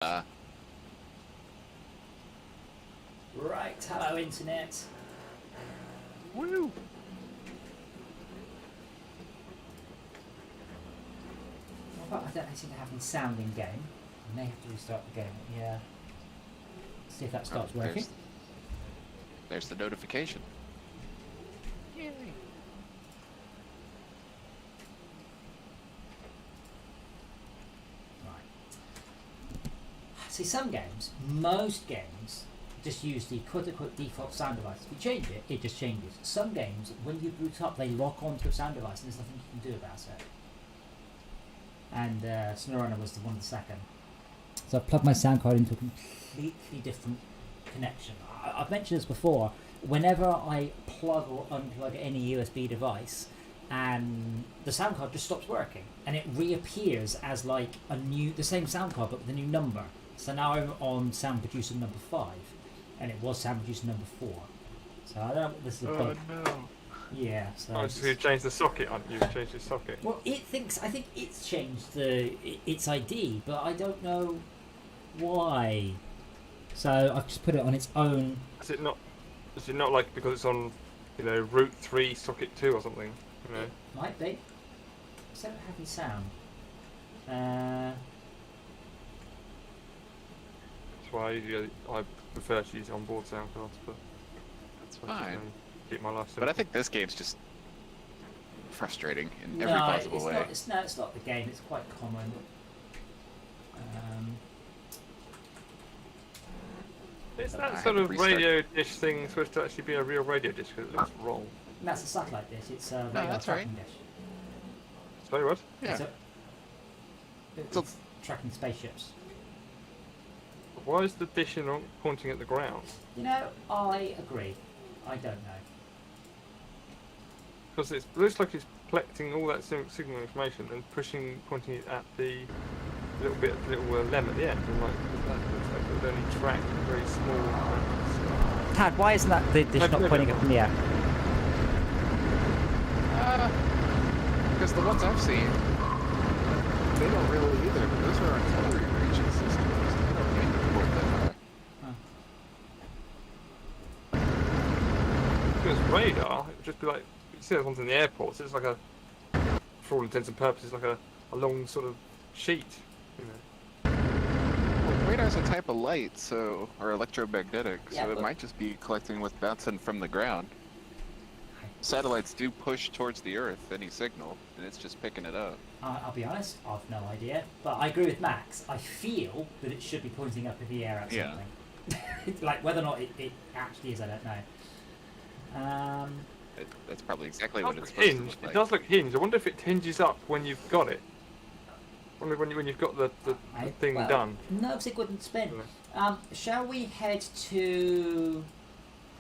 Right, hello internet. Woo! Well, I don't seem to have any sound in game. I may have to restart the game. Yeah. See if that starts working. There's the notification. Yay! Right. See, some games, most games, just use the quote-unquote default sound device. If you change it, it just changes. Some games, when you boot up, they lock onto a sound device and there's nothing you can do about it. And Snowrunner was the one of the second. So I've plugged my sound card into a completely different connection. I've mentioned this before. Whenever I plug or unplug any USB device, and the sound card just stops working, and it reappears as like the same sound card but with a new number. So now I'm on sound producer number 5, and it was sound producer number 4. So I don't know what this is a bug. Oh no! Yeah. So oh, so you've changed the socket, aren't you? You've changed the socket. Well, I think it's changed its ID, but I don't know why. So I've just put it on its own. Is it not like because it's on, route 3, socket 2 or something? It might be. Instead of having sound. That's why I prefer to use onboard sound cards, but That's fine. Keep my life simple. But I think this game's just frustrating in every No, possible it's way. not. It's not the game. It's quite common. Is I that have sort to of restart. radio dish thing supposed to actually be a real radio dish because it looks wrong? And that's a satellite dish. It's a radar that's tracking dish. Sorry, what? Yeah. It's tracking spaceships. Why is the dish pointing at the ground? I agree. I don't know. Because it looks like it's collecting all that signal information and pointing it at the little lem at the end. And like that looks like it would only track very small. Tad, why isn't that the dish not pointing up in the air? Because the ones I've seen, they don't really either. But those are artillery range systems. They don't make the port that high. If it was radar, it would just be like, you see those ones in the airports, it's like for all intents and purposes, like a long sort of sheet. Well, radar's a type of light, or electromagnetic, Yeah, so it but- might just be collecting what's bouncing from the ground. Satellites do push towards the Earth any signal, and it's just picking it up. I'll be honest, I've no idea. But I agree with Max. I feel that it should be pointing up in the air at Yeah. something. Like, whether or not it actually is, I don't know. That's probably exactly what it's It supposed to look like. does look hinged. I wonder if it hinges up when you've got it. I wonder when you've got the thing done. No, because it wouldn't spin. Yeah. Shall we head to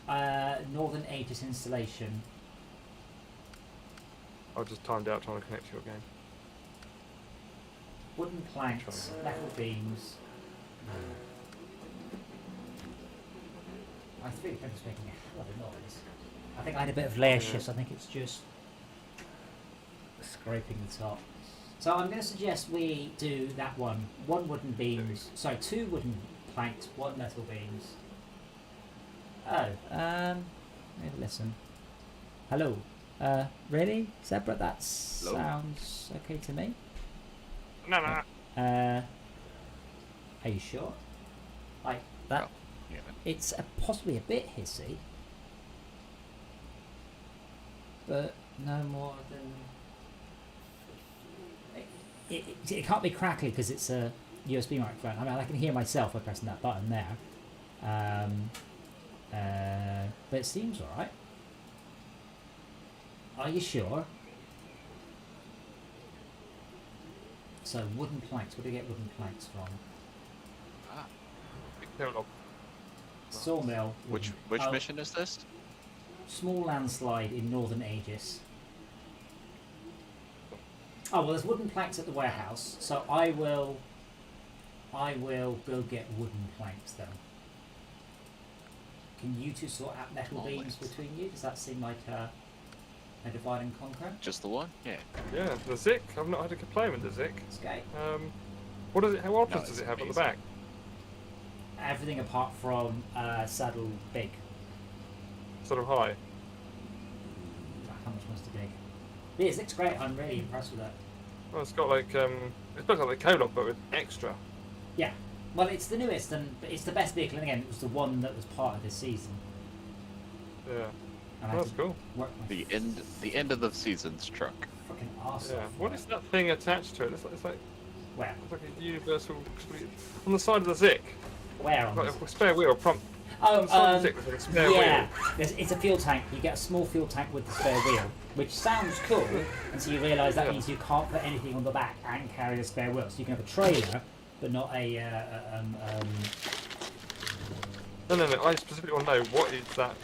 Northern Aegis installation? I just timed out trying to connect to your game. Wooden planks, metal beams. I think I'm just making a hell of a noise. I think I had a bit of layer shifts. I think it's just scraping the top. So I'm going to suggest we do that one. 1 wooden beams. Sorry, 2 wooden planks, 1 metal beams. Oh, maybe listen. Hello. Really? Zebra, that sounds okay to me. No. Are you sure? Like that? Well, yeah. It's possibly a bit hissy, but no more than. It can't be crackly because it's a USB microphone. I mean, I can hear myself by pressing that button there. But it seems alright. Are you sure? So, wooden planks. Where do you get wooden planks from? Sawmill. Which Oh, mission is this? Small landslide in Northern Aegis. Oh, well, there's wooden planks at the warehouse, so I will go get wooden planks then. Can you two sort out metal Small beams links. between you? Does that seem like a divide and conquer? Just the one? Yeah. Yeah, the Zik. I've not had a complaint with the Zik. It's okay. What does it? What options No, does it's it have at the amazing. back? everything apart from saddle big. Sort of high. How much wants to dig? Yeah, it looks great. I'm really impressed with that. Well, it's got like it's basically like the K-Log but with extra. Yeah. Well, it's the newest and it's the best vehicle. And again, it was the one that was part of this season. Yeah. And I That's had to cool. work my The end of the season's truck. fucking arse Yeah. off. What is that thing attached to it? It's like Where? a universal on the side of the Zik. Where on Like this? a spare wheel front. Oh, On the side of the Zik, there's like a spare yeah. wheel. It's a fuel tank. You get a small fuel tank with the spare wheel, which sounds cool until you realise that Yeah. means you can't put anything on the back and carry a spare wheel. So you can have a trailer, but not a. No. I specifically want to know what is that.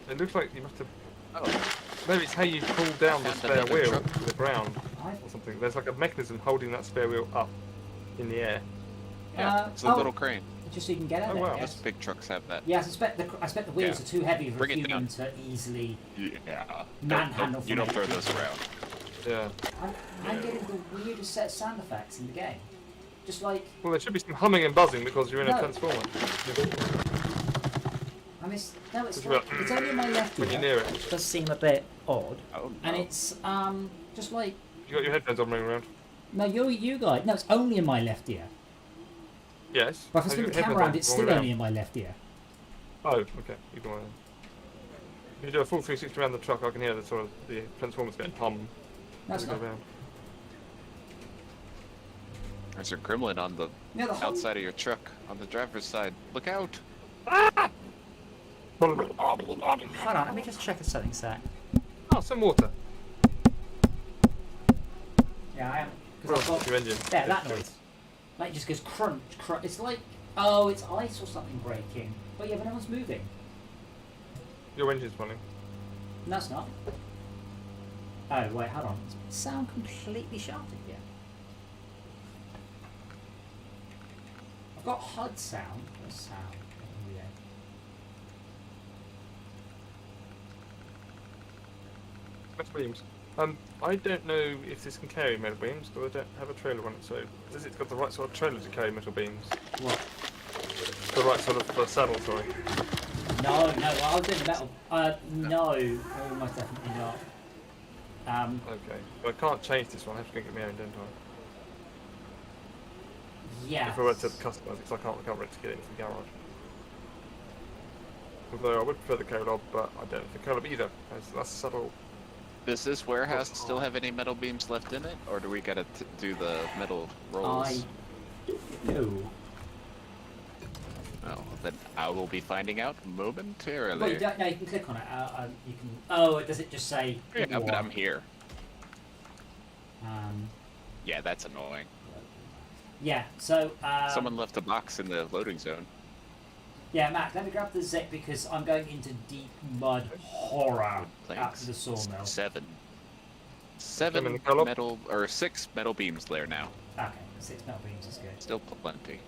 It looks like you must have. Oh, Maybe it's how you pull down the Found spare another wheel truck. to the ground I, or something. There's like a mechanism holding that spare wheel up in the air. yeah, it's a oh, little crane. just so you can get it. Oh, there, wow. I Most guess. big trucks have that. Yeah, I suspect the wheels Yeah. are too heavy for Bring a it human down. to easily. Yeah. Manhandle You don't from throw it. those around. Yeah. I'm getting the weirdest set of sound effects in the game. Just like Well, there should be some humming and buzzing because you're in a No. transformer. I mean, no, it's It's like, about- it's only in my left When ear. you're near it. It does seem a bit odd, Oh, no. and it's just like You got your headphones on running around. no, you guys. No, it's only in my left ear. Yes. But if I Have spin your the camera headphones around, on it's rolling still around? only in my left ear. Oh, okay. You can. If you do a full 360 around the truck, I can hear the sort of the transformers getting hum That's as we not. go around. There's a gremlin on the No, the whole. outside of your truck, on the driver's side. Look out! Hold on, let me just check a setting sec. Oh, some water. Yeah, I am. Well, Because I've got. your engine. Yeah, that noise. Like it just goes crunch, crunch. It's like it's ice or something breaking. But yeah, but no one's moving. Your engine's running. No, it's not. Oh wait, hold on. Does it sound completely shouted here? I've got HUD sound. Where's sound? Yeah. Metal beams. I don't know if this can carry metal beams, because I don't have a trailer on it. So, has it got the right sort of trailer to carry metal beams? What? The right sort of saddle, sorry. No, well, I was doing the metal. No, almost definitely not. Okay. But I can't change this one. I have to get my own, don't I? Yeah. If I were to customise it, because I can't recover it to get it into the garage. Although I would prefer the K-Log, but I don't have the K-Log either. That's saddle. Does this warehouse still have any metal beams left in it, or do we gotta do the metal rolls? No. Oh, then I will be finding out momentarily. Well, you don't. No, you can click on it. You can. Oh, does it just say? Yeah, but war? I'm here. Um. Yeah, that's annoying. Yeah. So. Someone left a box in the loading zone. Yeah, Matt, let me grab the zip because I'm going into deep mud horror after Thanks. the sawmill. Seven Them in the K-Log? metal, or 6 metal beams there now. Okay, 6 metal beams is good. Still plenty.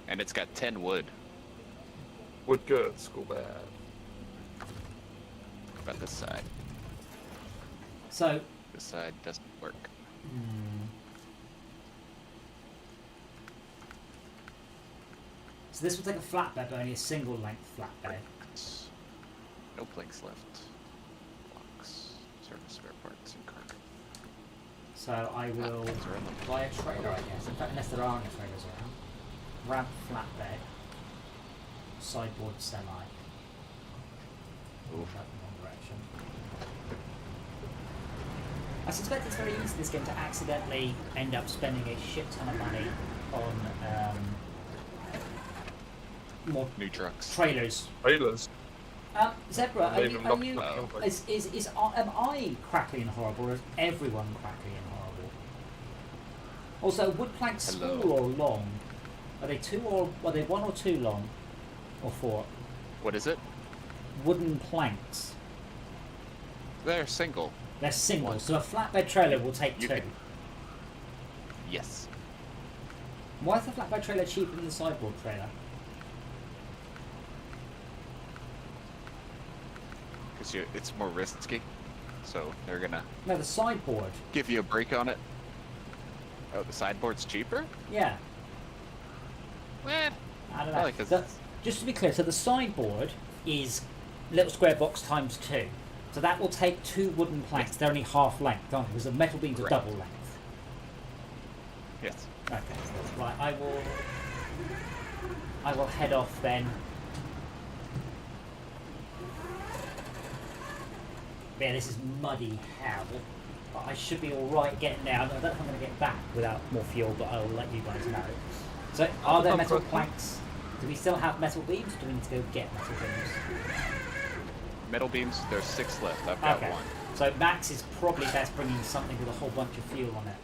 And it's got 10 wood. Wood good, school bad. About this side. So. This side doesn't work. So this will take a flatbed, but only a single length flatbed. No planks left. Blocks, service spare parts, and cargo. So I will Things are in them. buy a trailer, I guess. In fact, unless there are any trailers around. Ramp flatbed. Sideboard semi. Oof. Out in the wrong direction. I suspect it's very easy in this game to accidentally end up spending a shit ton of money on more New trucks. trailers. Trailers. Zebra, Not even lockdown. am I crackly and horrible, or is everyone crackly and horrible? Also, wood planks Hello. small or long? Are they one or two long, or 4? What is it? Wooden planks. They're single. They're single, One. so a flatbed trailer will take You 2. can- Yes. Why is the flatbed trailer cheaper than the sideboard trailer? Because it's more risky. So they're gonna No, the sideboard. give you a break on it. Oh, the sideboard's cheaper? Yeah. Eh. I don't know. Probably 'cause The- it's just to be clear, so the sideboard is little square box times 2. So that will take 2 wooden planks. They're only half length, aren't they? Because the metal beams are double length. Yes. Okay, right. I will head off then. Yeah, this is muddy hell. But I should be alright getting there. I don't know if I'm going to get back without more fuel, but I will let you guys know. So, are there metal planks? Do we still have metal beams, or do we need to go get metal beams? Metal beams, there's 6 left. I've got 1. So Max is probably best bringing something with a whole bunch of fuel on it.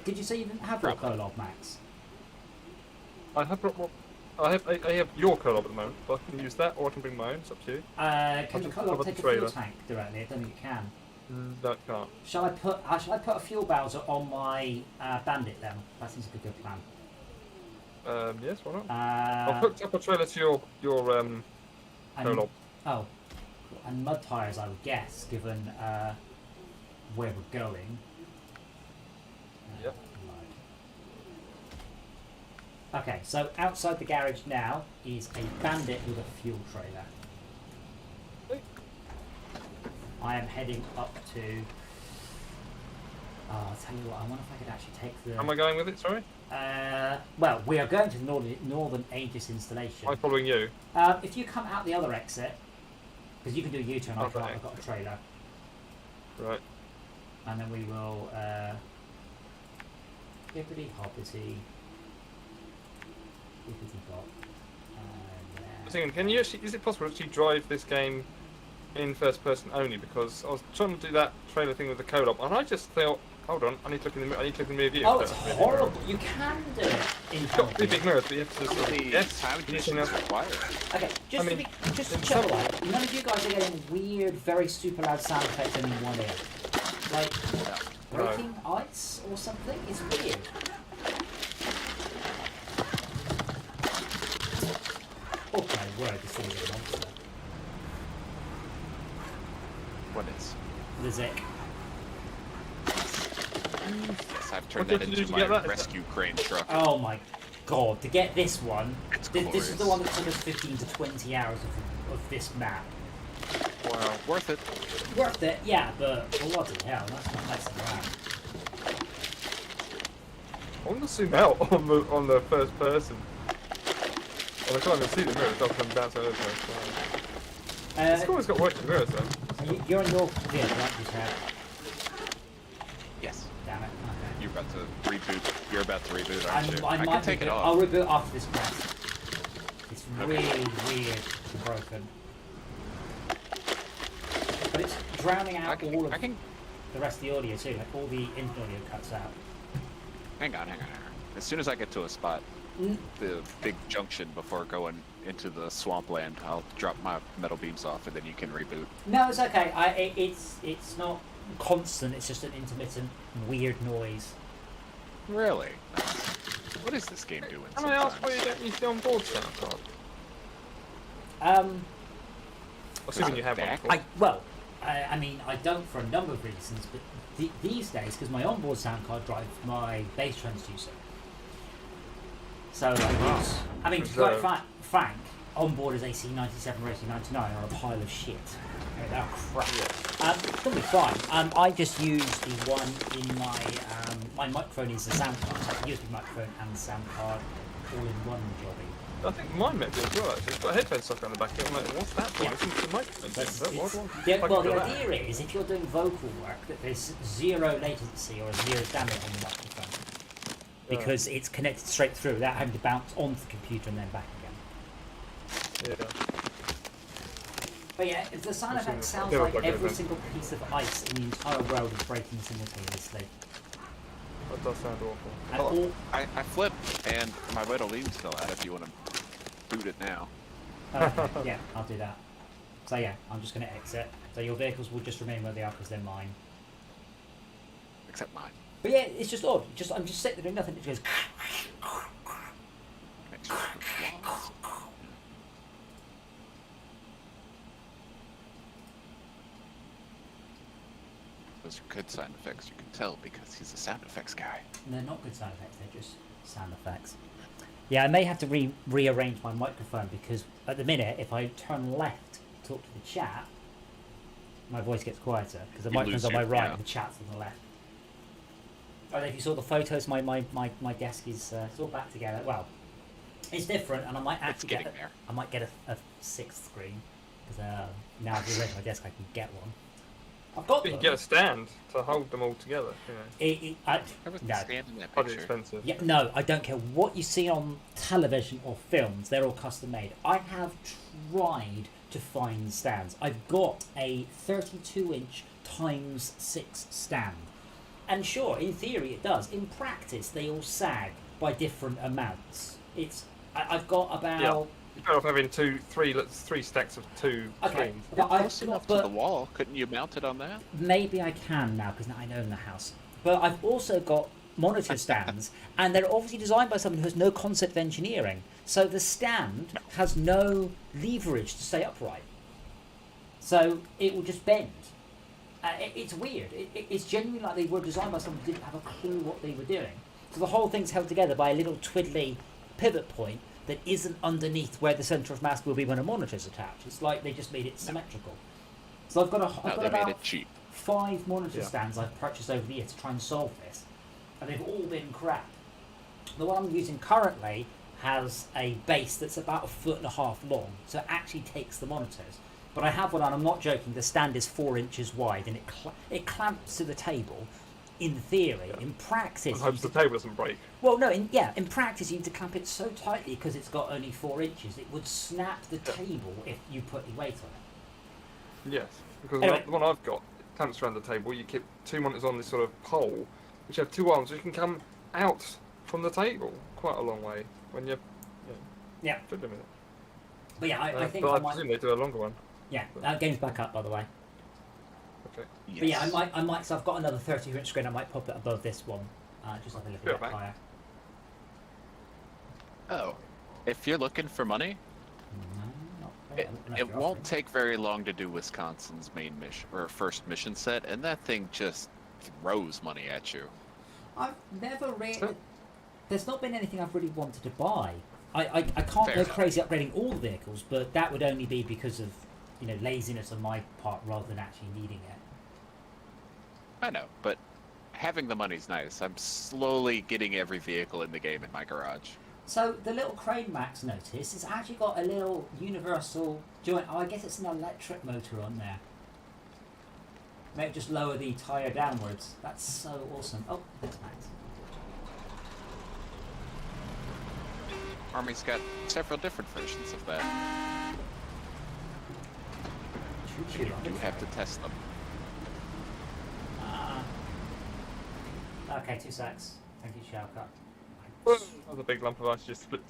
Did you say you didn't have your Kolob, Max? I have brought more. I have your Kolob at the moment, but I can use that or I can bring my own. It's up to you. Can the Kolob take a fuel tank directly? I don't think it can. No, it can't. Shall I put a fuel bowser on my Bandit then? That seems like a good plan. Yes, why not? I'll hook up a trailer to your Kolob. Oh, and mud tyres, I would guess, given where we're going. Yep. Right. Okay, so outside the garage now is a Bandit with a fuel trailer. Okay. I am heading up to. I'll tell you what. I wonder if I could actually take the. Am I going with it? Sorry. Well, we are going to the Northern Aegis installation. I'm following you. If you come out the other exit, because you can do a U-turn, I can't. I've got a trailer. Right. And then we will hippity hoppity bop. I was thinking, can you actually? Is it possible to actually drive this game in first person only? Because I was trying to do that trailer thing with the Kolob, and I just thought, hold on, I need to look in the rear view. Oh, it's horrible! You can do it in It's got really big mirrors, but you have to sort of How do you required? Okay, just to chill out. None of you guys are getting weird, very super loud sound effects in one ear. Like breaking ice or something. It's weird. Oh my word! This thing is a monster. What is? The Zik. Yes, I've turned that into my rescue crane truck. Oh my god! To get this one, this is the glorious. one that took us 15 to 20 hours of this map. Wow, worth it. Worth it, yeah, but bloody hell, that's not messing around. I want to zoom out on the first person. Well, I can't even see the mirrors. I'll come down to the other place. It's always got working mirrors though. You're in your vehicle, right? You said. Yes. Damn it. Okay. You're about to reboot. You're about to reboot, aren't you? I can might take it reboot. off. I'll reboot after this press. It's really weird and broken. But it's drowning out all of the rest of the audio too. Like all the engine audio cuts out. Hang on. As soon as I get to a spot, the big junction before going into the swampland, I'll drop my metal beams off, and then you can reboot. No, it's okay. It's not constant. It's just an intermittent weird noise. Really? What is this game doing? Can I ask why you don't use the onboard sound card? Assuming you have one. I mean, I don't for a number of reasons, but these days, because my onboard sound card drives my bass transducer. So, I mean, to be quite frank, onboard is AC 97 or AC 99 are a pile of shit. They're crap. It'll be fine. I just use the one in my microphone is the sound card. So I can use the microphone and the sound card all in one jobby. I think mine might be as well, actually. It's got a headphone socket on the back of it. I'm like, what's that for? I think it's a microphone. Well, the idea is, if you're doing vocal work, that there's zero latency or zero damage on the microphone. Because it's connected straight through without having to bounce onto the computer and then back again. Yeah. But yeah, the sound effect sounds like every single piece of ice in the entire world is breaking simultaneously. That does sound awful. And I flipped, and my metal beam's still out if you want to boot it now. yeah, I'll do that. So yeah, I'm just going to exit. So your vehicles will just remain where they are because they're mine. Except mine. But yeah, it's just odd. I'm just sitting there doing nothing. It goes. Makes you flaws. Those are good sound effects. You can tell because he's a sound effects guy. They're not good sound effects. They're just sound effects. Yeah, I may have to rearrange my microphone because at the minute, if I turn left to talk to the chat, my voice gets quieter because the You microphone's lose on my you, right yeah. and the chat's on the left. I don't know if you saw the photos, my desk is it's all back together. Well, it's different, and I might actually getting there. I might get a sixth screen because now I've rearranged my desk, I can get one. I've got You them. can get a stand to hold them all together. You know, Everything's no. standing in that pretty picture. expensive. Yeah, no, I don't care what you see on television or films, they're all custom made. I have tried to find stands. I've got a 32-inch times 6 stand. And sure, in theory it does. In practice, they all sag by different amounts. I've got about... Yeah. You're better off having three stacks of two Okay, screens. but Close I've enough got, to the wall. Couldn't you mount it on that? maybe I can now because now I own the house. But I've also got monitor stands, and they're obviously designed by someone who has no concept of engineering. So the stand has no leverage to stay upright. So it will just bend. It's weird. It's genuinely like they were designed by someone who didn't have a clue what they were doing. So the whole thing's held together by a little twiddly pivot point that isn't underneath where the centre of mass will be when a monitor's attached. It's like they just made it symmetrical. So I've got They made about it cheap. 5 monitor stands I've purchased over the year to try and solve this, and they've all been crap. The one I'm using currently has a base that's about 1.5 foot long, so it actually takes the monitors. But I have one, and I'm not joking, the stand is 4 inches wide, and it clamps to the table. In theory, in practice, And hopes the table doesn't break. well, no, in practice you need to clamp it so tightly because it's got only 4 inches. It would snap the table if you put any weight on it. Yes, because Anyway. the one I've got clamps around the table. You keep 2 monitors on this sort of pole, which have 2 arms, so you can come out from the table quite a long way when you're Yeah. fiddling with it. But yeah, I think but I I might. presume they do a longer one. Yeah, that game's back up, by the way. Okay. Yes. But yeah, I might. So I've got another 32-inch screen. I might pop it above this one, just like a little Yeah, bit mate. higher. Oh, if you're looking for money, No, not really, unless it you're won't offering. take very long to do Wisconsin's main mission or first mission set, and that thing just throws money at you. I've never really. So- There's not been anything I've really wanted to buy. I can't Fair go enough. crazy upgrading all the vehicles, but that would only be because of laziness on my part rather than actually needing it. I know, but having the money's nice. I'm slowly getting every vehicle in the game in my garage. So the little crane Max notice, it's actually got a little universal joint. Oh, I guess it's an electric motor on there. Maybe just lower the tyre downwards. That's so awesome. Oh, thanks, Max. Army's got several different versions of that. Choo-choo. You do have to test them. Okay, 2 secs. Thank you, Shellcut. That was a big lump of ice just split.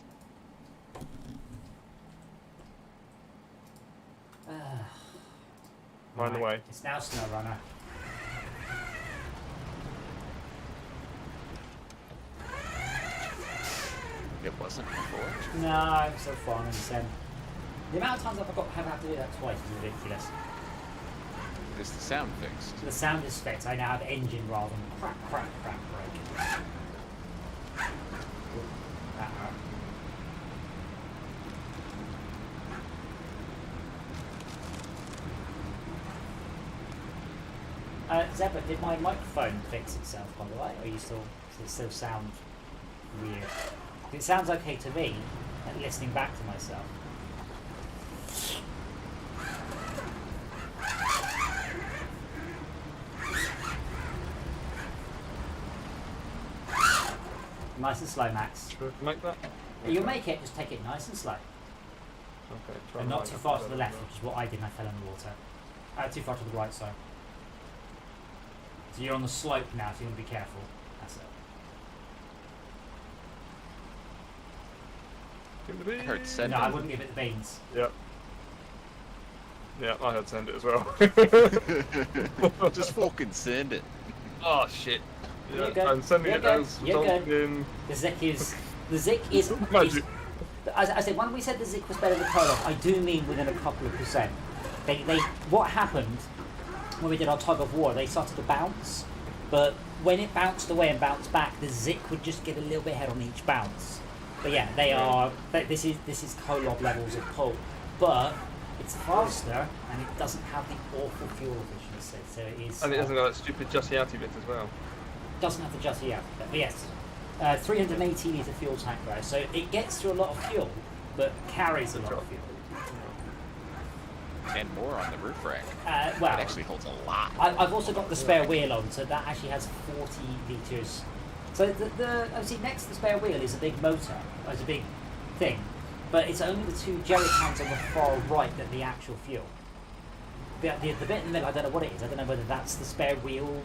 Mind the way. It's now Snowrunner. It wasn't before. No, I'm so far on the amount of times have had to do that twice is ridiculous. Is the sound fixed? The sound is fixed. I now have engine rather than crack, crack, crack, break. Ooh, that hurt. Zebra, did my microphone fix itself, by the way? Or does it still sound weird? It sounds okay to me, like listening back to myself. Nice and slow, Max. Should we make that? You'll make it, just take it nice and slow. Okay. Try And not line too up far with to the that left, as well. which is what I did and I fell in the water. Too far to the right, sorry. So you're on the slope now, so you want to be careful. That's it. Give it a I heard beep. send No, I it. wouldn't give it the beans. Yep. Yeah, I heard send it as well. Just fucking send it. Oh shit. You're Yeah, good. and sending You're it good. as You're resulted good. in The Zik is... The Zik is... magic. As I said, when we said the Zik was better than Koloff, I do mean within a couple of percent. What happened when we did our tug of war, they started to bounce, but when it bounced away and bounced back, the Zik would just get a little bit ahead on each bounce. But yeah, they are. This is co-op levels of pull, but it's faster and it doesn't have the awful fuel efficiency. So it is. And it doesn't have that stupid Jussie Outy bit as well. Doesn't have the Jussie Outy bit, but yes, 380 litre fuel tank though, so it gets through a lot of fuel, but carries a lot of fuel. And more on the roof rack. Well, it actually holds a lot. I've also got the spare wheel on, so that actually has 40 litres. So obviously next to the spare wheel is a big motor, it's a big thing, but it's only the two jerry cans on the far right that the actual fuel. The bit in the middle, I don't know what it is. I don't know whether that's the spare wheel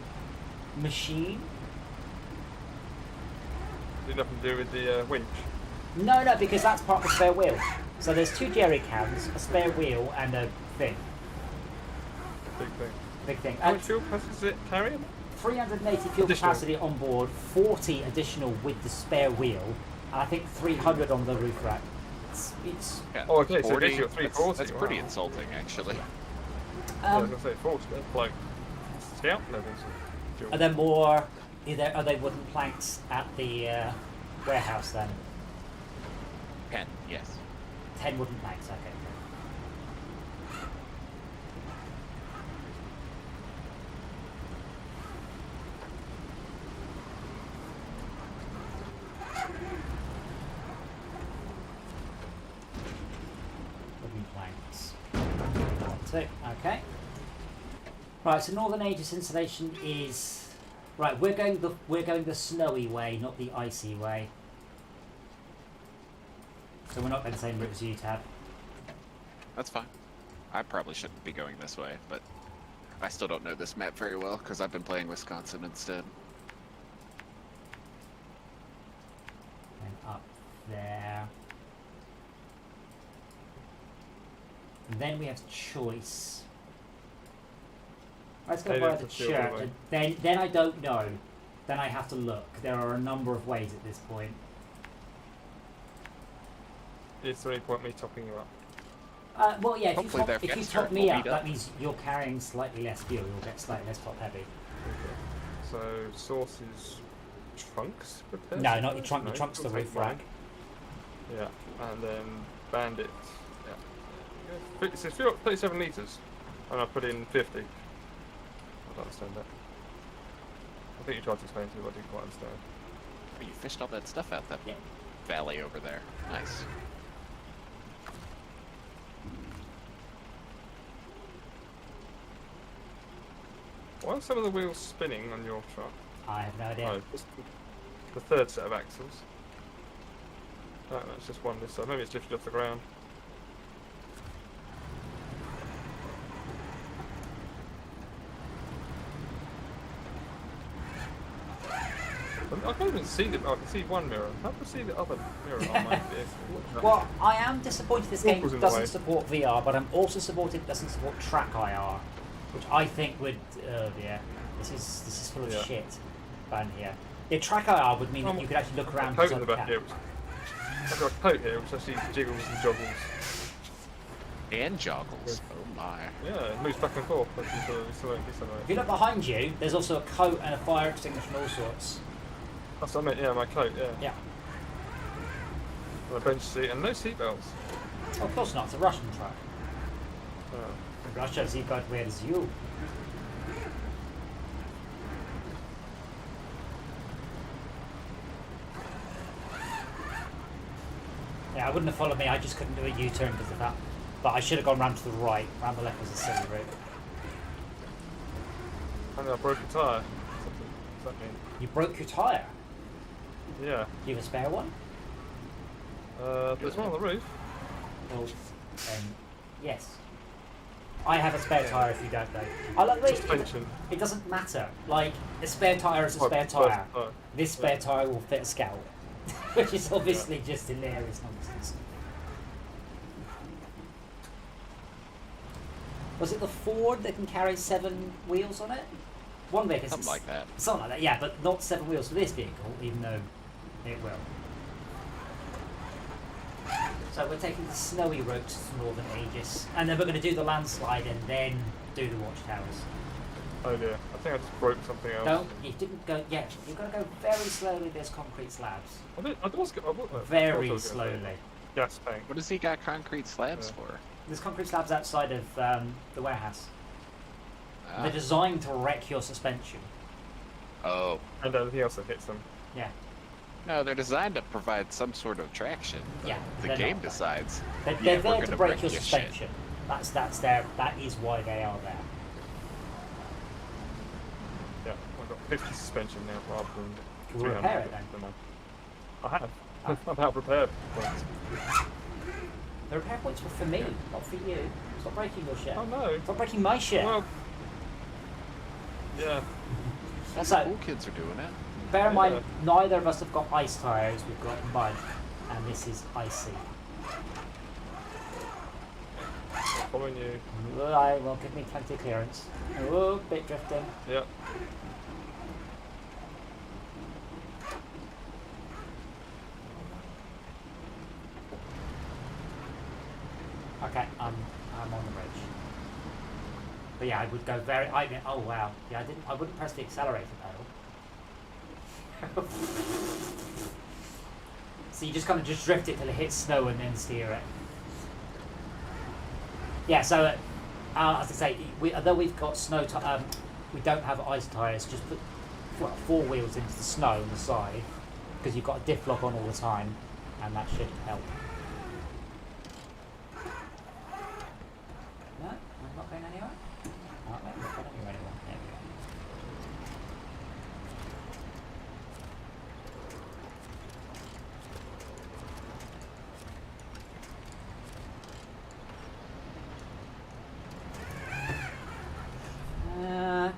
machine. Did nothing to do with the winch? No, because that's part of the spare wheel. So there's two jerry cans, a spare wheel, and a thing. Big thing. How much fuel capacity does it carry? 380 fuel capacity on board, 40 additional with the spare wheel, and I think 300 on the roof rack. It's yeah. Oh, okay, 40, so you got 340. That's pretty insulting, actually. I was going to say 40, that's like scout levels. Are there more? Are they wooden planks at the warehouse then? 10, yes. 10 wooden planks, okay. Wooden planks. 1, 2, okay. Right, so Northern Aegis installation is right. We're going the snowy way, not the icy way. So we're not going the same route as you, Tab. That's fine. I probably shouldn't be going this way, but I still don't know this map very well because I've been playing Wisconsin instead. And up there. And then we have choice. Let's go by the church. Then I don't know. Then I have to look. There are a number of ways at this point. Is there any point me topping you up? Well, yeah, if you top me up, that that means you're carrying slightly less fuel. You'll get slightly less top heavy. Okay. So, source is trunks prepared? No, not your trunk. Your trunk's the roof rack. Yeah, and then bandit. Yeah. It says 37 litres, and I put in 50. I don't understand that. I think you tried to explain to me, but I didn't quite understand. Oh, you fished all that stuff out that valley over there. Nice. Why are some of the wheels spinning on your truck? I have no idea. Oh, just the third set of axles. No, it's just one this side. Maybe it's lifted off the ground. I can't even see them. I can see one mirror. How do I see the other mirror on my vehicle? Well, I am disappointed this game doesn't support VR, but I'm also supported it doesn't support track IR, which I think would. Yeah, this is full of shit. Down here. Yeah, track IR would mean that you could actually look around. Coat in the back here. I've got a coat here, which actually jiggles and joggles. And joggles. Oh my. Yeah, it moves back and forth. If you look behind you, there's also a coat and a fire extinguisher and all sorts. That's what I meant, yeah, my coat, yeah. Yeah. And a bench seat, and no seatbelts. Oh, of course not, it's a Russian truck. Oh. In Russia, seatbelt wears you. Yeah, I wouldn't have followed me, I just couldn't do a U-turn because of that. But I should have gone round to the right, round the left was a silly route. I think I broke a tyre. What does that mean? You broke your tyre? Yeah. Do you have a spare one? There's one on the roof. Well, yes. I have a spare tyre if you don't know. I like the way it doesn't matter. Like, a spare tyre is a spare tyre. This spare tyre will fit a Scout. Which is obviously just hilarious nonsense. Was it the Ford that can carry 7 wheels on it? One vehicle. Something like that. Something like that, yeah, but not 7 wheels for this vehicle, even though it will. So we're taking the snowy route to Northern Aegis, and then we're going to do the landslide and then do the watchtowers. Oh dear, I think I just broke something else. Don't, you didn't go, yeah, you've got to go very slowly, there's concrete slabs. Very slowly. Gas tank. What has he got concrete slabs for? There's concrete slabs outside of the warehouse. Ah. They're designed to wreck your suspension. Oh. And anything else that hits them. Yeah. No, they're designed to provide some sort of traction. Yeah. The they're game not. decides. They're yeah, we're there to gonna break your shit. suspension. That is why they are there. Yeah, I've got 50 suspension now rather than We'll 300. repair it then. I have. I've helped repair it. The repair points were for me, not for you. Stop breaking your shit. Oh no. Stop breaking my shit. Well, yeah. All So- the cool kids are doing it. Bear in mind, Yeah. neither of us have got ice tyres, we've got mud, and this is icy. Following you. I will give me plenty of clearance. Oh, bit drifting. Yeah. Okay, I'm on the bridge. But yeah, I would go very. Oh wow. Yeah, I wouldn't press the accelerator pedal. So you just kind of just drift it till it hits snow and then steer it. Yeah. So as I say, although we've got snow, we don't have ice tyres. Just put 4 wheels into the snow on the side because you've got a diff lock on all the time, and that should help. No, I'm not going anywhere. Oh, no, I'm not going anywhere anymore. There we go.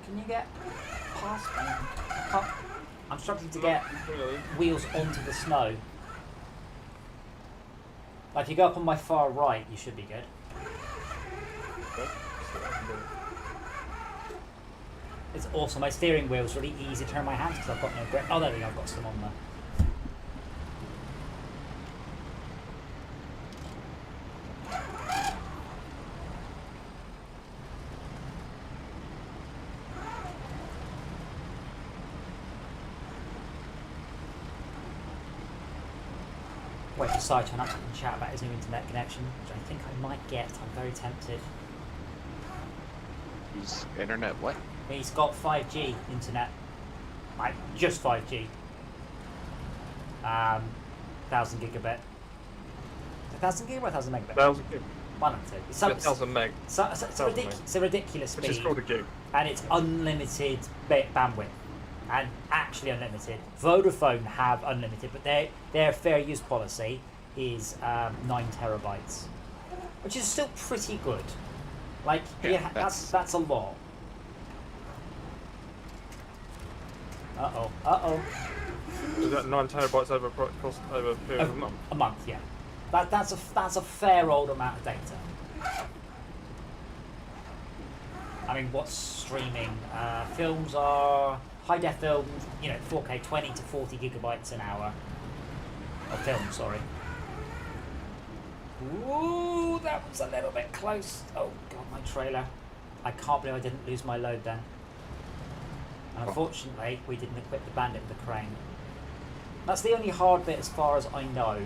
Can you get past me? I'm struggling to get Really? wheels onto the snow. Like if you go up on my far right, you should be good. Okay. It's awesome. My steering wheel's really easy to turn my hands because I've got no grip. Oh, there we go. I've got some on there. Wait for Sai to up and chat about his new internet connection, which I think I might get. I'm very tempted. Who's internet what? He's got 5G internet. Like, just 5G. 1000 gigabit. 1000 gigabit or 1000 megabit? 1,000 gig. One of the two. It's so, 1,000 meg. it's a ridiculous speed. Which is called a gig. And it's unlimited bandwidth. And actually unlimited. Vodafone have unlimited, but their fair use policy is 9 terabytes. Which is still pretty good. Like, Yeah, that's a lot. Uh-oh. Is that 9 terabytes over cost over a period of a month? A month, yeah. That's a fair old amount of data. I mean, what's streaming? Films are high def films, 4K, 20 to 40 gigabytes an hour of film. Sorry. Ooh, that was a little bit close. Oh god, my trailer. I can't believe I didn't lose my load then. And unfortunately, we didn't equip the bandit with the crane. That's the only hard bit as far as I know.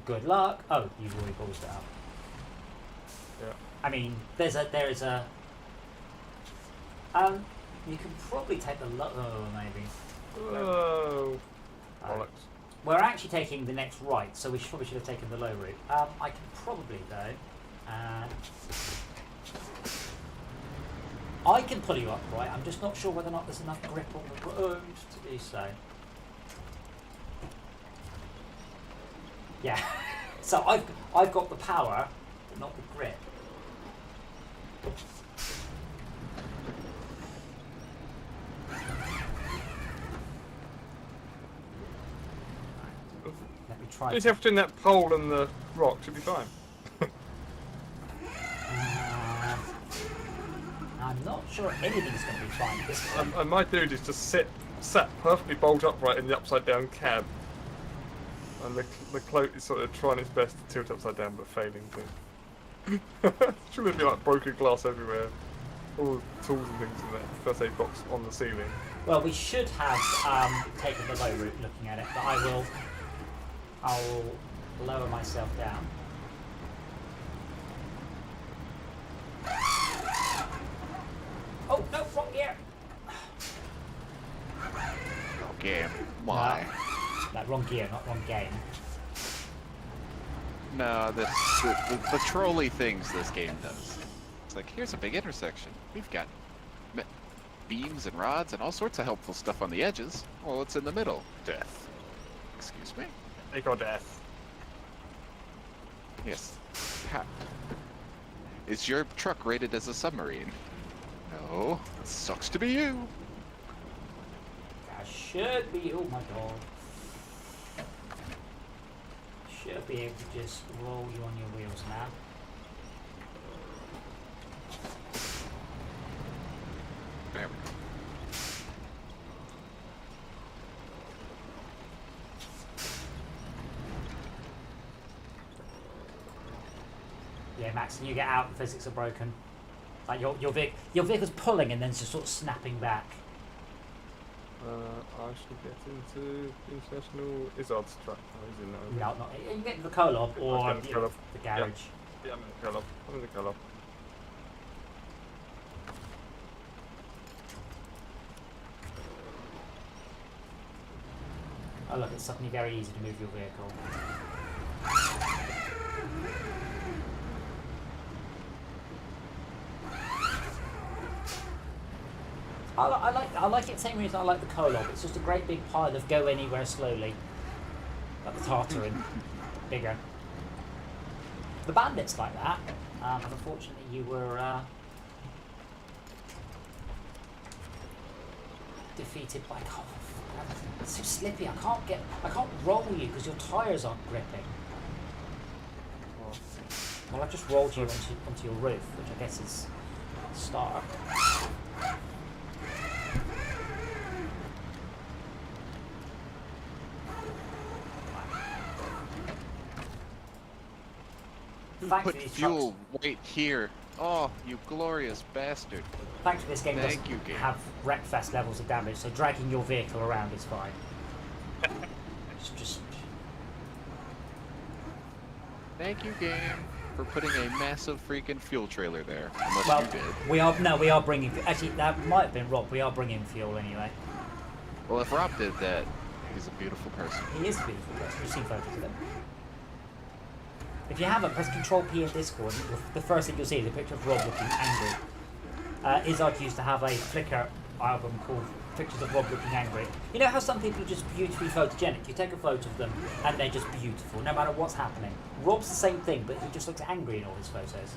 Good luck. Oh, you've already paused it up. Yeah. I mean, there is a. You can probably take the maybe. Oh. Bollocks. We're actually taking the next right, so we probably should have taken the low route. I can probably though. I can pull you up right. I'm just not sure whether or not there's enough grip on the road to do so. Yeah. So I've got the power, but not the grip. Let me try. Just between that pole and the rock should be fine. I'm not sure anything's going to be fine this time. And my dude is just sat perfectly bolt upright in the upside down cab. And the cloak is sort of trying its best to tilt upside down, but failing to. Should there be like broken glass everywhere? All tools and things in that first aid box on the ceiling. Well, we should have taken the low route looking at it, but I will lower myself down. Oh, no, wrong gear! Okay, why? No, wrong gear, not wrong game. No, the trolley things this game does. It's like, here's a big intersection. We've got beams and rods and all sorts of helpful stuff on the edges. Well, it's in the middle. Death. Excuse me? They got death. Yes. Ha. Is your truck rated as a submarine? No. Sucks to be you. I should be, oh my god. Should be able to just roll you on your wheels now. There we go. Yeah, Max, when you get out, the physics are broken. Like your vehicle's pulling and then just sort of snapping back. I should get into International Izzard's track. Oh, he's in there. No, not. You can get into the co-op or Okay, co-op. the garage. Yeah, I'm in the colour. I'm in the colour. Oh look, it's suddenly very easy to move your vehicle. I like it the same reason I like the co-op. It's just a great big pile of go anywhere slowly. Like the Tartarin. Bigger. The Bandit's like that. And unfortunately you were defeated by it's so slippy. I can't roll you because your tyres aren't gripping. Well, I've just rolled you onto your roof, which I guess is a start. Put fuel right here. Oh, you glorious bastard. Thankfully this game Thank doesn't you, game. have Wreckfest levels of damage, so dragging your vehicle around is fine. It's just... Thank you, game, for putting a massive freaking fuel trailer there. Unless Well, you did. we are bringing... Actually, that might have been Rob. We are bringing fuel anyway. Well, if Rob did that, he's a beautiful person. He is a beautiful person. You've seen photos of him. If you haven't, press Control P in Discord. The first thing you'll see is a picture of Rob looking angry. Izzard used to have a Flickr album called Pictures of Rob Looking Angry. You know how some people are just beautifully photogenic? You take a photo of them and they're just beautiful, no matter what's happening. Rob's the same thing, but he just looks angry in all his photos.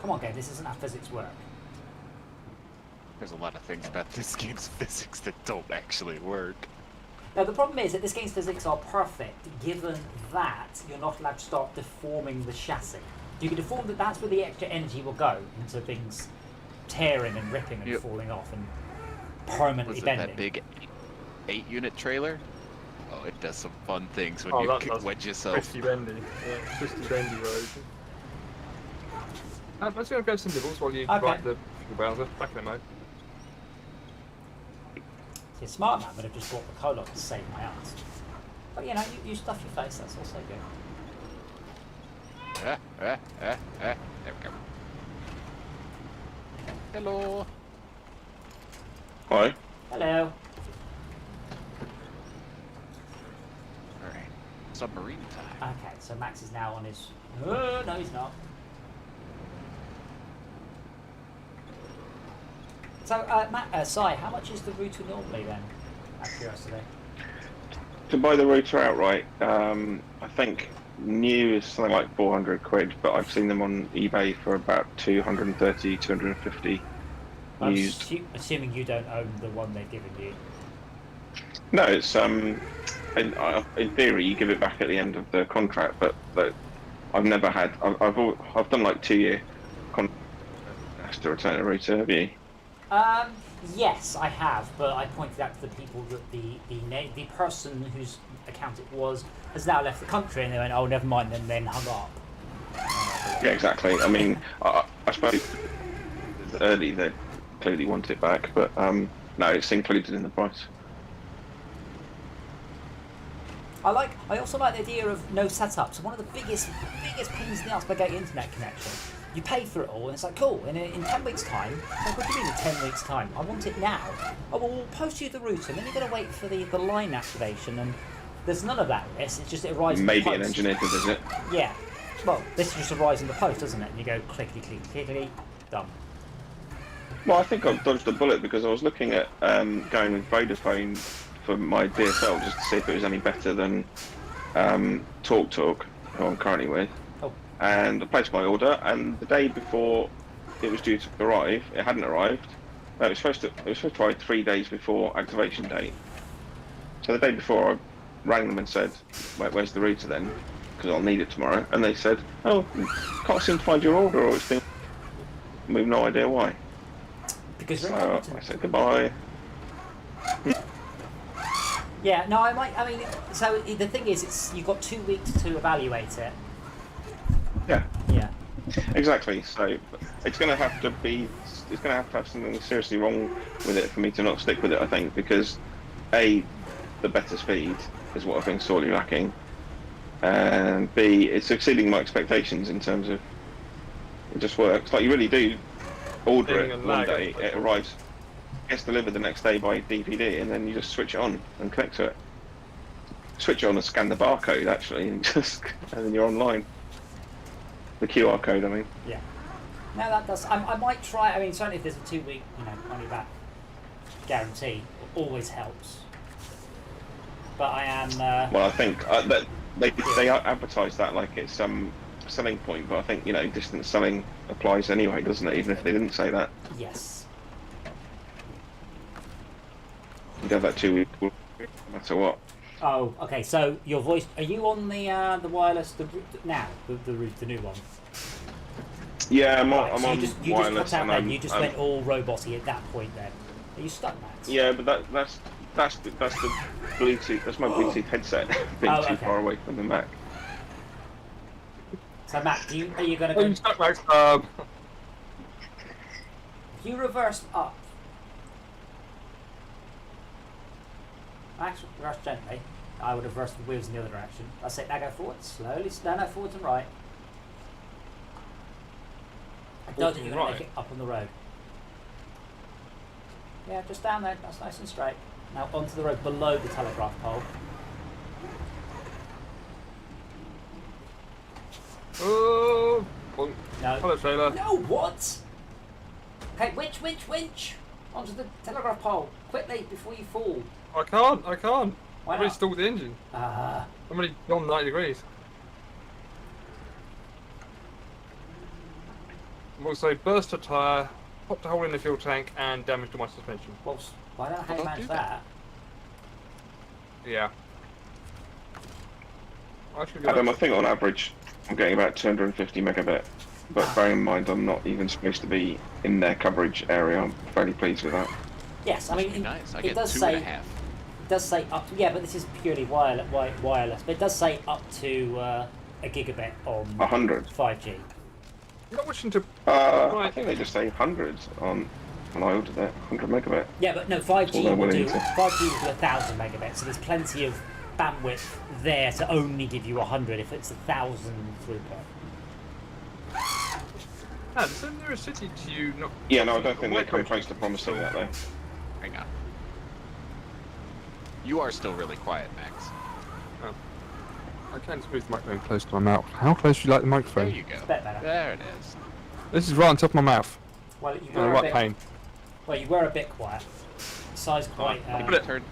Come on, game, this isn't how physics work. There's a lot of things about this game's physics that don't actually work. Now, the problem is that this game's physics are perfect, given that you're not allowed to start deforming the chassis. You can deform that, that's where the extra energy will go, into things tearing and ripping and falling off and permanently Was it bending. that big 8-unit trailer? Oh, it does some fun things when you wedge yourself. Twisty bendy. Yeah, twisty bendy road. I'm just going to go some nibbles while you write the browser. Back in a mo. See, a smart man would have just bought the Colon to save my ass. But you know, you stuff your face, that's also good. There we go. Hello. Hi. Hello. Alright. Submarine time. Okay, so Max is now on his... Oh, no, he's not. So, Sai, how much is the router normally then? Out of curiosity. To buy the router outright, I think new is something like 400 quid, but I've seen them on eBay for about 230, 250 used. Assuming you don't own the one they've given you. No, it's in theory you give it back at the end of the contract, but I've never had. I've done like 2-year contracts to return a router. Have you? Yes, I have, but I pointed out to the people that the person whose account it was has now left the country, and they went, "Oh, never mind," and then hung up. Yeah, exactly. I mean, I suppose early they clearly want it back, but no, it's included in the price. I also like the idea of no setup. So one of the biggest pains in the ass by getting internet connection. You pay for it all, and it's like, cool, in 10 weeks' time, like, what do you mean in 10 weeks' time? I want it now. Oh, well, we'll post you the router, and then you've got to wait for the line activation, and there's none of that with this, it's just it arrives in the post. Maybe an engineer to visit. Yeah. Well, this just arrives in the post, doesn't it? And you go clickety, clickety, clickety, done. Well, I think I've dodged a bullet because I was looking at going with Vodafone for my DSL just to see if it was any better than TalkTalk, who I'm currently with. And I placed my order, and the day before it was due to arrive, it hadn't arrived. No, it was supposed to arrive 3 days before activation date. So the day before, I rang them and said, "Where's the router then? Because I'll need it tomorrow." And they said, "Oh, can't seem to find your order, or it's been." We've no idea why. Because so I said goodbye. Yeah, no, I mean, so the thing is, you've got 2 weeks to evaluate it. Yeah. Yeah. Exactly. So it's going to have to have something seriously wrong with it for me to not stick with it. I think because A, the better speed is what I've been sorely lacking, and B, it's exceeding my expectations in terms of it just works. Like you really do order it one day, it arrives, gets delivered the next day by DPD, and then you just switch it on and connect to it. Switch it on and scan the barcode actually, and then you're online. The QR code, I mean. Yeah. No, that does. I might try. I mean, certainly if there's a 2 week, money back guarantee, it always helps. But I am. Well, I think that they advertise that like it's some selling point, but I think distance selling applies anyway, doesn't it? Even if they didn't say that. Yes. You have that 2 week, no matter what. Oh, okay. So your voice. Are you on the wireless now? The new one. Yeah, I'm right, on so you wireless. Just cut out then. You just went all roboty at that point. Then are you stuck, Max? Yeah, but that's the Bluetooth. That's my Bluetooth headset being too far away from the Mac. So Matt, are you going to go? Stuck, Max. If you reverse up, Max, reverse gently. I would have reversed the wheels in the other direction. That's it. Now go forward, slowly. No, forwards and right. I don't think you're going to make it up on the road. Yeah, just down there. That's nice and straight. Now onto the road below the telegraph pole. Oh! No. Hello, trailer. No, what? Okay, winch! Onto the telegraph pole, quickly, before you fall. I can't. Why I've already not? stalled the engine. I'm already gone 90 degrees. I'm also burst a tyre, popped a hole in the fuel tank, and damaged my suspension. Well, why don't I manage that? Yeah. Adam, I think on average I'm getting about 250 megabit, but bearing in mind I'm not even supposed to be in their coverage area, I'm fairly pleased with that. Yes, I mean, nice. I it get does 2.5. It does say up. Yeah, but this is purely wireless. But it does say up to a gigabit on 100. 5G. I'm not wishing to. I think they just say hundreds on when I ordered it, 100 megabit. Yeah, but no, 5G Although will do. willing to. 5G will do 1,000 megabits, so there's plenty of bandwidth there to only give you 100 if it's 1,000 throughput. Isn't there a city to you? Not. Yeah, no, I don't think they come close to promising that though. Hang on. You are still really quiet, Max. Oh. I can just move the microphone close to my mouth. How close do you like the microphone? There you go. It's a bit better. There it is. This is right on top of my mouth. Well, you In were the a right bit. pain. Well, you were a bit quiet. Size quite. Put it-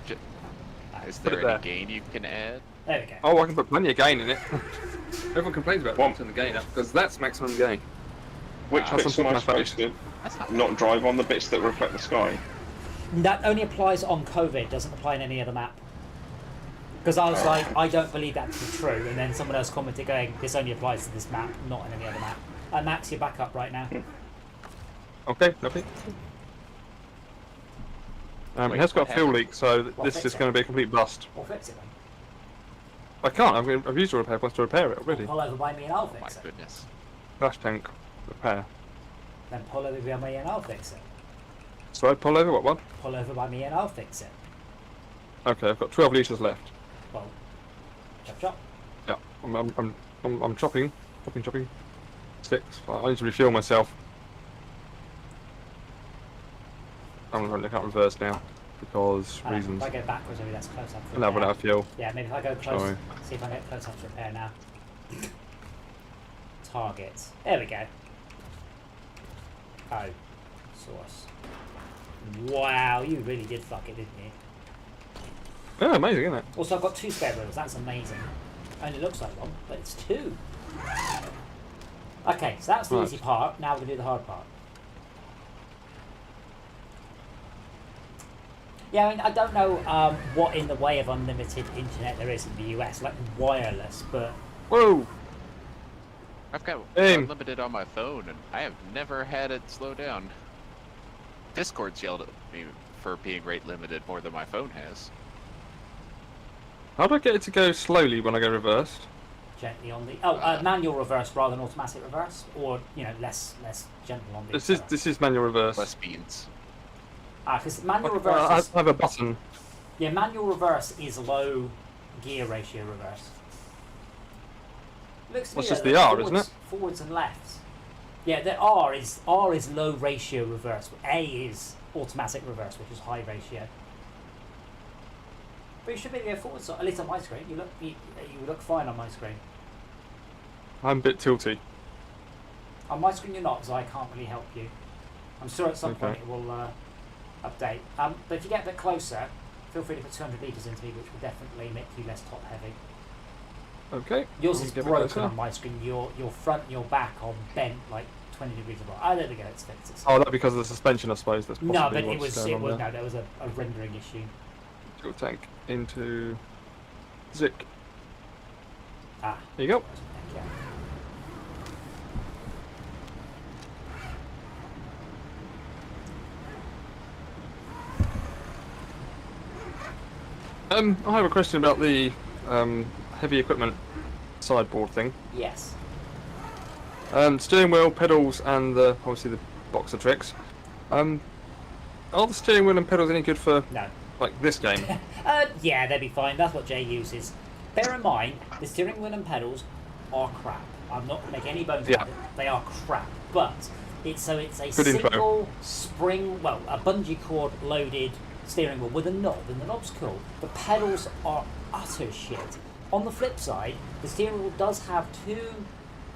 Is Put there it any there. gain you can add? There we go. Oh, I can put plenty of gain in it. Everyone complains about turning the gain up because that's maximum gain. Which That's bits on am I top of my supposed to That's not not drive on? The bits that reflect the sky? That only applies on COVID. Doesn't apply in any other map. Because I was like, I don't believe that to be true, and then someone else commented going, this only applies to this map, not in any other map. Max, you're back up right now. Okay, lovely. Wait, it has got what a fuel happened? leak, so What this fix is it? going to be a complete bust. Or fix it then. I can't. I've used a repair points to repair it already. Pull over by me and I'll Oh my fix it. goodness. Flash tank repair. Then pull over by me and I'll fix it. So I pull over what one? Pull over by me and I'll fix it. Okay, I've got 12 litres left. Well, chop chop. Yeah, I'm chopping. 6. I need to refuel myself. I'm going to look at reverse now because reasons. If I go backwards, maybe that's close up. No, but out of fuel. Yeah, maybe if I go close, Sorry. see if I get close up to repair now. Targets. There we go. Oh, source. Wow, you really did fuck it, didn't you? Oh, amazing, isn't it? Also, I've got 2 spare wheels. That's amazing. Only looks like one, but it's 2. Okay, so that's the Right. easy part. Now we're going to do the hard part. Yeah, I mean, I don't know what in the way of unlimited internet there is in the US, like wireless, but Whoa! I've got Aim. unlimited on my phone, and I have never had it slow down. Discord's yelled at me for being rate limited more than my phone has. How do I get it to go slowly when I go reversed? gently on the manual reverse rather than automatic reverse, or less gentle on the. This is manual reverse. Less speeds. Because manual I reverse. have a button. Yeah, manual reverse is low gear ratio reverse. Looks to What's me just like the R, forwards, isn't it? Forwards and lefts. Yeah, the R is low ratio reverse. A is automatic reverse, which is high ratio. But you should be able to go forwards, at least on my screen. You look fine on my screen. I'm a bit tilty. On my screen you're not, so I can't really help you. I'm sure at some point it will update. But if you get a bit closer, feel free to put 200 litres into me, which will definitely make you less top heavy. Okay. Yours I'll is get a bit broken closer. on my screen. Your front and your back are bent like 20 degrees apart. I don't think it's fixed. Oh, that's because of the suspension, I suppose. That's possibly No, but what's going on there. there was a rendering issue. Fuel tank into Zik. Ah, There you go. thank you. I have a question about the heavy equipment sideboard thing. Yes. Steering wheel, pedals, and obviously the box of tricks. Are the steering wheel and pedals any good for No. like this game? Yeah, they'd be fine. That's what Jay uses. Bear in mind, the steering wheel and pedals are crap. I'm not going to make any bones about it. They are crap. But it's a Good single info. spring, well, a bungee cord loaded steering wheel with a knob, and the knob's cool. The pedals are utter shit. On the flip side, the steering wheel does have 2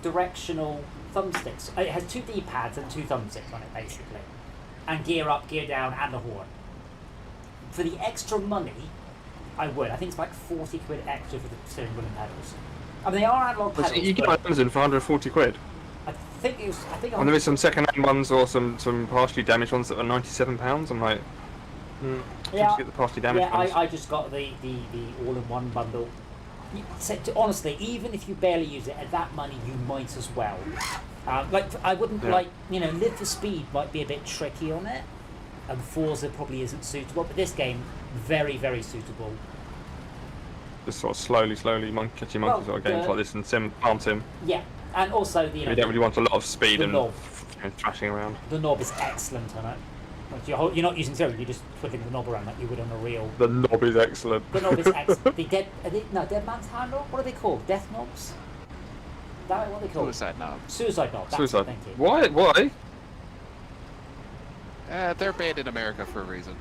directional thumbsticks. It has 2 D-pads and 2 thumbsticks on it, basically. And gear up, gear down, and a horn. For the extra money, I would. I think it's like 40 quid extra for the steering wheel and pedals. I mean, they are analog pedals. You get but Amazon for 140 quid. I think it was. I think And there is some second-hand ones or some partially damaged ones that are £97. I'm like, just get the partially damaged ones. I just got the all-in-one bundle. Honestly, even if you barely use it, at that money you might as well. I wouldn't Live for Speed might be a bit tricky on it, and Forza probably isn't suitable. But this game, very very suitable. Just sort of slowly catching monkeys on games like this and Farm Sim. Yeah, and also You don't really want a lot of speed the and knob. thrashing around. The knob is excellent on it. Like you're not using steering, you're just flipping the knob around like you would on a real. The knob is excellent. The knob is excellent. Dead man's handle? What are they called? Death knobs? Is that what they called? Suicide knob. Suicide knob. That's Suicide. it, thank you. Why? They're banned in America for a reason.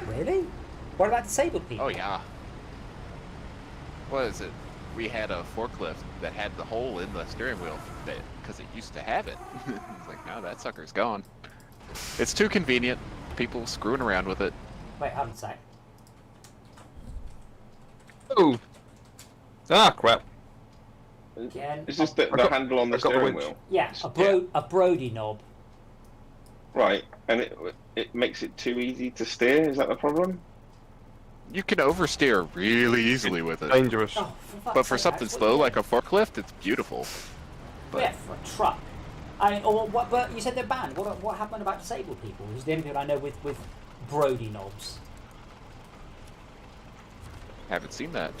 Really? What about disabled people? Oh yeah. What is it? We had a forklift that had the hole in the steering wheel because it used to have it. It's like, no, that sucker's gone. It's too convenient. People screwing around with it. Wait, hold on a sec. Oh. Ah, crap. Again. Is this the handle on the I got the steering winch. wheel? Yeah, a Brody knob. Right, and it makes it too easy to steer. Is that the problem? You can oversteer really easily with it. Dangerous. Oh, But for something slow like a forklift, it's beautiful. But Yeah, for a truck. I mean, but you said they're banned. What happened about disabled people? Is the only thing I know with Brody knobs. Haven't seen that.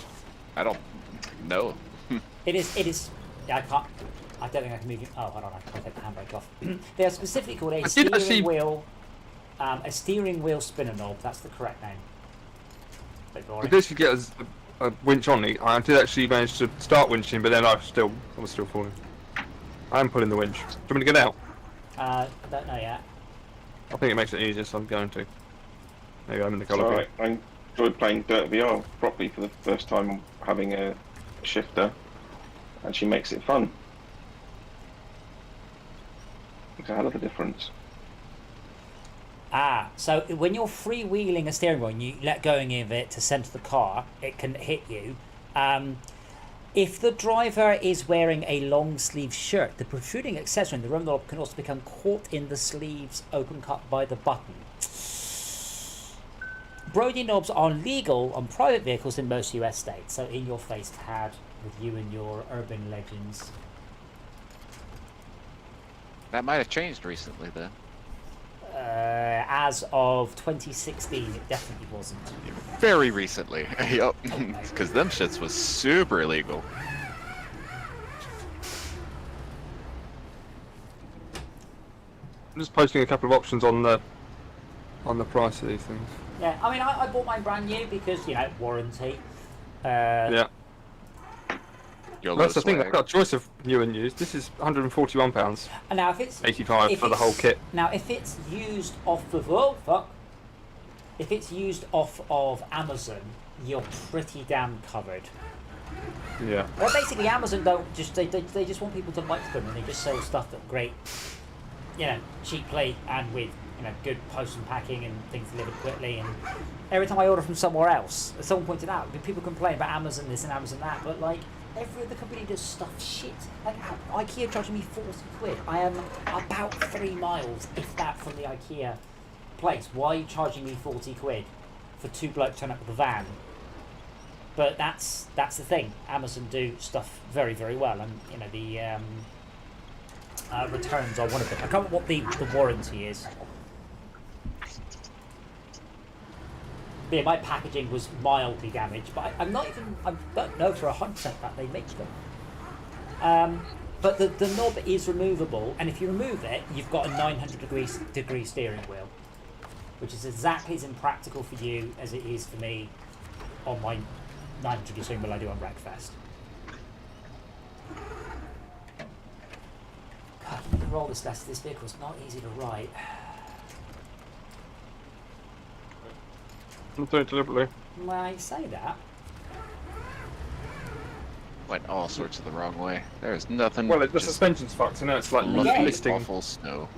I don't know. It is. Yeah, I can't. I don't think I can move you. Oh, hold on. I can take the handbrake off. They are specifically called a steering wheel. A steering wheel spinner knob. That's the correct name. I did actually get a winch on it. I did actually manage to start winching, but then I was still falling. I am pulling the winch. Do you want me to get out? Don't know yet. I think it makes it easier, so I'm going to. There you go, I'm in the It's colour. alright. I enjoyed playing Dirt VR properly for the first time, having a shifter, and she makes it fun. It's a hell of a difference. So when you're freewheeling a steering wheel and you let go of it to centre the car, it can hit you. If the driver is wearing a long sleeve shirt, the protruding accessory in the rim knob can also become caught in the sleeves open cut by the button. Brody knobs are legal on private vehicles in most US states, so in your face, Tad, with you and your urban legends. That might have changed recently, then. As of 2016, it definitely wasn't. Very recently. Yup. Because them shits was super illegal. I'm just posting a couple of options on the price of these things. Yeah, I mean, I bought mine brand new because, you know, warranty. Yeah. That's the thing, I've got a choice of new and used. This is £141. And now if it's... 85 for the whole kit. Now, if it's used off of... Oh, fuck. If it's used off of Amazon, you're pretty damn covered. Yeah. Well, basically, Amazon don't just... They just want people to like them, and they just sell stuff that's great, you know, cheaply and with, you know, good post and packing and things delivered quickly. And every time I order from somewhere else, as someone pointed out, people complain about Amazon this and Amazon that, but, like... Every other company does stuff shit. Like IKEA charging me 40 quid. I am about 3 miles, if that, from the IKEA place. Why are you charging me 40 quid for 2 blokes turn up with a van? But that's the thing. Amazon do stuff very, very well, and you know the returns are one of them. I can't remember what the warranty is. Yeah, my packaging was mildly damaged, but I don't know for 100% that they make them. But the knob is removable, and if you remove it, you've got a 900 degree steering wheel, which is exactly as impractical for you as it is for me on my 900 degree steering wheel I do on Wreckfest. God, you can roll this vehicle is not easy to ride. I'm doing it deliberately. Well, you say that. Went all sorts of the wrong way. There's nothing. Well, the suspension's fucked, and it's like Yeah. listing. Awful snow.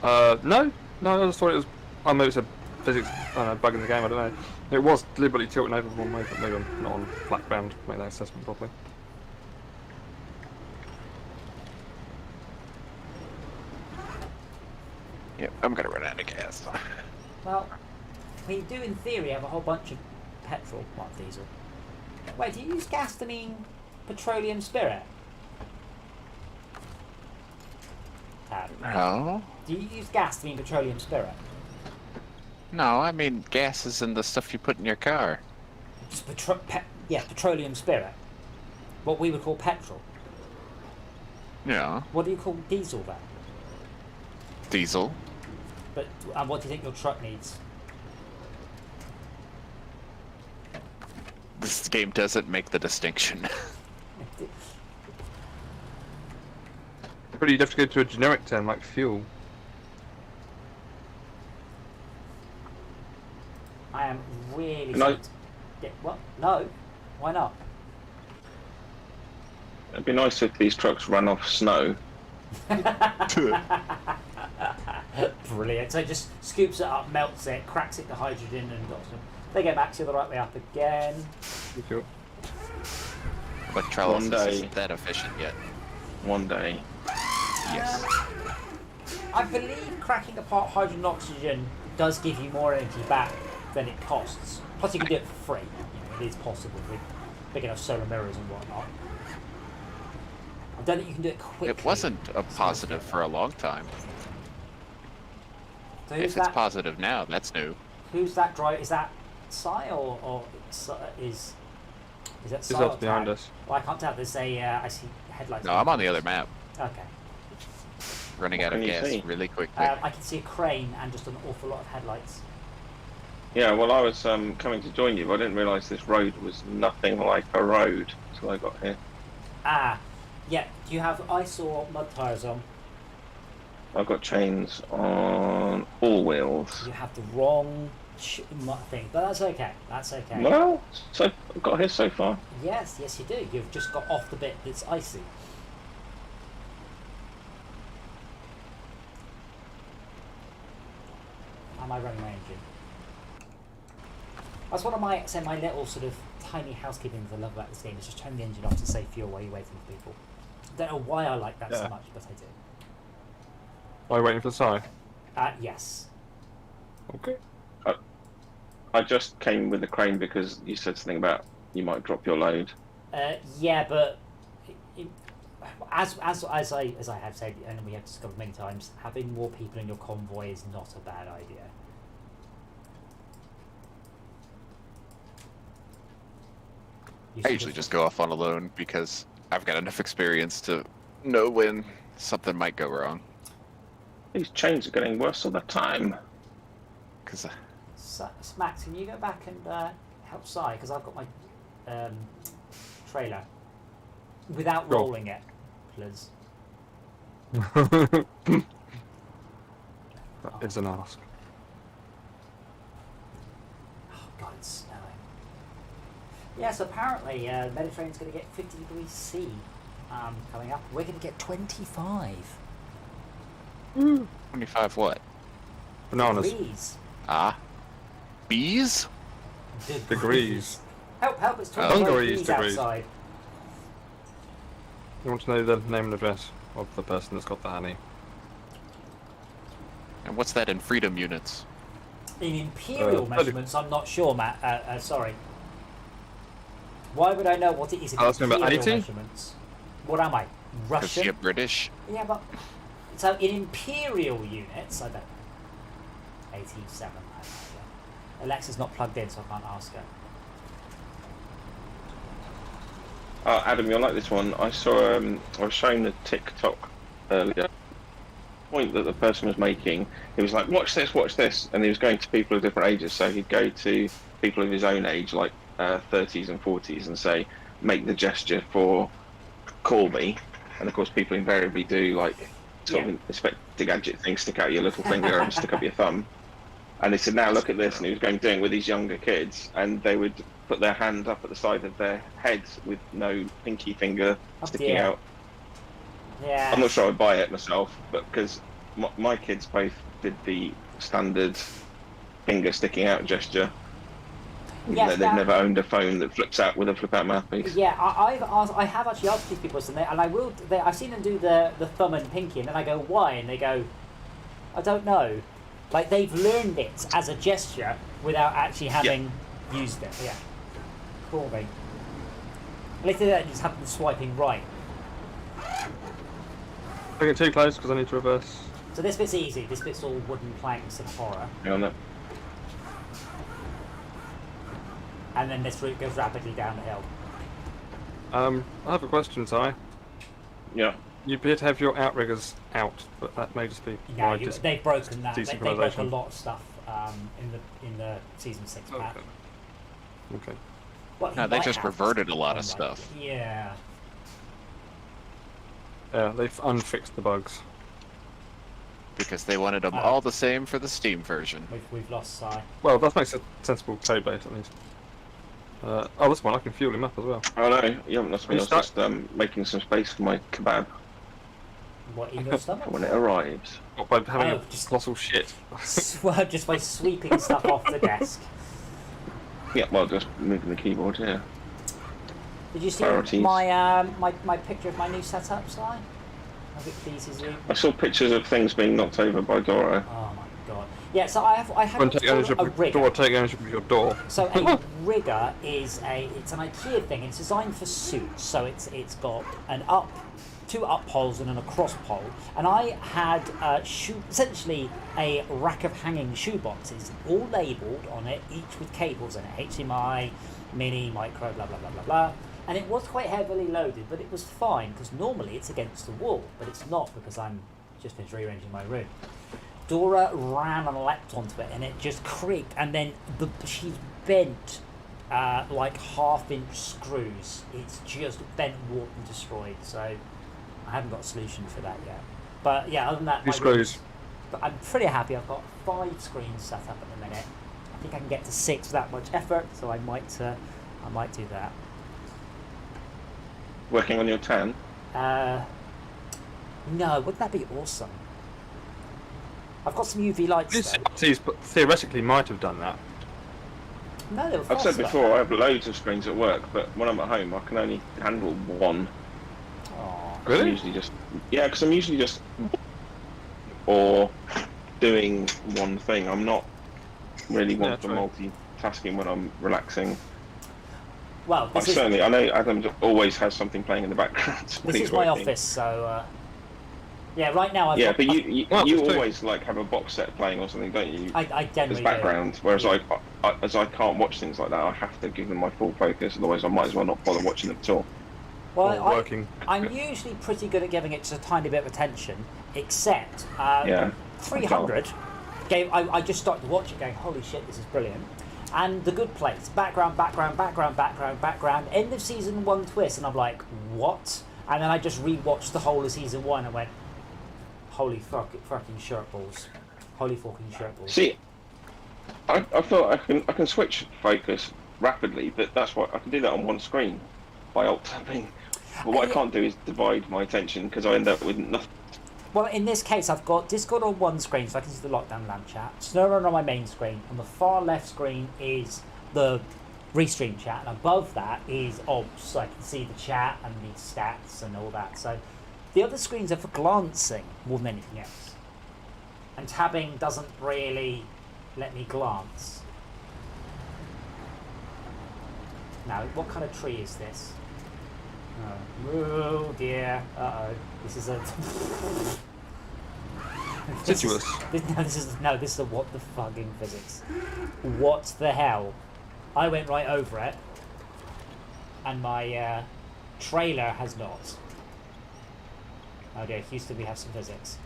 No, I just thought it was. I know it's a physics bug in the game. I don't know. It was deliberately tilting over one way, but maybe I'm not on flat ground to make that assessment properly. Yep, I'm gonna run out of gas. Well, we do in theory have a whole bunch of petrol, not diesel. Wait, do you use gas to mean petroleum spirit? No. Do you use gas to mean petroleum spirit? No, I mean gas is in the stuff you put in your car. Just petroleum spirit. What we would call petrol. Yeah. What do you call diesel then? Diesel. But and what do you think your truck needs? This game doesn't make the distinction. But you'd have to go to a generic term like fuel. I am really... No. Yeah, what? No. Why not? It'd be nice if these trucks run off snow. Brilliant. So it just scoops it up, melts it, cracks it to hydrogen, and they go back to the right way up again. Fuel. Electrolysis One day. isn't that efficient yet. One day. Yes. I believe cracking apart hydrogen and oxygen does give you more energy back than it costs. Plus, you can do it for free. You know, it is possible with big enough solar mirrors and whatnot. I don't think you can do it quickly. It wasn't a positive for a long time. So If it's positive now, that's new. Who's that driver? Is that Sai or is that Sai? He's up behind us. Well, I can't tell. There's a I see headlights. No, I'm on the other map. Okay. Running out of can you gas see? really quickly. I can see a crane and just an awful lot of headlights. Yeah, well, I was coming to join you, but I didn't realise this road was nothing like a road until I got here. Ah, yeah. Do you have ice or mud tyres on? I've got chains on all wheels. You have the wrong thing, but that's okay. That's okay. Well, so I've got here so far. Yes, yes, you do. You've just got off the bit that's icy. Am I running my engine? That's one of my little sort of tiny housekeeping things I love about this game is just turn the engine off to save fuel while you're waiting for people. Don't know why I like that so much, but I do. Are you waiting for Sai? Yes. Okay. I just came with the crane because you said something about you might drop your load. Yeah, but as I have said, and we have discovered many times, having more people in your convoy is not a bad idea. I usually just go off on alone because I've got enough experience to know when something might go wrong. These chains are getting worse all the time. Because Max, can you go back and help Sai? Because I've got my trailer without Sure. rolling it, please. That is an ask. Oh God, it's snowing. Yes, apparently the Mediterranean's going to get 50 degrees C coming up. We're going to get 25 25 what? Bananas. degrees. Ah. Bees? Degrees. Help! It's 25 Dungarees degrees outside. You want to know the name and address of the person that's got the honey? And what's that in freedom units? In imperial measurements, I'm not sure, Matt. Sorry. Why would I know what it is in I was talking about imperial 80? measurements? What am I? Because Russian? you're British. Yeah, but so in imperial units, I don't know. 87. I don't know. Alexa's not plugged in, so I can't ask her. Adam, you'll like this one. I saw. I was showing the TikTok earlier. Point that the person was making. He was like, "Watch this," and he was going to people of different ages. So he'd go to people of his own age, like 30s and 40s, and say, "Make the gesture for call me." And of course, people invariably do like sort of Inspector Gadget thing, stick out your little finger and stick up your thumb. And they said, "Now look at this," and he was doing it with these younger kids, and they would put their hand up at the side of their heads with no pinky finger sticking out. Yeah. I'm not sure I'd buy it myself, but because my kids both did the standard finger sticking out gesture. Yes, They've never owned a phone that flips out with a flip-out mouthpiece. Yeah, I have actually asked these people, and I've seen them do the thumb and pinky, and then I go, "Why?" And they go, "I don't know." Like they've learned it as a gesture without actually having used it. Yeah. Cool, mate. At least they don't just have them swiping right. Don't get too close because I need to reverse. So this bit's easy. This bit's all wooden planks and horror. Hang on, And then this route goes rapidly down the hill. I have a question, Ty. yeah. You appear to have your outriggers out, but that may just be Yeah, my just they've broken that. They broke a desynchronization. lot of stuff in the season 6 pack. Okay. Okay. Well, No, he they might just have. reverted a lot of Right. stuff. Yeah. Yeah, they've unfixed the bugs. Because they wanted them all the same for the Steam version. We've lost Sai. Well, that makes a sensible code base at least. Oh, this one I can fuel him up as well. Oh no, you haven't lost me. I was Start- just making some space for my kebab What, in your stomach? when it arrives. What, by having Oh, a just- colossal shit. Well, just by sweeping stuff off the desk. Yeah, well, just moving the keyboard, yeah. Did you see Priorities. my picture of my new setup, Si? If it pleases you. I saw pictures of things being knocked over by Doro. Oh my god. Yeah, so I have Go and take ownership a of your door, rigger. take ownership of your door. So a rigger it's an IKEA thing. It's designed for suits. So it's got an up two up poles and then a cross pole, and I had essentially a rack of hanging shoe boxes, all labelled on it, each with cables in it, HDMI, mini, micro, blah blah blah blah blah. And it was quite heavily loaded, but it was fine because normally it's against the wall, but it's not because I'm just finished rearranging my room. Dora ran and leapt onto it, and it just creaked, and then she's bent like half-inch screws. It's just bent, warped, and destroyed. So I haven't got a solution for that yet. But yeah, other than that, but I'm pretty happy. I've got 5 screens set up at the minute. I think I can get to 6 without much effort, so I might do that. Working on your 10? No, wouldn't that be awesome? I've got some UV lights. Theoretically, might have done that. No, they were I've said fast before, though. I have loads of screens at work, but when I'm at home, I can only handle one. Aw. Really? I'm usually just, yeah, because I'm usually just or doing one thing. I'm not really one for multitasking when I'm relaxing. Well, this is, certainly, I know Adam always has something playing in the background. When this he's is my working. office, so yeah. Right now, Yeah, but you Well, always like have a box set playing or something, don't you? I generally As background. do. Whereas as I can't watch things like that, I have to give them my full focus. Otherwise, I might as well not bother watching them at all. Well, working. I'm usually pretty good at giving it just a tiny bit of attention, except Yeah. 300. I just started to watch it, going, "Holy shit, this is brilliant!" And The Good Place, background, background, background, background, background. End of season 1 twist, and I'm like, "What?" And then I just rewatched the whole of season 1 and went, "Holy fucking shirtballs! Holy fucking shirtballs!" See, I thought I can switch focus rapidly, but that's what I can do that on one screen by alt tapping. But what I can't do is divide my attention because I end up with nothing. Well, in this case, I've got Discord on one screen, so I can see the LockDown LAN chat. Snowrunner on my main screen. On the far left screen is the Restream chat, and above that is OBS, so I can see the chat and the stats and all that. So the other screens are for glancing more than anything else. And tabbing doesn't really let me glance. Now, what kind of tree is this? Oh dear. Uh-oh. This is a... Deciduous. This is a what the fucking physics. What the hell? I went right over it, and my trailer has not. Oh dear, Houston, we have some physics.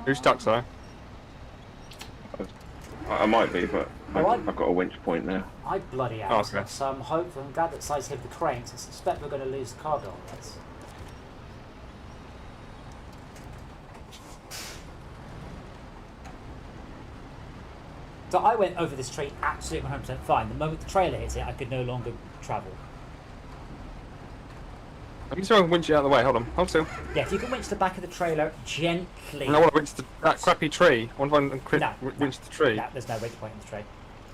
Who's stuck, sorry? I might be, but Oh, I've got a winch point now. I bloody Oh, out. okay. So I'm hopeful. I'm glad that Size hit the cranes. I suspect we're going to lose the cargo on this. So I went over this tree absolutely 100% fine. The moment the trailer hit it, I could no longer travel. Let me see if I can winch you out of the way. Hold on. Hold still. Yeah, if you can winch the back of the trailer gently. I want to winch that crappy tree. I want to winch the tree. No, there's no winch point in the tree.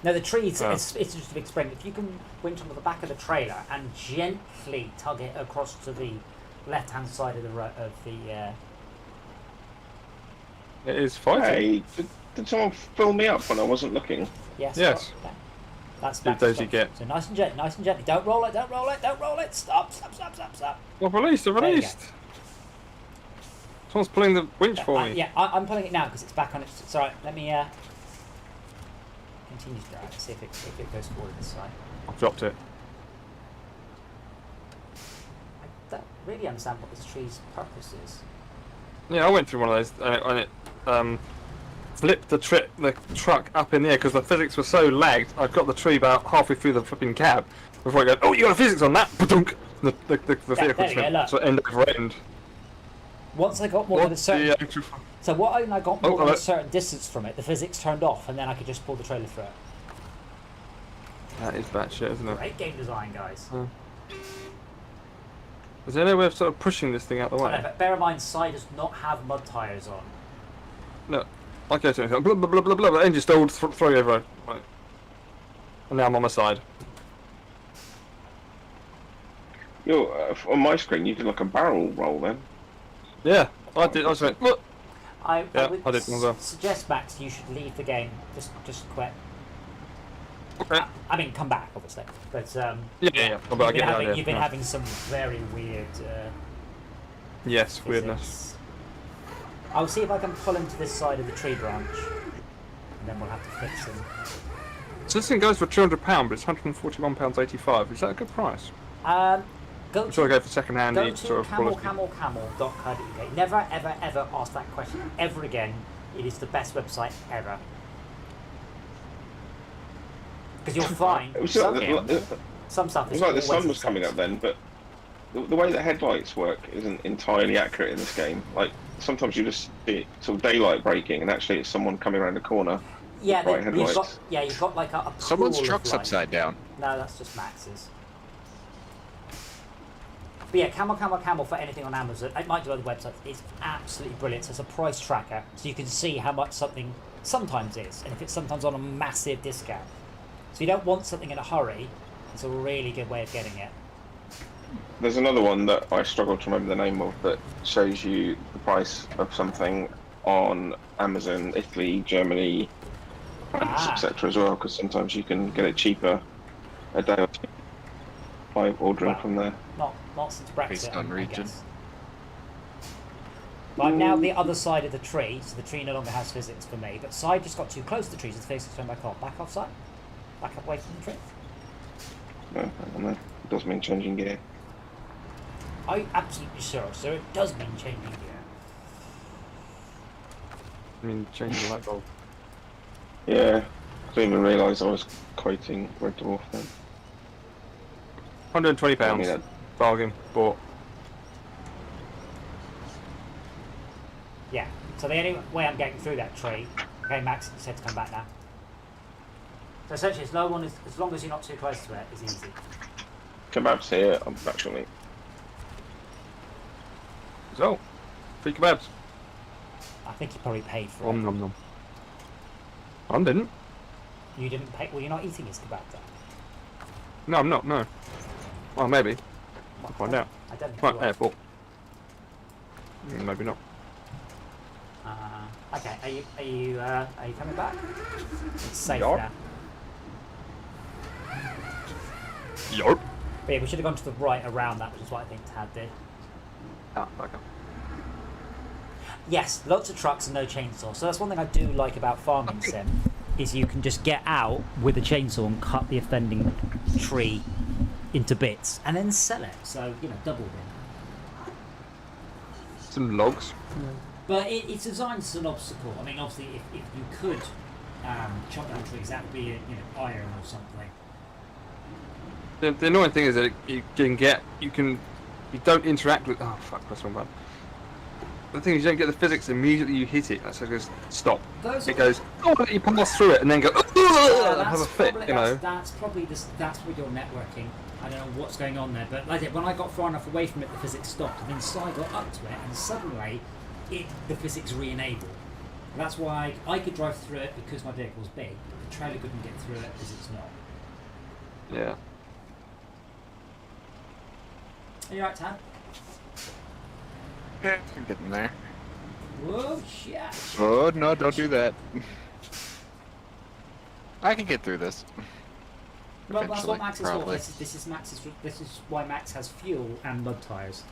No, the tree, it's Oh. just a big spring. If you can winch onto the back of the trailer and gently tug it across to the left-hand side of the It is fighting. Hey, did someone fill me up when I wasn't looking? yes. Yes. Yeah. That's those you stop. get. So nice and gently. Don't roll it. Don't roll it. Don't roll it. Stop. I've released. I've There you released. Someone's pulling the winch for me. Yeah, I'm pulling it now because it's back on its. It's alright. Let me continue to drag. See if it goes forward this side. I've dropped it. I don't really understand what this tree's purpose is. Yeah, I went through one of those and it flipped the truck up in the air because the physics were so lagged. I got the tree about halfway through the flipping cab before I go, "Oh, you got a physics on that!" Ba-dunk! The vehicle there you go, look. so end over end. Once I got more than a certain. actual... So what I got more than hello. a certain distance from it, the physics turned off, and then I could just pull the trailer through it. That is batshit, isn't it? Great game design, guys. Is there no way of sort of pushing this thing out the I know, way? but bear in mind, Side does not have mud tyres on. No. I go to it, blah blah blah blah blah, and just old throw you over. Right. And now I'm on my side. On my screen, you did like a barrel roll then. Yeah, I did. I was like, look. I Yeah, would I did as well. suggest, Max, you should leave the game. Just quit. Okay. I mean, come back, obviously. But Yeah. But I get the idea. you've been Yeah. having some very weird. Yes, physics. weirdness. I'll see if I can pull him to this side of the tree branch, and then we'll have to fix him. So this thing goes for £200, but it's £141.85. Is that a good price? Go I'm sure I go for second-hand to sort of quality. camel.co.uk. Never, ever, ever ask that question ever again. It is the best website ever. Because you'll find It was some stuff It is was like the sun always was coming up then, but the way that headlights work isn't entirely accurate in this game. Like sometimes you just see sort of daylight breaking, and actually it's someone coming around the corner. Yeah, Right, you've got headlights. you've got like a Someone's pool of truck's light. upside down. No, that's just Max's. But yeah, camel for anything on Amazon. It might do other websites. It's absolutely brilliant. So it's a price tracker, so you can see how much something sometimes is, and if it's sometimes on a massive discount. So you don't want something in a hurry. It's a really good way of getting it. There's another one that I struggle to remember the name of that shows you the price of something on Amazon, Italy, Germany, France, etc. as well, because sometimes you can get it cheaper a day or two by ordering from there. Not since Brexit. Based on I region. guess. But I'm now the other side of the tree, so the tree no longer has physics for me. But side just got too close to the tree, so the physics turned back off. Back off side. Back up away from the tree. No, I don't know. It does mean changing gear. Are you absolutely sure? So it does mean changing gear. I mean, changing the light bulb. Yeah, I didn't even realise I was quoting Red Dwarf then. £120. I mean, Bargain. Bought. Yeah. So the only way I'm getting through that tree. Okay, Max said to come back now. So essentially, as long as you're not too close to it, it's easy. kebabs here, actually. So, free kebabs. I think you probably paid for Nom it. nom nom. I didn't. You didn't pay. Well, you're not eating his kebab then. No, I'm not. No. Well, maybe. I'll find out. I don't think Right, you are. airport. Maybe not. Okay. Are you coming back? It's safe Yeah. now. Yarp. But yeah, we should have gone to the right around that, which is what I think Tad did. Ah, okay. Yes, lots of trucks and no chainsaw. So that's one thing I do like about Farming Sim, is you can just get out with a chainsaw and cut the offending tree into bits and then sell it. So, double win. Some logs. But it's designed as an obstacle. I mean, obviously, if you could chop down trees, that would be iron or something. The annoying thing is that you don't interact with. Oh fuck, that's wrong button. The thing is, you don't get the physics immediately you hit it. So it goes stop. It goes. Oh, you pass through it and then go. Have a fit, That's probably that's with your networking. I don't know what's going on there, but like I said, when I got far enough away from it, the physics stopped, and then Si got up to it, and suddenly the physics re-enabled. That's why I could drive through it because my vehicle was big, but the trailer couldn't get through it because it's not. Yeah. Are you right, Tad? Yeah, I'm getting there. Whoa, shit! Oh no, don't do that. I can get through this. Well, that's Eventually, what Max is for. probably. This is why Max has fuel and mud tires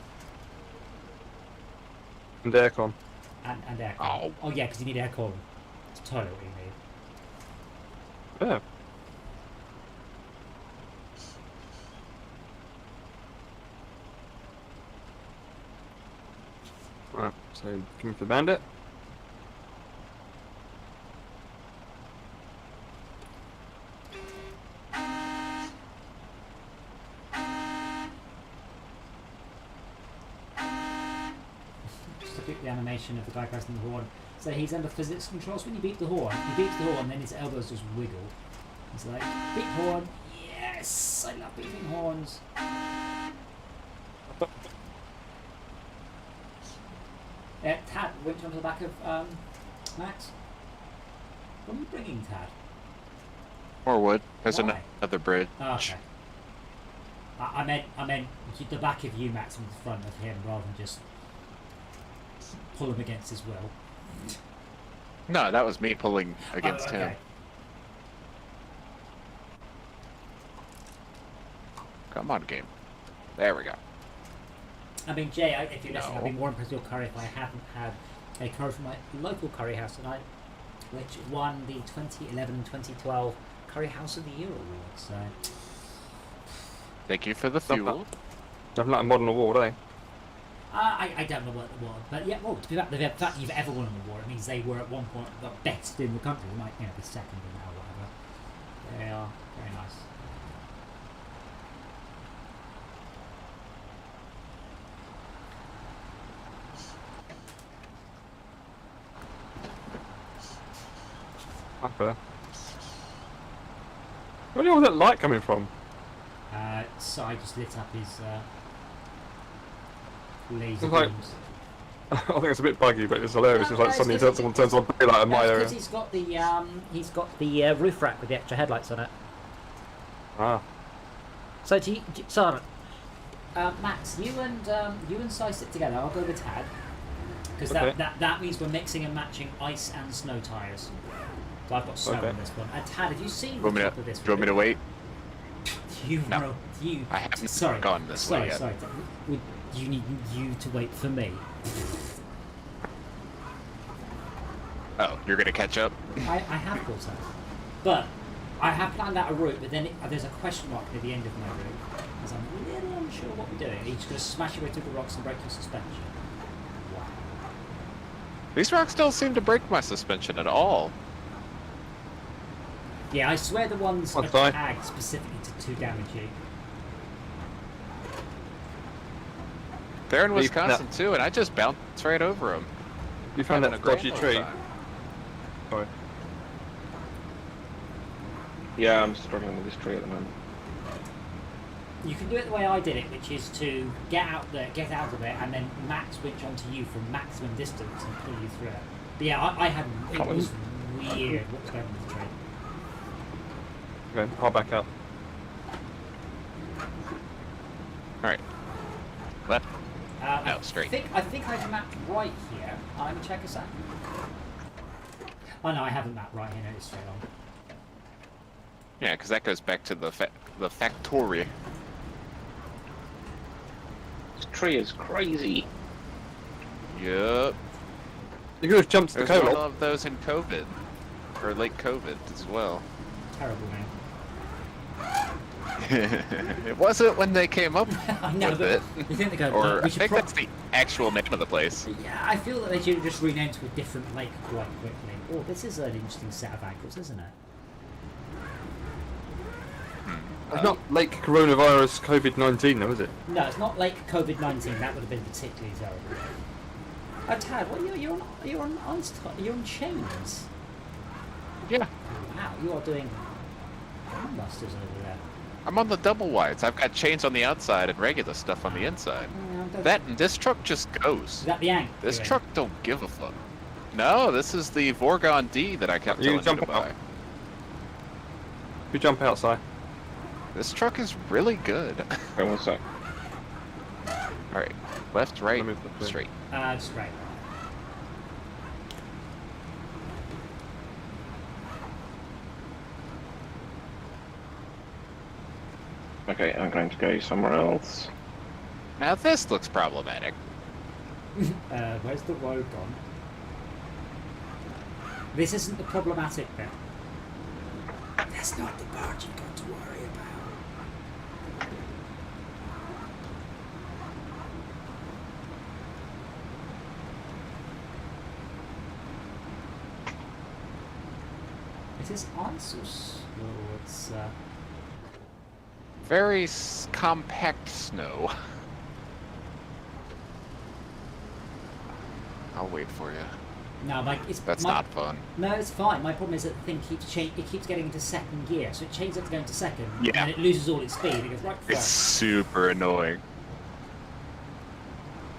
And aircon. and aircon. Oh yeah, because you need aircon. It's totally what you need. Yeah. Right, so coming for the bandit. Just look at the animation of the guy pressing the horn. So he's under physics controls. When you beep the horn, he beeps the horn, then his elbows just wiggle. He's like, beep horn. Yes, I love beeping horns. Tad, went you onto the back of Max? What are you bringing, Tad? More wood. There's Why? another bridge. Oh, okay. I meant the back of you, Max, in front of him, rather than just pull him against his will. No, that was me pulling against okay. him. Come on, game. There we go. I mean, Jay, if you're listening, I'd be No. more impressed with your curry if I hadn't had a curry from my local curry house tonight, which won the 2011 and 2012 Curry House of the Year award. So, Thank you for the fuel. Nothing like a modern award, eh? I don't know what the award, but yeah, well, to be fact, the fact you've ever won an award, it means they were at one point the best in the country. They might, be second now or whatever. They are very nice. Okay. Where was that light coming from? So I just lit up his laser It's like- beams. I think it's a bit buggy, but it's hilarious. It's like suddenly someone turns on daylight in my area. Because he's got the roof rack with the extra headlights on it. Ah, So Max, you and Si sit together. I'll go with Tad because Okay. that means we're mixing and matching ice and snow tires. So I've got snow Okay. on this one. And Tad, have you seen Do the you top of this? want me to wait? No. You. I haven't Sorry, gone this way yet. Sorry. You need you to wait for me. Oh, you're gonna catch up? I have caught up, but I have planned out a route. But then there's a question mark near the end of my route, because I'm a little unsure what we're doing. You're just going to smash your way through the rocks and break your suspension. Wow. These rocks don't seem to break my suspension at all. Yeah, I swear the ones are What's that? tagged specifically to damage you. They're in Leave Wisconsin too, and I just bounced right over them. you found Having that a great dodgy old tree. time. Sorry. Yeah, I'm struggling with this tree at the moment. You can do it the way I did it, which is to get out of it, and then max winch onto you from maximum distance and pull you through it. But yeah, I had it was weird what was going on with the tree. Okay, I'll back up. Alright. Left. I No, straight. think I've mapped right here. Let me check this out. Oh no, I haven't mapped right here. No, it's straight on. Yeah, because that goes back to the factory. This tree is crazy. Yup. You could have jumped the There's one cola. of those in COVID. Or late COVID as well. Terrible name. It wasn't when they came up I know, with but it. you think they go? Or we I should think that's the actual name of the place. Yeah, I feel that they should have just renamed to a different lake quite quickly. Oh, this is an interesting set of angles, isn't it? It's not Lake Coronavirus COVID-19 though, is it? No, it's not like COVID-19. That would have been particularly terrible. Oh, Tad, what you're on chains. Yeah. Wow, you are doing busters over there. I'm on the double wides. I've got chains on the outside and regular stuff on the inside. Is That and this truck just goes. that the Yank? This truck don't give a fuck. No, this is the Vorgon D that I kept You telling you to jump out. buy. You jump outside. This truck is really good. Okay, one sec. Alright, left, right, Let me flip it. straight. Straight. Okay, I'm going to go somewhere else. Now this looks problematic. Where's the road gone? This isn't the problematic bit. That's not the part you've got to worry about. It is ice or snow? It's Very compact snow. I'll wait for you. no, like it's That's my, not fun. No, it's fine. My problem is that the thing keeps it keeps getting into second gear, so it changes it to go into second, Yeah. and it loses all its speed. It goes right It's first. super annoying.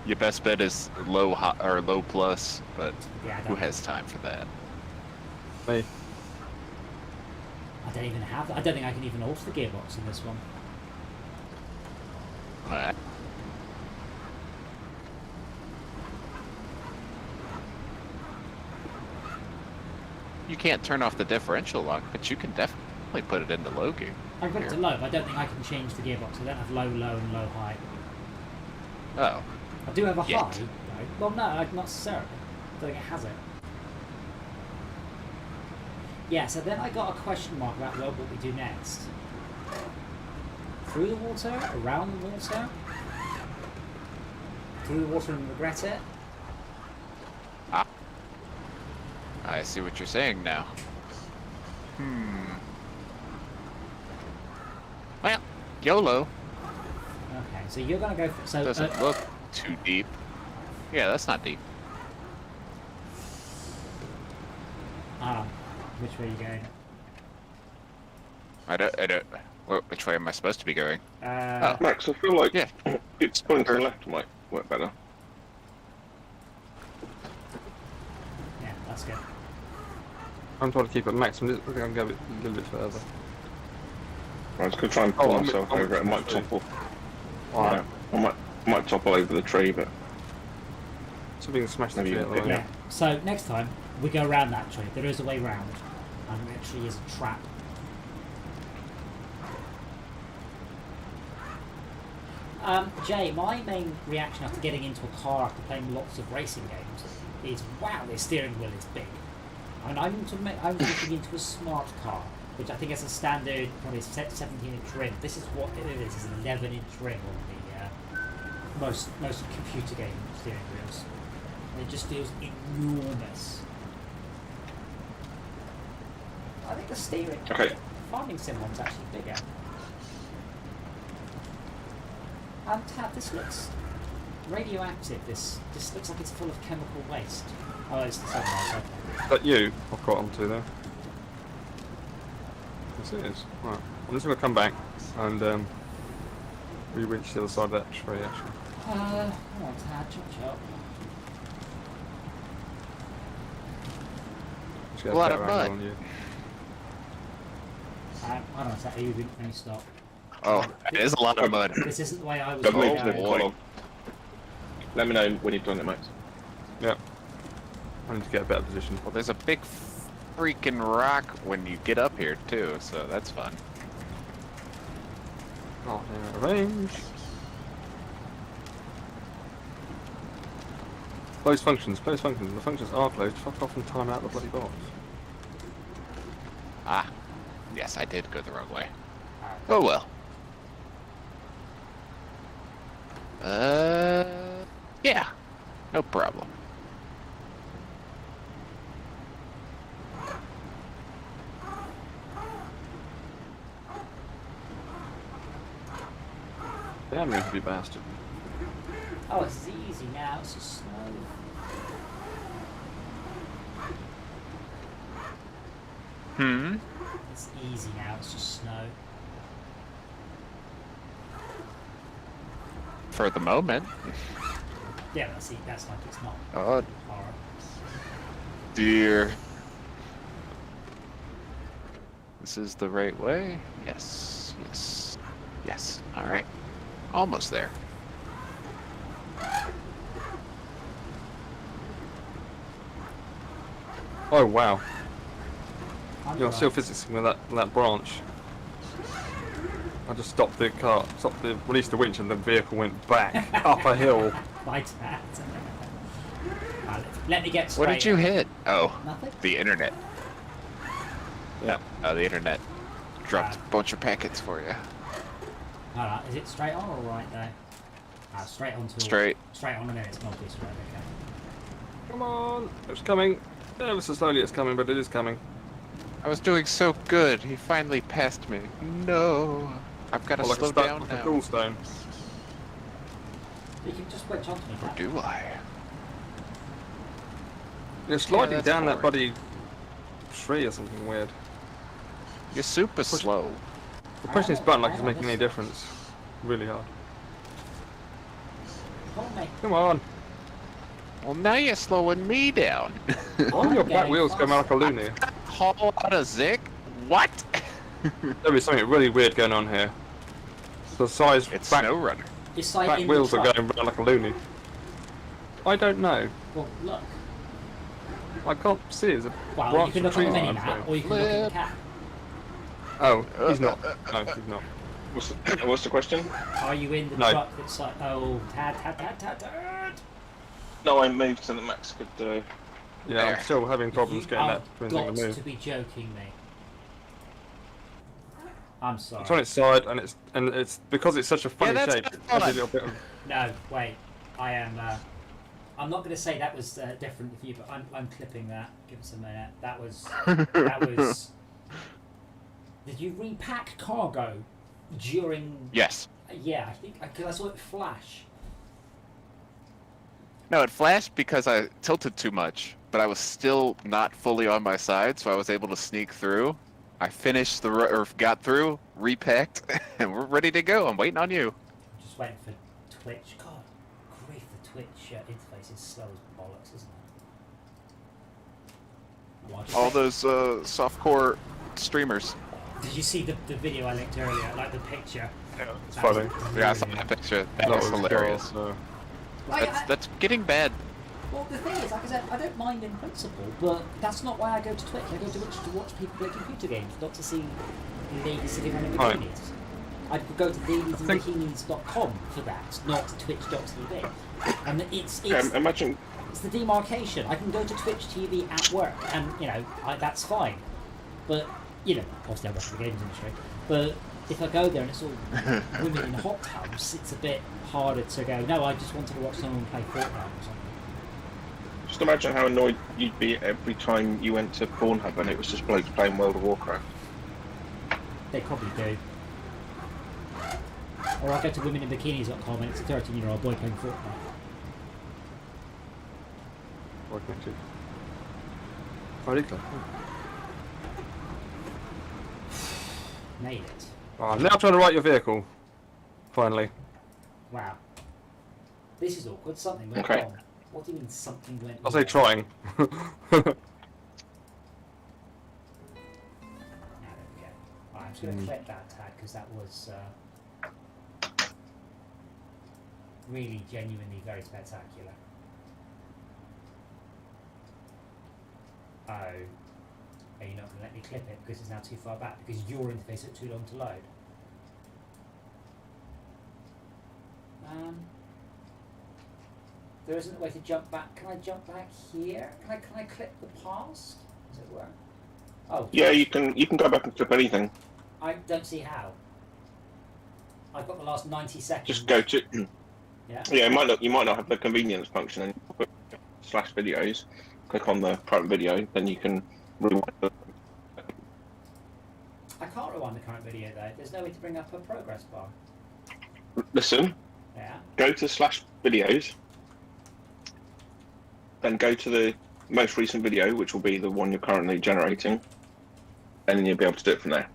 Your best bet is low or low plus, but Yeah, I who don't, has time for that? Me. I don't even have that. I don't think I can even alter the gearbox in this one. What? You can't turn off the differential lock, but you can definitely put it into low gear. I've got it to low, but I don't think I can change the gearbox. I don't have low, low, and low, high. Oh. I do have a Yet. high, though. Well, no, not necessarily. I don't think it has it. Yeah, so then I got a question mark about what we do next. Through the water? Around the water? Through the water and regret it? I see what you're saying now. Well, YOLO. Okay, so you're gonna go for... So, Doesn't look too deep. Yeah, that's not deep. which way are you going? I don't. Which way am I supposed to be going? Max, I feel like Yeah. it's pulling to the left might work better. Yeah, that's good. I'm trying to keep it max. I think I can go a little bit further. I was going to try and pull I'm- myself I'm- over it. I might topple. Alright. Yeah, I might topple over the tree, but So we can smash the Maybe tree you out of the can, way. Yeah. So next time we go around that tree. There is a way round, and it actually is a trap. Jay, my main reaction after getting into a car after playing lots of racing games is, wow, the steering wheel is big. I mean, I'm looking into a smart car, which I think has a standard, probably 17-inch rim. This is what it is an 11-inch rim on the most computer game steering wheels. And it just feels enormous. I think the steering, Okay. farming sim one's actually bigger. And Tab, this looks radioactive. This looks like it's full of chemical waste. Oh, it's the sunlight. Okay. Is that you I've got onto there? Yes, it is. Right. I'm just going to come back and re-winch to the other side of that tree, actually. Come on, Tab, chop. Just get A lot better of angle mud. on you. Hold on a sec. Let me stop. Oh, it is a lot of mud. This isn't the way I was don't going move to the go. column. Let me know when you've done it, Max. Yeah. I need to get a better position. Well, there's a big freaking rock when you get up here too, so that's fun. Oh, they're out of range. Close functions, close functions. The functions are closed. Fuck off and time out the bloody box. Ah, yes, I did go the wrong way. Oh well. Yeah, no problem. Damn you heavy bastard. Oh, it's easy now. It's just snow. It's easy now. It's just snow. For the moment. Yeah, that's like it's not Oh horror. dear. This is the right way? Yes, yes, yes. Alright. Almost there. Oh wow. I'm You're right. still physicsing with that branch. I just stopped the car, released the winch, and the vehicle went back up a hill. Right, Tab. Let me get straight. What did you hit? Oh, Nothing. the internet. Yeah. Oh, the internet dropped a bunch of packets for you. Alright, is it straight on or right there? Straight on to Straight. Straight on, and then it's multi-straight. Okay. Come on, it's coming. Ever so slowly it's coming, but it is coming. I was doing so good. He finally passed me. No. I've got to Like slow a down like a now. gallstone. You can just switch on to me. Or Tab. do I? You're sliding that's down that boring. bloody tree or something weird. You're super slow. The pushing this button like it's making any difference. Really hard. Hold me. Come on. Well, now you're slowing me down. Why are your back wheels going like a loony? Haul out a zig? What? There is something really weird going on here. The size It's back. Snowrunner. It's like Back in wheels the are truck. going round like a loony. I don't know. Well, look. I can't see. There's a Well, you branch can of look at the trees mini on map, it. or you can look at the cat. Oh, he's not. No, he's not. What's the question? Are you in the No. truck that's like, oh, Tad. No, I moved so that Max could. Yeah, There. I'm still having problems You getting have that twin thing got to move. to be joking me. I'm sorry. It's on its side, and it's because it's such a funny that's shape. not It adds a fun. little bit of. No, wait. I am. I'm not going to say that was different for you, but I'm clipping that. Give us a minute. That was. That was. Did you repack cargo during? Yes. Yeah, I think because I saw it flash. No, it flashed because I tilted too much, but I was still not fully on my side, so I was able to sneak through. I finished or got through, repacked, and we're ready to go. I'm waiting on you. I'm just waiting for Twitch. God, grief! The Twitch interface is slow as bollocks, isn't it? Well, All those softcore streamers. Did you see the video I linked earlier? Like the picture. Yeah, it's That was funny. Yeah, I saw that picture. That was was hilarious. cool, That's getting bad. Well, the thing is, like I said, I don't mind in principle, but that's not why I go to Twitch. I go to Twitch to watch people play computer games, not to see ladies sitting around in Right. bikinis. I'd go to ladiesandbikinis.com for that, not twitch.tv. And it's Imagine. it's the demarcation. I can go to Twitch TV at work, and that's fine. But obviously I work in the games industry. But if I go there and it's all women in hot tubs, it's a bit harder to go. No, I just wanted to watch someone play Fortnite or something. Just imagine how annoyed you'd be every time you went to Pornhub and it was just blokes playing World of Warcraft. They probably do. Or I go to womeninbikinis.com and it's a 13-year-old boy playing Fortnite. Working too. Very clever. Made it. Oh, I'm now trying to write your vehicle. Finally. Wow. This is awkward. Something went Okay. wrong. What do you mean something went I'll wrong? say trying. Ah, there we go. Right, I'm just going to click that tag because that was really, genuinely very spectacular. Oh. Are you not going to let me clip it because it's now too far back because your interface took too long to load? There isn't a way to jump back. Can I jump back here? Can I clip the past, as it were? Oh. Yeah, you can go back and clip anything. I don't see how. I've got the last 90 seconds. Just go to. Yeah. Yeah, you might not have the convenience function and put /videos. Click on the current video, then you can rewind it. I can't rewind the current video though. There's no way to bring up a progress bar. Listen, Yeah. go to /videos, then go to the most recent video, which will be the one you're currently generating, and then you'll be able to do it from there.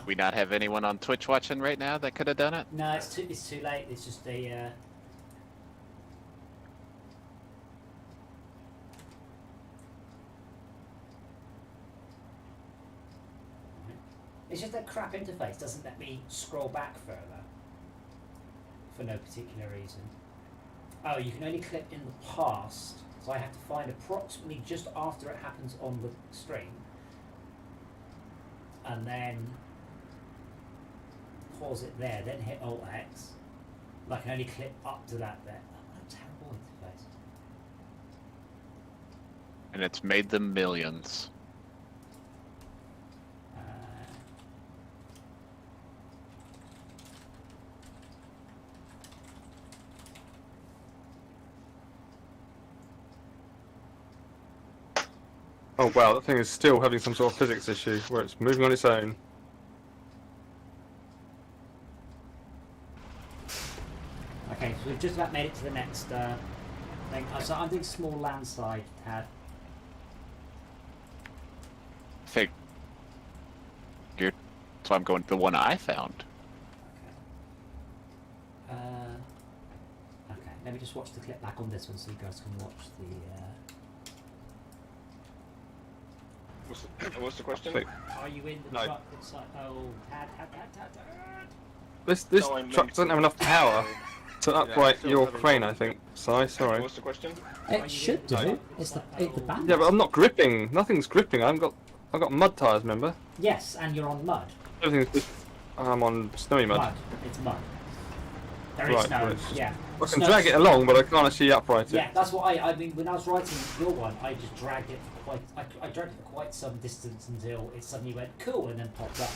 We not have anyone on Twitch watching right now that could have done it? No, it's too late. It's just a. It's just a crap interface. Doesn't let me scroll back further. For no particular reason. Oh, you can only clip in the past, so I have to find approximately just after it happens on the stream, and then pause it there, then hit Alt X. And I can only clip up to that there. Oh, what a terrible interface. And it's made them millions. Oh wow, that thing is still having some sort of physics issue where it's moving on its own. Okay, so we've just about made it to the next thing. So I'm doing small landside, Tad. Figured. So I'm going to the one I found. Okay, let me just watch the clip back on this one so you guys can watch the. What's the question? Are you in the No. truck that's like, oh, Tad. This No, I'm truck not. doesn't have enough power to upright still your having crane, I problems. think. Sorry. What's the question? It should do. No. It's the band. Yeah, but I'm not gripping. Nothing's gripping. I've got mud tyres, remember? Yes, and you're on mud. Everything's just... I'm on snowy mud. It's mud. There is Right, no, well, it's- yeah. I can Snow- drag it along, but I can't actually upright it. Yeah, that's what I mean, when I was writing your one, I just dragged it for I dragged it for quite some distance until it suddenly went cool and then popped up.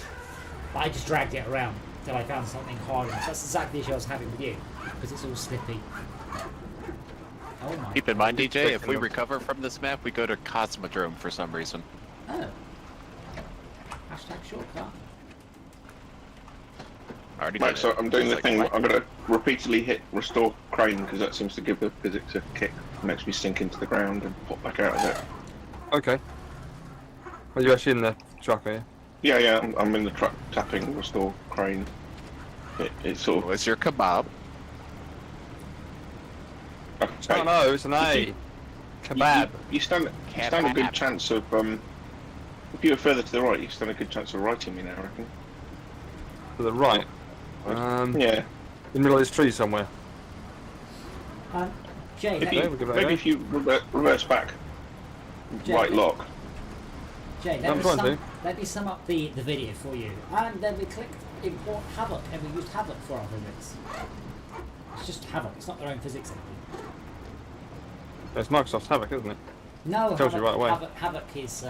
But I just dragged it around till I found something harder. That's exactly the issue I was having with you, because it's all slippy. Oh my. Keep in mind, DJ, if we Picking up. recover from this map, we go to Cosmodrome for some reason. Oh. Hashtag shortcut. I already Right, did so it. I'm doing the It's thing. like, I'm going to repeatedly hit restore crane because that seems to give the physics a kick. It makes me sink into the ground and pop back out of it. Okay. Are you actually in the truck, are you? Yeah, I'm in the truck tapping restore crane. It's sort of. What's your kebab? Okay. Oh no, it's an A. Kebab. You stand a good chance of if you were further to the right, you stand a good chance of righting me now, I reckon. To the right. Yeah. In the middle of this tree somewhere. Jay, If let you, we'll give it a maybe go. if you reverse back, Jay, right lock. Jay, I'm trying to. let me sum up the video for you. And then we clicked import Havoc, and we used Havoc for our physics. It's just Havoc, it's not their own physics engine. It's Microsoft's Havoc, isn't it? No, Tells you right away. Havoc is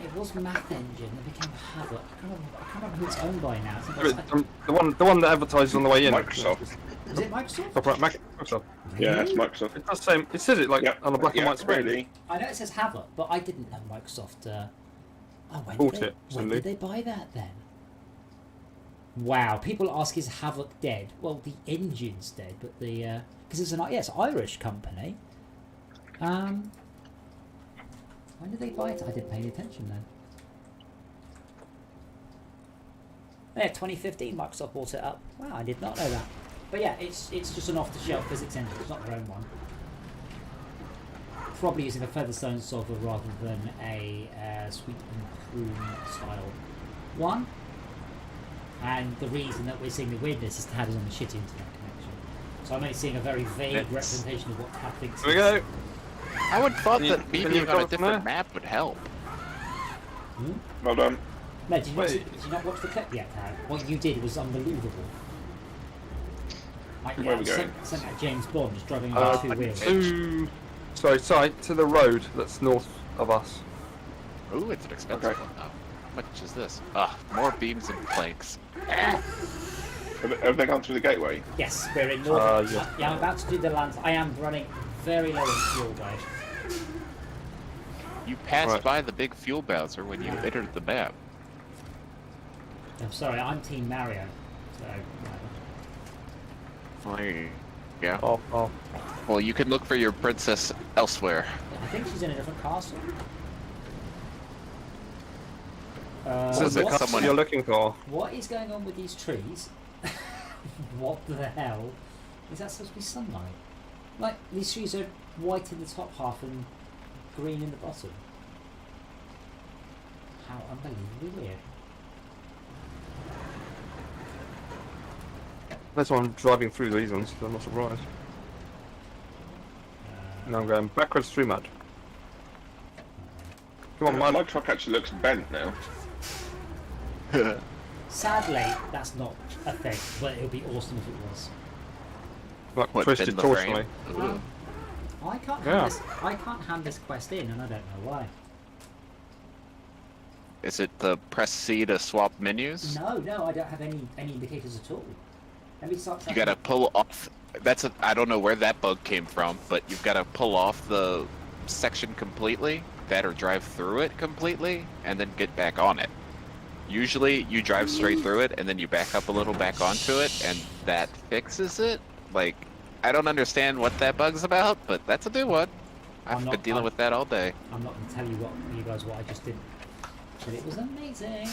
it was Math Engine, then became Havoc. I can't remember who it's owned by now. It's like, The one that advertises on the way in. Microsoft. is it Microsoft? Copyright Microsoft. Yeah, it's Really? Microsoft. It does say, it says it like Yep. on a black and white screen. Really. I know it says Havoc, but I didn't know Microsoft. When Bought did they, it, when Cindy. did they buy that then? Wow, people ask, is Havoc dead? Well, the engine's dead, but the because it's it's an Irish company. When did they buy it? I didn't pay any attention then. Yeah, 2015, Microsoft bought it up. Wow, I did not know that. But yeah, it's just an off-the-shelf physics engine. It's not their own one. Probably using a Featherstone solver rather than a Sweet and Prune style one. And the reason that we're seeing the weirdness is Tad is on the shitty internet connection. So I'm only seeing a very vague representation of what Tad thinks. Here we go. I would have thought Can you- that me can you being on a recover from different there? map would help. Well done. No, did you, Wait. did you not watch the clip yet, Tad? What you did was unbelievable. Where are we going? Sent out James Bond just driving on two wheels. To the road that's north of us. Ooh, it's an expensive Okay. one though. How much is this? More beams and planks. Have they gone through the gateway? Yes, we're in North. Yeah. Yeah, I'm about to do the land. I am running very low in fuel, guys. You passed Right. by the big fuel bowser when you entered the map. I'm sorry, I'm Team Mario. So, whatever. Yeah. Oh. Well, you can look for your princess elsewhere. I think she's in a different castle. This is the what- castle someone- you're looking for. What is going on with these trees? What the hell? Is that supposed to be sunlight? Like, these trees are white in the top half and green in the bottom. How unbelievably weird. That's why I'm driving through these ones, so I'm not surprised. Now I'm going backwards through mud. Come on, My mud. truck actually looks bent now. Sadly, that's not a thing, but it would be awesome if it was. Like What, twisted bend the frame? torsionally. Ooh. I can't Yeah. hand this quest in, and I don't know why. Is it the press C to swap menus? No, I don't have any indicators at all. Let me start. You gotta pull off. I don't know where that bug came from, but you've gotta pull off the section completely, that or drive through it completely, and then get back on it. Usually, you drive straight through it, and then you back up a little back onto it, and that fixes it. Like, I don't understand what that bug's about, but that's a new one. I've been dealing with that all day. I'm not going to tell you guys what I just did, but it was amazing.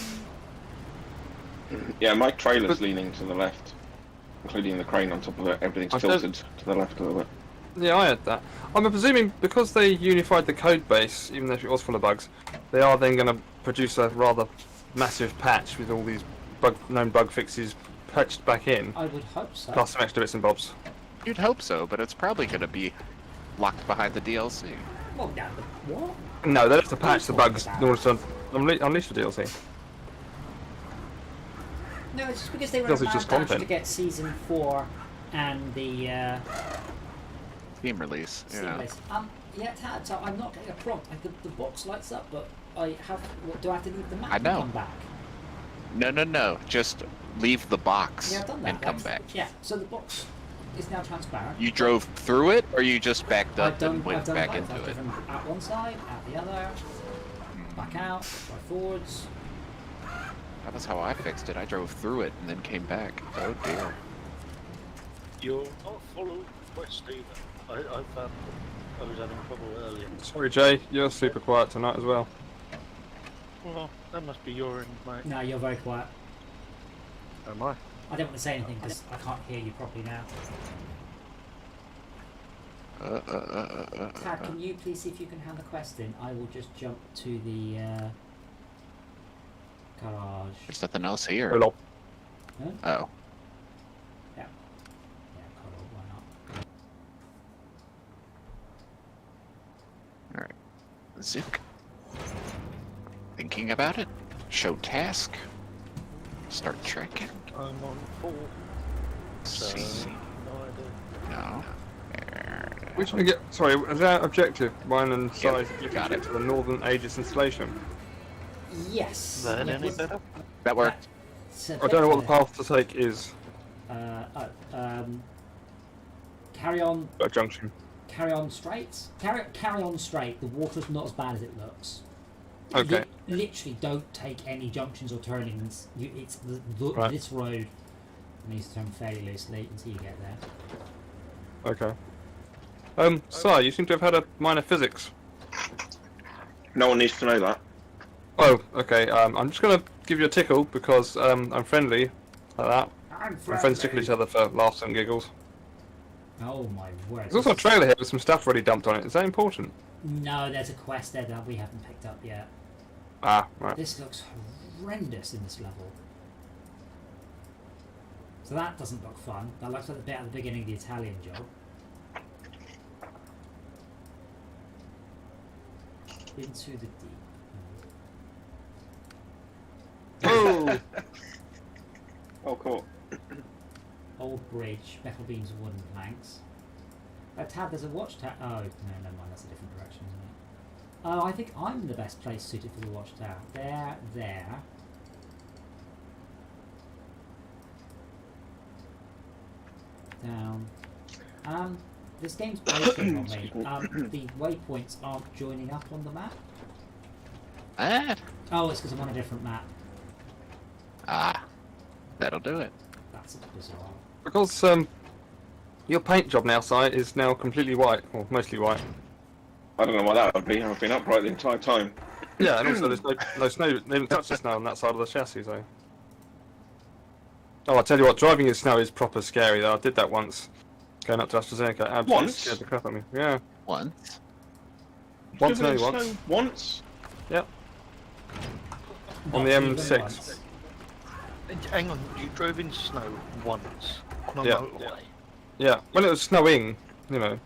Yeah, my trailer's leaning to the left, including the crane on top of it. Everything's I tilted to the left a little bit. Yeah, I had that. I'm presuming because they unified the code base, even though it was full of bugs, they are then going to produce a rather massive patch with all these known bug fixes patched back in, I would hope so. plus some extra bits and bobs. You'd hope so, but it's probably going to be locked behind the DLC. Well, now, what? No, they have to patch the bugs in order to unleash the DLC. No, it's just because they were Because a it's mad just dash content. to get Season 4 and the Steam release. Steam Yeah. list. Yeah, Tad, so I'm not getting a prompt. The box lights up, but I have... What, do I have to leave the map I know. and come back? No. Just leave the box Yeah, I've done that. and come back. Yeah, so the box is now transparent. You drove through it, or you just backed up and I've went done back both. into I've it? driven out one side, out the other, back out, drive forwards. That was how I fixed it. I drove through it and then came back. Oh dear. You're not following the quest either. I found I was having trouble earlier. Sorry, Jay, you're super quiet tonight as well. Well, that must be your end, mate. No, you're very quiet. Am I? I don't want to say anything because I can't hear you properly now. Tad, can you please see if you can hand the quest in? I will just jump to the garage. There's nothing else here. Hello. Huh? Oh. Yeah, cool, why not? Alright. Zik. Thinking about it. Show task. Start tracking. I'm on 4. So, See. no idea. No. We're trying to get. Sorry, is our objective, mine and size, you got it. to the Northern Aegis installation? Yes. Then yeah, any this- better? That worked. so I don't know what the effectively, path to take is. Carry on. A junction. Carry on straight. Carry on straight. The water's not as bad as it looks. Okay. Literally, don't take any junctions or turnings. It's Right. this road needs to turn fairly loosely until you get there. Okay. Si, you seem to have had a minor physics. No one needs to know that. Oh, okay. I'm just gonna give you a tickle because I'm friendly, like that. My friends tickle each other for laughs and giggles. Oh my word. There's also a trailer here with some stuff already dumped on it. Is that important? No, there's a quest there that we haven't picked up yet. Ah, right. This looks horrendous in this level. So that doesn't look fun. That looks like the bit at the beginning of the Italian job. Into the deep. Oh! Oh, cool. Old bridge, metal beams, wooden planks. Tab, there's a watchtower. Oh, no, never mind. That's a different direction, isn't it? Oh, I think I'm the best place suited for the watchtower. There. Down. This game's breaking on me. The waypoints aren't joining up on the map. Ah. Oh, it's because I'm on a different map. Ah. That'll do it. That's bizarre. Because your paint job now, Si, is now completely white, or mostly white. I don't know why that would be. I've been upright the entire time. Yeah, and also there's no snow. They haven't touched the snow on that side of the chassis, so. Oh, I tell you what, driving in snow is proper scary. Though I did that once, going up to AstraZeneca. Absolutely Once? scared the crap out of me. Yeah, Once. once and Driven only in once. snow once? Yep. On Not the even M6. once. Hang on, you drove in snow once on a Yeah. motorway. Yeah, when it was snowing, you know.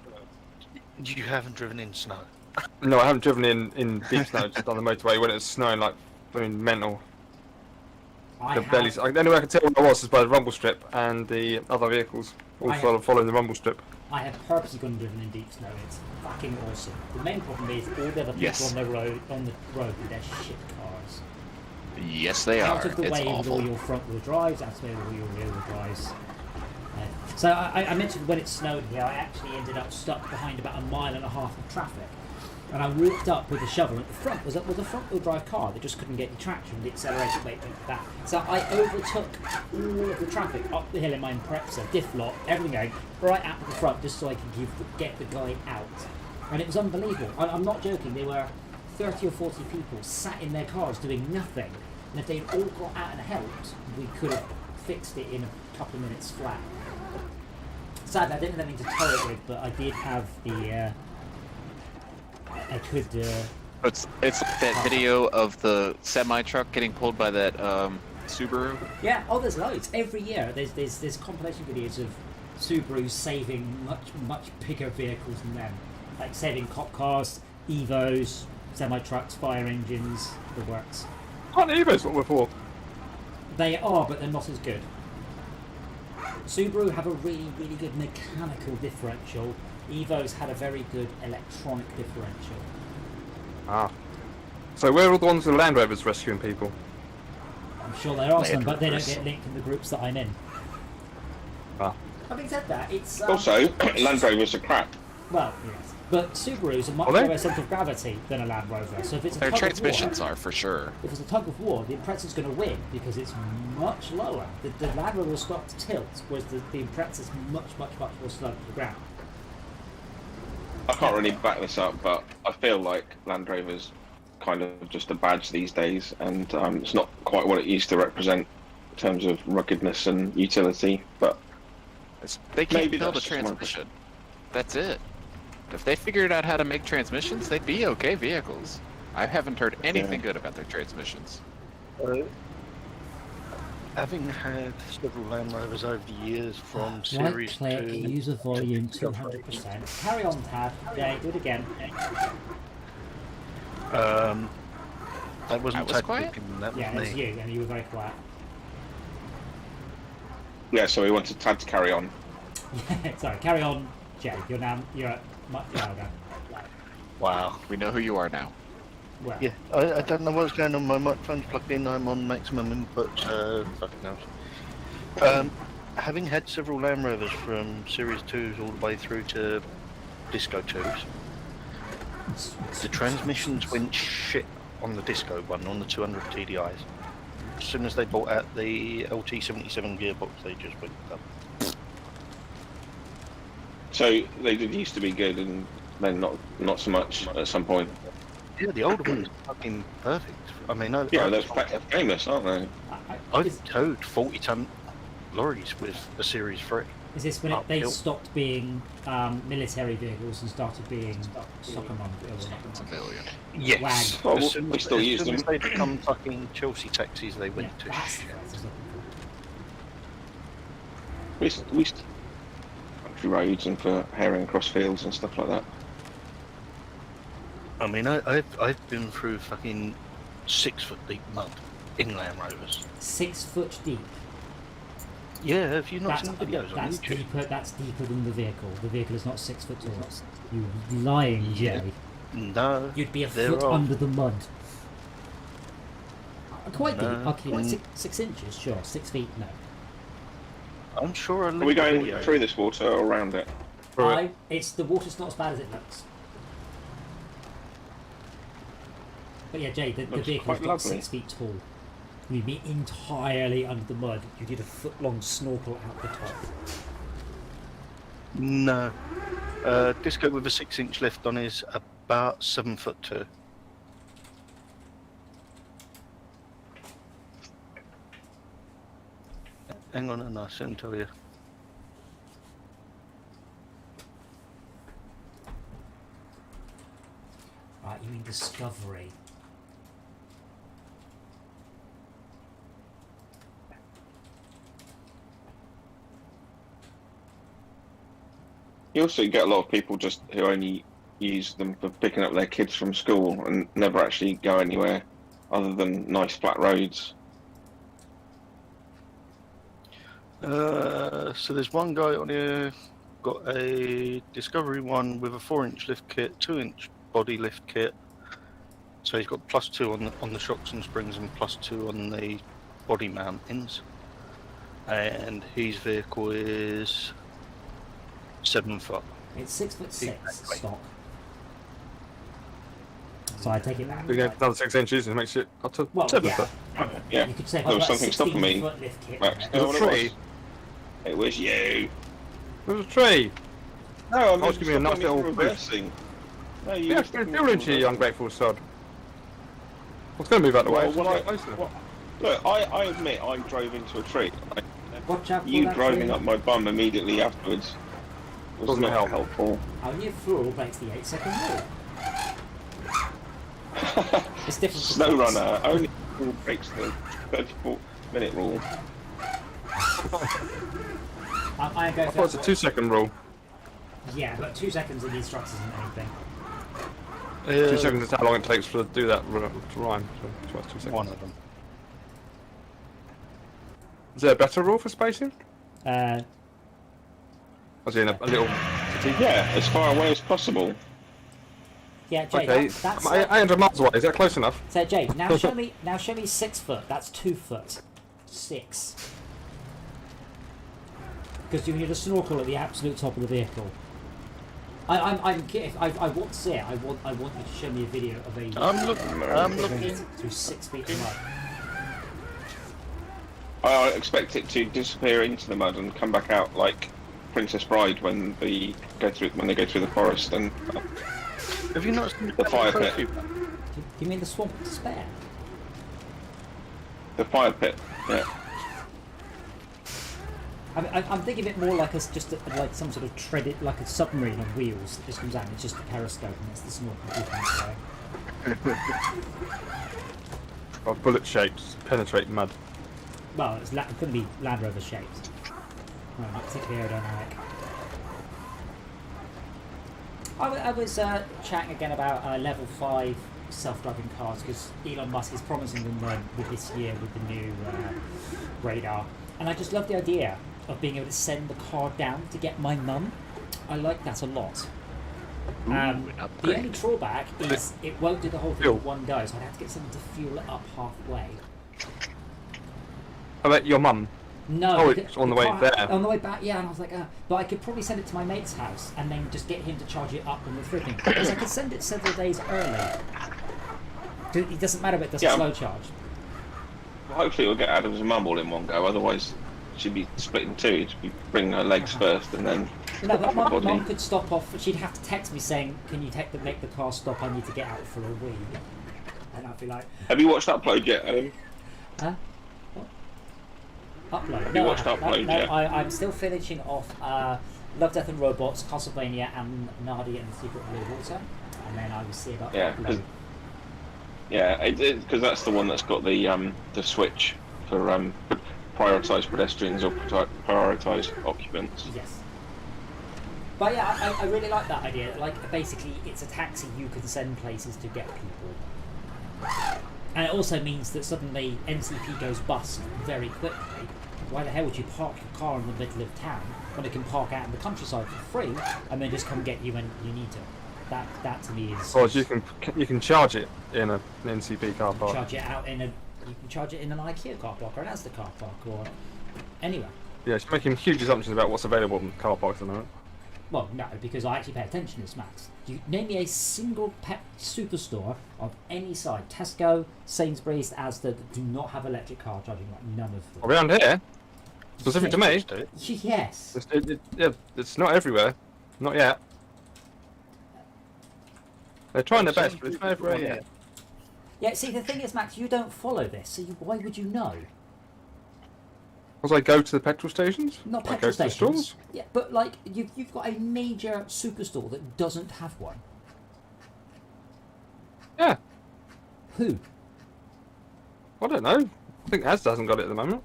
You haven't driven in snow. No, I haven't driven in deep snow, just on the motorway when it was snowing like blooming mental. I The belly. have, The only way I could tell where I was by the rumble strip and the other vehicles all following the rumble strip. I have purposely gone and driven in deep snow. It's fucking awesome. The main problem is all the other people Yes. on the road with their shit cars. Yes, they Out are. of the It's way with awful. all your front wheel drives, out of the way with all your rear wheel drives. So I mentioned when it snowed here, I actually ended up stuck behind about 1.5 miles of traffic. And I walked up with a shovel, and at the front was a front wheel drive car that just couldn't get any traction. The accelerator weight went back. So I overtook all of the traffic up the hill in my Impreza, diff lock, everything going right out to the front just so I could get the guy out. And it was unbelievable. I'm not joking. There were 30 or 40 people sat in their cars doing nothing. And if they'd all got out and helped, we could have fixed it in a couple of minutes flat. Sadly, I didn't have anything to tow it with, but I did have the. I could. It's that video of the semi truck getting pulled by that Subaru. Yeah. Oh, there's loads. Every year, there's compilation videos of Subarus saving much bigger vehicles than them, like saving cop cars, Evos, semi trucks, fire engines, the works. Aren't Evos what we're for? They are, but they're not as good. Subaru have a really good mechanical differential. Evos had a very good electronic differential. Ah. So where are all the ones with Land Rovers rescuing people? I'm sure there are some, but they don't get linked in the groups that I'm in. Ah. Having said that, it's... Also, Land Rovers are crap. Well, yes. But Subarus are much Are they? lower centre of gravity than a Land Rover. So if it's a Their tug transmissions of war, are for sure. if it's a tug of war, the Impreza's going to win because it's much lower. The Land Rover will start to tilt, whereas the Impreza's much more slow to the ground. I can't really back this up, but I feel like Land Rover's kind of just a badge these days, and it's not quite what it used to represent in terms of ruggedness and utility. But They can't Maybe build a that's just my transmission. That's it. If they figured out how to make transmissions, they'd be okay vehicles. I haven't heard anything good about their transmissions. Having had several Land Rovers over the years from Right Series click, 2... user volume 200%. Carry on, Tab. Okay, do it again. That wasn't was Tad quiet? clicking, that was Yeah, it was me. you, and you were very quiet. yeah, so we wanted Tad to carry on. Sorry, carry on, Jay. You're at much louder. Wow. We know who you are now. Well, Yeah, I don't know what's going on. My microphone's plugged in. I'm on maximum input. Fucking else. Having had several Land Rovers from Series 2s all the way through to Disco 2s, the transmissions went shit on the Disco one, on the 200 TDIs. As soon as they brought out the LT77 gearbox, they just went up. So they did used to be good, and then not so much at some point. Yeah, the older ones are fucking perfect. I mean, Yeah, they're famous, aren't they? I've towed 40-ton lorries with a Series 3. is this when they uphill. stopped being military vehicles and started being soccer mum? Civilian. Yes. Well, As soon we still use as soon them. as they become fucking Chelsea taxis, they went to That's shit. what I was looking for. We country roads and for herring across fields and stuff like that. I mean, I've been through fucking 6 foot deep mud in Land Rovers. 6 foot deep. Yeah, have you not That's, seen the videos on that's YouTube? deeper. That's deeper than the vehicle. The vehicle is not 6 foot tall. You lying, Yeah. Jay. No, You'd be a they're foot off. under the mud. Quite deep. No. Okay, like 6 inches, sure. 6 feet, no. I'm sure I'll Are we link the going video. through this water or around it? It's the water's not as bad as it looks. But yeah, Jay, the Looks vehicle quite is not lovely. 6 feet tall. You'd be entirely under the mud. You did a foot-long snorkel out the top. No. Disco with a 6-inch lift on is about 7'2". Hang on, and I'll soon tell you. Right, you mean Discovery. You also get a lot of people just who only use them for picking up their kids from school and never actually go anywhere other than nice flat roads. So there's one guy on here got a Discovery one with a 4-inch lift kit, 2-inch body lift kit. So he's got +2 on the shocks and springs and +2 on the body mountings. And his vehicle is 7 foot. It's 6'6" Exactly. stock. So I take it back. We get another 6 inches and it makes it up to Well, 7 yeah. foot. Yeah, You could say if there I've was got a something stopping me. 16-foot lift kit. Max, on you know There's a what it tree. was? It was you. There's a tree. No, I mean, was giving you a nice stopping me little from boost. reversing. No, you Yeah, were it's stopping been me fuel from into you, you reversing. ungrateful sod. What's going to move out the way? Well, when It's I, closer. well, look, I admit I drove into a tree. Watch out for You that driving tree. up my bum immediately afterwards. was Doesn't not help. helpful. Only a fool breaks the 8-second rule. It's different. for Snowrunner only breaks the 34-minute rule. I go I thought it's a 2-second rule. Yeah, but 2 seconds in the instructions isn't anything. 2 seconds is how long it takes to do that to rhyme. So that's 2 seconds. One of them. Is there a better rule for spacing? Uh, As in a little. Yeah, as far away as possible. yeah, Jay, Okay, that's 800 miles away. Is that close enough? so Jay. Now show me 6 foot. That's 2 foot. 6. Because you need a snorkel at the absolute top of the vehicle. I want to see it. I want you to show me a video of a. I'm looking. Through 6 feet of mud. I expect it to disappear into the mud and come back out like Princess Bride when they go through the forest and Have you not seen the fire pit. Do you mean the swamp of despair? The fire pit. Yeah. I'm thinking of it more like like some sort of treaded, like a submarine on wheels that just comes out and it's just a periscope and it's the snorkel going. Or bullet shapes penetrate mud. Well, it couldn't be Land Rover shaped. No, not particularly aerodynamic. I was chatting again about level 5 self-driving cars because Elon Musk is promising them with this year with the new radar, and I just love the idea of being able to send the car down to get my mum. I like that a lot. The only drawback is it won't do the whole thing Fuel. at one go, so I'd have to get someone to fuel it up halfway. How about your mum? No, Oh, because it's on the the way car- there. On the way back, yeah, and I was like, but I could probably send it to my mate's house and then just get him to charge it up when we're through. Because I could send it several days early. It doesn't matter if it doesn't slow charge. Well, hopefully it'll get Adam's mum all in one go. Otherwise, she'd be split in two. She'd be bringing her legs first and then. No, but my body. mum could stop off. She'd have to text me saying, "Can you make the car stop? I need to get out for a wee." And I'd be like, Have you watched Upload yet, Adam? "Huh? What? Upload? you watched Upload no, yet? I'm still finishing off Love, Death and Robots, Castlevania, and Nadia and the Secret of Blue Water, and then I will see about Yeah, Upload. because that's the one that's got the switch for prioritised pedestrians or prioritised occupants. Yes. But yeah, I really like that idea. Like, basically, it's a taxi you can send places to get people. And it also means that suddenly NCP goes bust very quickly. Why the hell would you park your car in the middle of town when it can park out in the countryside for free and then just come get you when you need to? That to me is. Or you can charge it in an NCP car park. Charge it out in you can charge it in an IKEA car park or an Asda car park or anywhere. Yeah, she's making huge assumptions about what's available in car parks at the moment. Well, no, because I actually pay attention to this, Max. You name me a single pet superstore of any side, Tesco, Sainsbury's, Asda, that do not have electric car charging. Like none of them. Around here, specific to me, Yes. it's not everywhere. Not yet. They're trying their best, but it's not everywhere yet. Yeah. See, the thing is, Max, you don't follow this, so why would you know? Because I go to the petrol stations. Not I petrol go to the stations. stores. Yeah, but like you've got a major superstore that doesn't have one. Yeah. Who? I don't know. I think Asda hasn't got it at the moment.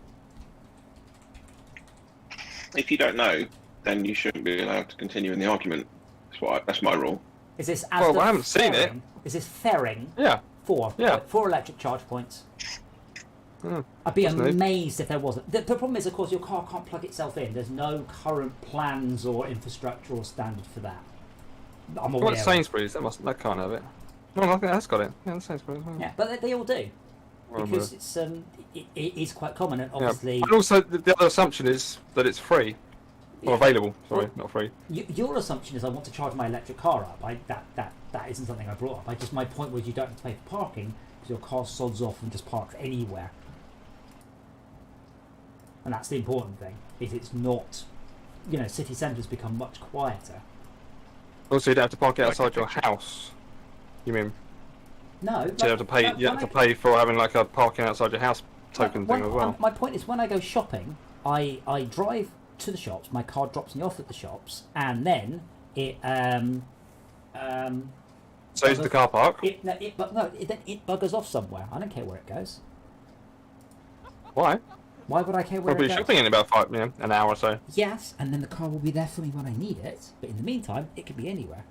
If you don't know, then you shouldn't be allowed to continue in the argument. That's my rule. Is this Well, Asda I haven't seen it. ferrying? Is this ferrying Yeah. for electric charge points? I'd be Wasn't it? amazed if there wasn't. The problem is, of course, your car can't plug itself in. There's no current plans or infrastructure or standard for that. I'm aware. Well, it's Sainsbury's. That can't have it. No, I think that's got it. Yeah, that's Sainsbury's. Yeah, but they all do Well, because it's it is quite common, and yeah. obviously And also, the other assumption is that it's free or available. Sorry, not free. your assumption is I want to charge my electric car up. That isn't something I brought up. My point was you don't have to pay for parking because your car sods off and just parks anywhere. And that's the important thing. Is it's not, city centres become much quieter. Also, you don't have to park it outside your house. You mean? No. So you have to pay. You have to pay for having like a parking outside your house token thing as well. My point is, when I go shopping, I drive to the shops. My car drops me off at the shops, and then it Saves the car park. It buggers off somewhere. I don't care where it goes. Why? Why would I care where Probably it goes? shopping in about an hour or so. Yes, and then the car will be there for me when I need it. But in the meantime, it could be anywhere.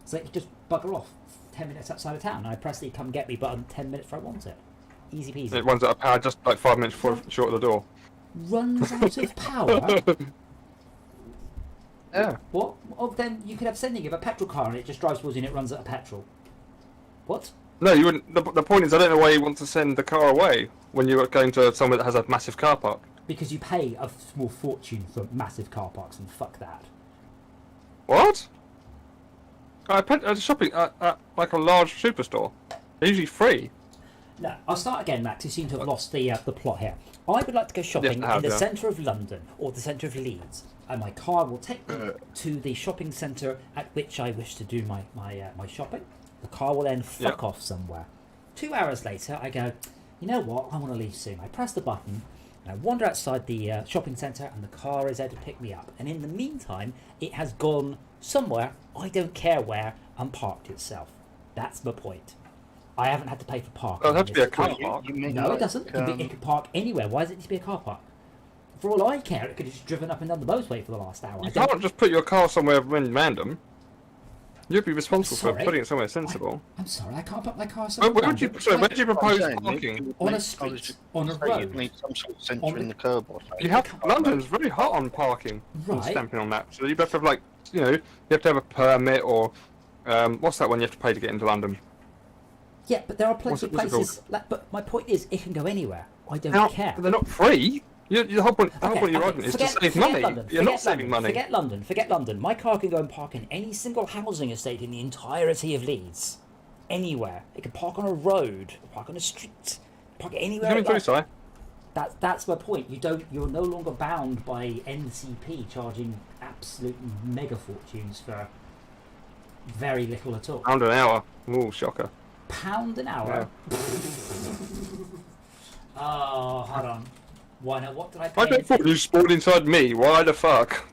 So it could just bugger off 10 minutes outside of town. And I press the come get me button 10 minutes before I want it. Easy peasy. It runs out of power just like 5 minutes before short of the door. Runs out of power? Yeah. What? Oh, then you could have sending of a petrol car and it just drives towards you and it runs out of petrol. What? No, you wouldn't. The point is, I don't know why you want to send the car away when you're going to somewhere that has a massive car park. Because you pay a small fortune for massive car parks, and fuck that. What? At shopping at like a large superstore. They're usually free. No, I'll start again, Max. You seem to have lost the plot here. I would like to go shopping in the centre of London or the centre of Leeds, and my car will take me to the shopping centre at which I wish to do my shopping. The car will then fuck off somewhere. 2 hours later, I go, you know what? I want to leave soon. I press the button, and I wander outside the shopping centre, and the car is there to pick me up. And in the meantime, it has gone somewhere, I don't care where, and parked itself. That's my point. I haven't had to pay for parking. Oh, it has to be a car park. No, it doesn't. It can park anywhere. Why does it need to be a car park? For all I care, it could have just driven up and down the motorway for the last hour. You can't just put your car somewhere random. You'd be responsible for putting it somewhere sensible. I'm sorry, I can't put my car somewhere. Where would you propose parking? On a street, on a road. You need some sort of sensor in the curb or something. You have London's very hot on parking and Right. stamping on that. So you have to have like, you know, you have to have a permit or what's that one you have to pay to get into London? Yeah, but there are plenty of What's it places. But my point is, it can go anywhere. I don't care. They're not free. The whole point of your argument is to save money. You're not saving money. Forget London. Forget London. My car can go and park in any single housing estate in the entirety of Leeds. Anywhere. It can park on a road, park on a street, park anywhere. Coming through, Si. That's my point. You're no longer bound by NCP charging absolute mega fortunes for very little at all. £1 an hour. Ooh, shocker. £1 an hour. Yeah. Oh, hold on. Why not? What did I I pay? don't thought you spawned inside me. Why the fuck?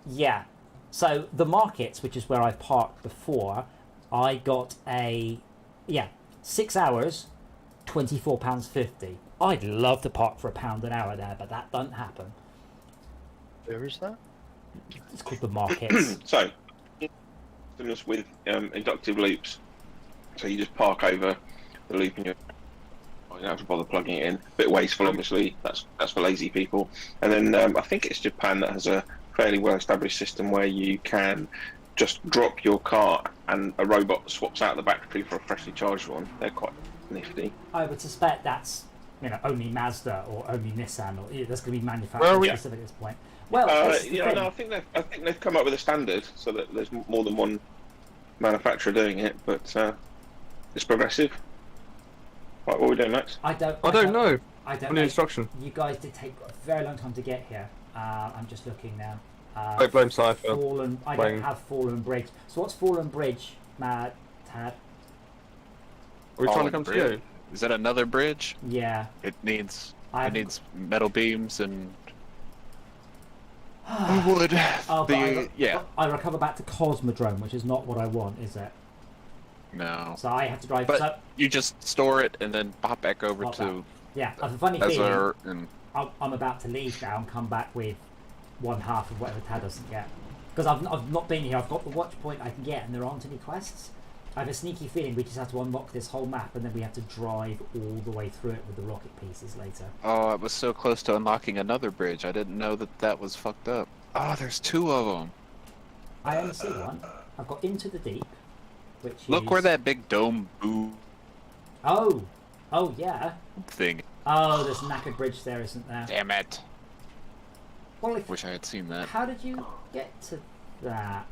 Yeah. So the markets, which is where I've parked before, I got 6 hours, £24.50. I'd love to park for £1 an hour there, but that doesn't happen. Where is that? It's called the markets. So, just with inductive loops, so you just park over the loop and you don't have to bother plugging it in. A bit wasteful, obviously. That's for lazy people. And then I think it's Japan that has a fairly well-established system where you can just drop your car and a robot swaps out the battery for a freshly charged one. They're quite nifty. I would suspect that's only Mazda or only Nissan, or that's going to be manufacturer specific at this point. Well, no, I think they've come up with a standard so that there's more than one manufacturer doing it, but it's progressive. Right, what are we doing next? I don't know. I don't On know. the instruction. You guys did take a very long time to get here. I'm just looking now. Don't blame Si for Fallen. I don't have Fallen Bridge. So what's Fallen Bridge, Tad? Are we trying to come to you? Is that another bridge? Yeah. It needs metal beams and wood. I recover back to Cosmodrome, which is not what I want, is it? No. So I have to drive. But you just store it and then pop back over to. Yeah, I have a funny feeling. Ezra and I'm about to leave now and come back with one half of whatever Tad doesn't get. Because I've not been here. I've got the watch point I can get, and there aren't any quests. I have a sneaky feeling we just have to unlock this whole map, and then we have to drive all the way through it with the rocket pieces later. Oh, I was so close to unlocking another bridge. I didn't know that was fucked up. Oh, there's 2 of them. I only see one. I've got Into the Deep, which Look where that big dome boo Oh yeah. thing. Oh, there's Knackered Bridge there, isn't there? Damn it. Well, Wish I had seen that. How did you get to that?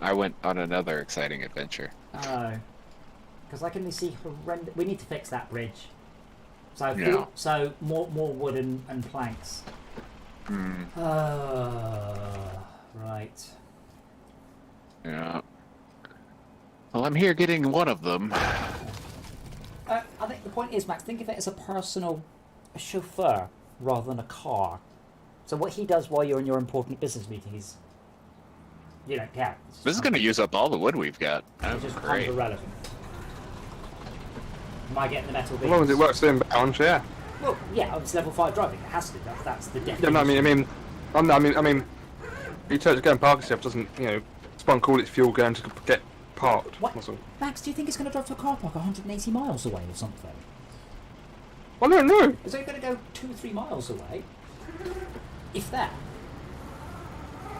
I went on another exciting adventure. Oh. Because I can only see horrendous... We need to fix that bridge. So, Yeah. so more wood and planks. Right. Yeah. Well, I'm here getting one of them. I think the point is, Max, think of it as a personal chauffeur rather than a car. So what he does while you're in your important business meeting is, you don't care. This is going to use up all the wood we've got. It Oh, just becomes great. irrelevant. Am I getting the metal As long as it beams? works inbound, yeah. Well, yeah, it's level 5 driving. It has to. That's the Yeah, definition. no, I mean, you turn to go and park itself doesn't, spunk all its fuel going to get parked. What? That's all. Max, do you think it's going to drive to a car park 180 miles away or something? I don't know. Is it going to go 2-3 miles away? If that.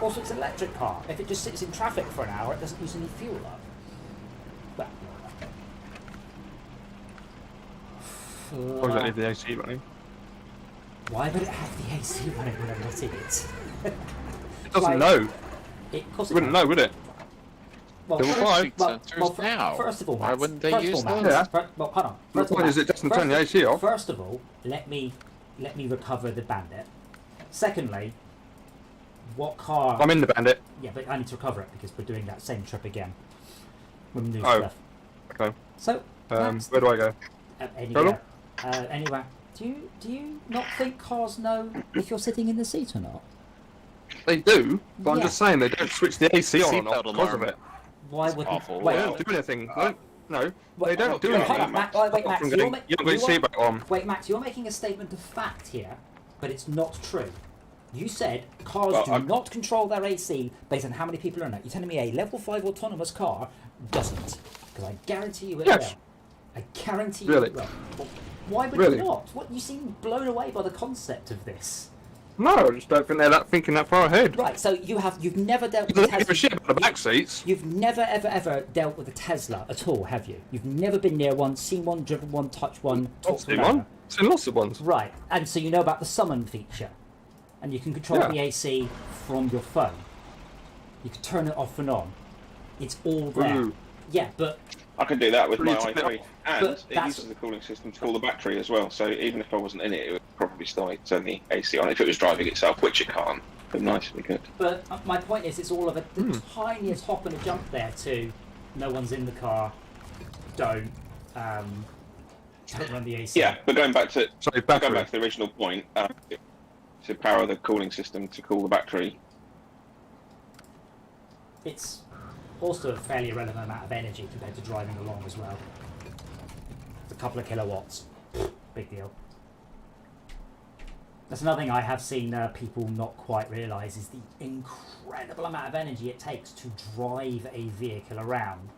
Also, it's an electric car. If it just sits in traffic for an hour, it doesn't use any fuel up. Well, Or does it leave the AC running? why would it have the AC running when I'm not in it? It doesn't know. Of course It wouldn't know, would it? Well, Level first, five. Sensors now. first of all, Why Max, wouldn't they first use of all, those? Max, Yeah. well, hold on. The First of all, point is Max, it doesn't first turn the of- AC off. First of all, let me recover the bandit. Secondly, what car? I'm in the bandit. Yeah, but I need to recover it because we're doing that same trip again. When we do Oh. stuff. Okay. So, Max, Where do I go? anywhere. Anyway, do you not think cars know if you're sitting in the seat or not? They do, but I'm Yeah. just saying they don't switch the AC on and off Seatbelt because alarm. of it. Why It's would awful. wait? They don't do anything. No, they don't do Hold on, anything. Max, wait, Apart Max, from you're getting- ma- you haven't got you your are- seatbelt on. Wait, Max, you're making a statement of fact here, but it's not true. You said cars Well, do not control their AC based on how many people are in it. You're telling me a level 5 autonomous car doesn't? Because I guarantee you it Yes. will. I guarantee Really? you it will. Well, why would Really? you not? What, you seem blown away by the concept of this. No, I just don't think they're thinking that far ahead. Right, so you've never dealt They with a don't give a Tesla. shit about the back seats. You've never ever dealt with a Tesla at all, have you? You've never been near one, seen one, driven one, touched one, I've talked seen about one. it. Seen lots of ones. Right, and so you know about the summon feature, and you can control Yeah. the AC from your phone. You can turn it off and on. It's all there. Ooh. Yeah, but I can do that with my But i3, and but it that's- uses the cooling system to cool the battery as well. So even if I wasn't in it, it would probably still turn the AC on if it was driving itself, which it can't. But nicely good. but my point is, it's all of the tiniest hop and a jump there to no one's in the car. Don't run the AC. Yeah. But going back to Sorry, going battery. back to the original point, to power the cooling system to cool the battery. It's also a fairly irrelevant amount of energy compared to driving along as well. It's a couple of kilowatts. Big deal. That's another thing I have seen people not quite realise is the incredible amount of energy it takes to drive a vehicle around.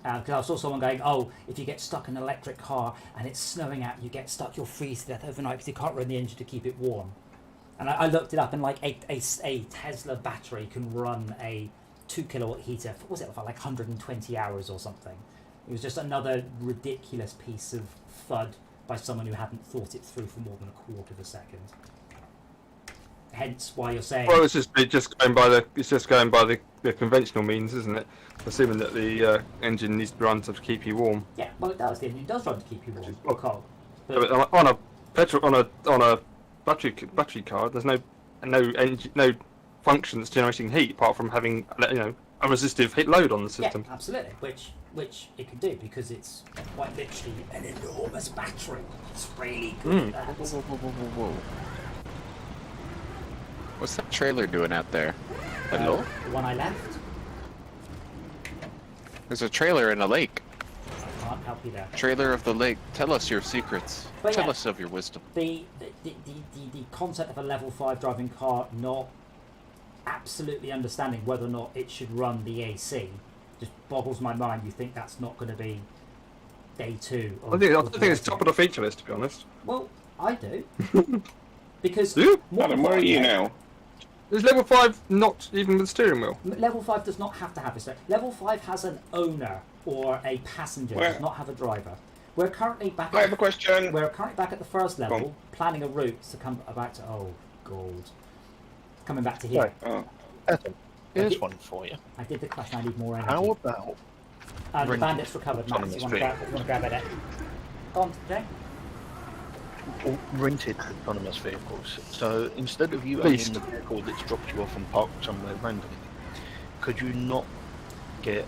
Because I saw someone going, oh, if you get stuck in an electric car and it's snowing out, you get stuck, you'll freeze to death overnight because you can't run the engine to keep it warm. And I looked it up, and like a Tesla battery can run a 2 kilowatt heater for, was it for like 120 hours or something. It was just another ridiculous piece of FUD by someone who hadn't thought it through for more than a quarter of a second. Hence why you're saying, Well, it's just going by the conventional means, isn't it? Assuming that the engine needs to be run to keep you warm. yeah, well it does. The engine does run to keep you warm Oh. or cold. But on a battery car, there's no function that's generating heat apart from having a resistive heat load on the system. Yeah, absolutely. Which it can do because it's quite literally an enormous battery. It's really good at Whoa, that. whoa, whoa, whoa, whoa, whoa. What's that trailer doing out there? Hello? The one I left, There's a trailer in a lake. I can't help you there. Trailer of the lake. Tell us your secrets. But Tell yeah. us of your wisdom. The concept of a level 5 driving car not absolutely understanding whether or not it should run the AC just boggles my mind. You think that's not going to be day 2? I don't think it's top of the feature list, to be honest. Well, I do. Because Do you? more Adam, where are you now? Is level 5 not even with steering wheel? Level 5 does not have to have a steering. Level 5 has an owner or a passenger. Where? Does not have a driver. We're currently back. I have a question. We're currently back at the first Go level, on. planning a route to come back to. Oh, gold. Coming back to here. Right. Oh. Adam, here's Okay. one for you. I did the question. I need more energy. How about The rented bandit's recovered. Max, autonomous you want to grab it? Go on, Jay. rented autonomous vehicles? So instead of you Leased. owning the vehicle that's dropped you off and parked somewhere randomly, could you not get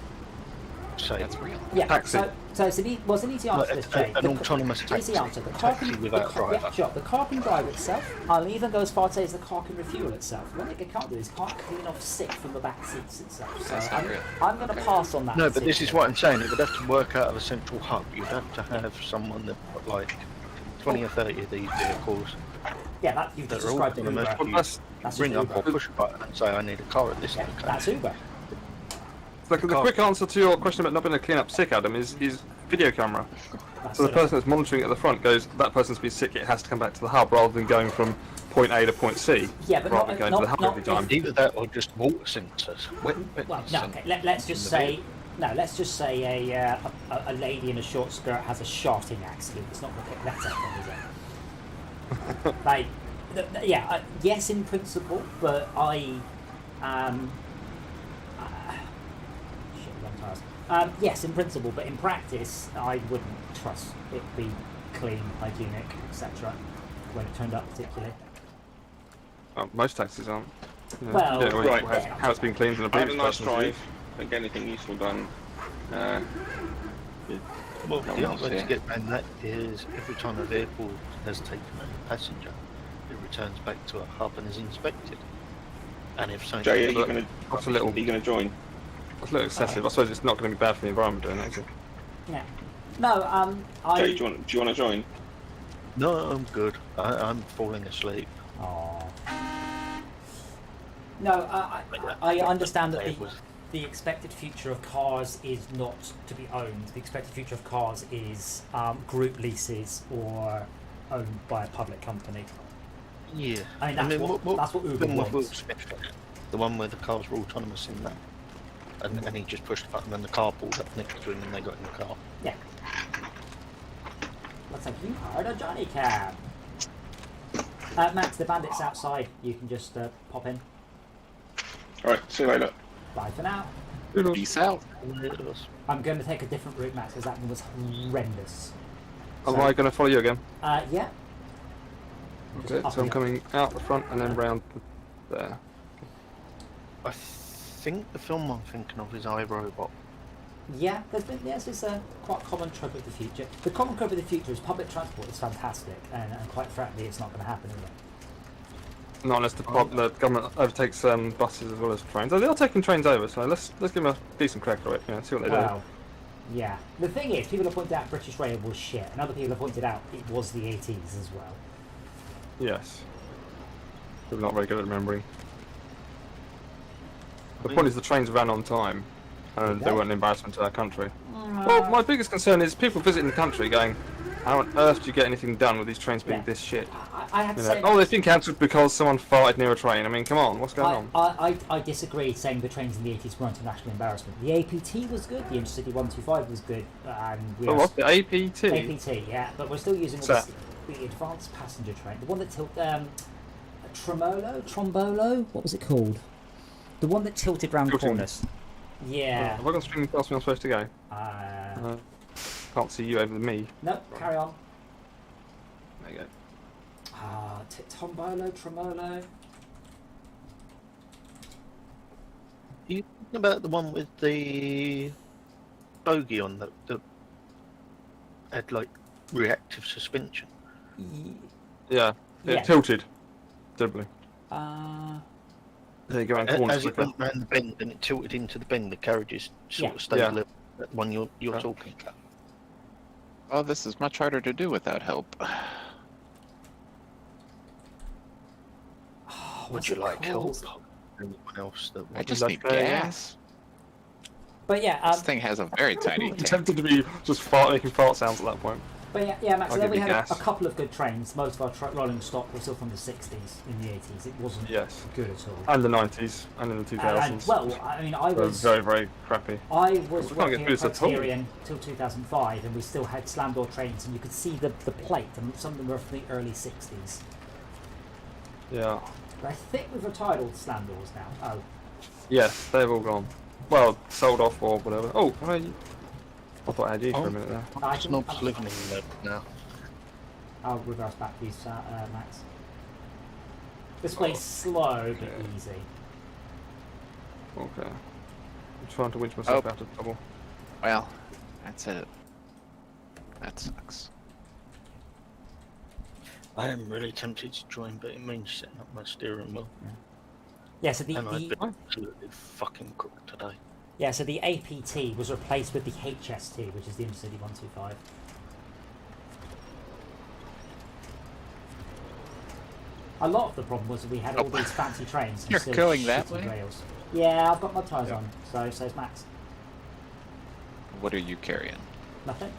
say. That's real. Yeah. Taxi. So it's an easy answer to this, Jay. An autonomous Easy taxi. answer. The car Taxi can, without a driver. Yeah, sure. The car can drive itself. I'll even go as far to say as the car can refuel itself. What it can't do is can't clean off sick from the back seats itself. So That's not real. I'm going to pass on that. No, but this is particular- what I'm saying. It would have to work out of a central hub. You'd have to have someone that got like 20 or 30 of these vehicles Yeah, that you that just are all described Uber. autonomous. Well, You That's ring just up or Uber. push a button and say, I need a car at this Yeah, location. that's Uber. The quick answer to your question about not being able to clean up sick, Adam, is video camera. That's So the sort of- person that's monitoring at the front goes, that person's been sick, it has to come back to the hub, rather than going from point A to point C. Yeah, but rather not- than going not- to the hub not every time. Either that or just water sensors. Wet Well, no, sensors okay. Let's just in the say vehicle. no. Let's just say a lady in a short skirt has a sharting accident. It's not going to pick that up, is it? Like, yeah, yes, in principle, but shit, wrong tires. Yes, in principle, but in practice, I wouldn't trust it be clean, hygienic, etc. When it turned up, particularly. Most taxis aren't. Yeah. Well, You don't know right. how it's been cleaned in a I had previous a nice person's drive. use. Don't get anything useful done. Well, No the one else other way to here. get around that is every time a vehicle has taken a passenger, it returns back to a hub and is inspected. And if something Jay, are you But going that's a little- to join? That's a little excessive. I suppose it's not going to be bad for the environment doing that, is it? Yeah. No, Jay, do you want to join? No, I'm good. I'm falling asleep. Aw. No, I understand that It was- the expected future of cars is not to be owned. The expected future of cars is group leases or owned by a public company. Yeah. I mean, that's what Uber film with Will wants. Smith in it? The one where the cars were autonomous in that. And he just pushed the button and the car pulled up next to him and they got in the car. Yeah. Looks like you hired a Johnny Cab. Max, the bandit's outside. You can just pop in. Alright, see you later. Bye for now. Peace out. I'm going to take a different route, Max, because that one was horrendous. Am I going to follow you again? Yeah. Okay, up so I'm and coming out the front and then round there. I think the film I'm thinking of is iRobot. Yeah, there's a quite common trope of the future. The common trope of the future is public transport is fantastic, and quite frankly, it's not going to happen, is it? Not unless the government overtakes buses as well as trains. Oh, they are taking trains over, so let's give them a decent crack at it. Yeah, see what they Well, yeah. The thing is, people have pointed out British Rail was shit, and other people have pointed out it was the 80s as well. do. Yes. We're not very good at remembering. The point is the trains ran on time, and they Yeah. weren't an embarrassment to our country. Well, my biggest concern is people visiting the country going, how on earth do you get anything done with these trains being Yeah. this shit? I have to You know, say, oh, they've been cancelled because someone farted near a train. I mean, come on, what's going on? I disagree saying the trains in the 80s weren't a national embarrassment. The APT was good, the Intercity 125 was good, and we Oh, are what? The APT? APT, yeah, but we're still using all What's the advanced passenger train. The one that Trombolo? What was it called? The one that tilted round Tilting. corners. Yeah. Have I got the string past me I'm supposed to go? Uh, Can't see you over me. no, carry on. There you go. Tremolo. You thinking about the one with the bogey on that had like reactive suspension? Yeah, it Yeah. tilted. Deliberately. Uh, There you go, around corners As it quicker. went round the bend and it tilted into the bend, the carriages sort Yeah. of stayed Yeah. level. That one you're Yeah. talking about. Oh, this is much harder to do without help. oh, Would what's you it like help? called? Anyone else that I wants? just like need that, yeah. gas. But yeah, This thing has a very tiny I'm tank. tempted to be just making fart sounds at that point. Max. I'll Then give we you had gas. a couple of good trains. Most of our rolling stock was still from the 60s. In the 80s, it wasn't Yes. good at all. And the 90s, and in the 2000s. Well, I mean, I They were was very, very crappy. I was We can't get working through at this at all. Criterion till 2005, and we still had slam door trains, and you could see the plate, and some of them were from the early 60s. Yeah. But I think we've retired all the slam doors now. Oh, Yes, they've all gone. Well, sold off or whatever. Oh, I thought I had you for a minute there. I can, Snob's living in there now. I'll reverse back these, Max. This play's slow but Okay. easy. Okay. I'm trying to winch myself out of trouble. Well, that's it. That sucks. I am really tempted to join, but it means setting up my steering wheel. Yeah, so And I've been absolutely fucking cooked today. yeah, so the APT was replaced with the HST, which is the Intercity 125. A lot of the problem was that we had all these fancy trains and You're still going that shitty way? rails. Yeah, I've got my tyres on, so's Max. What are you carrying? Nothing.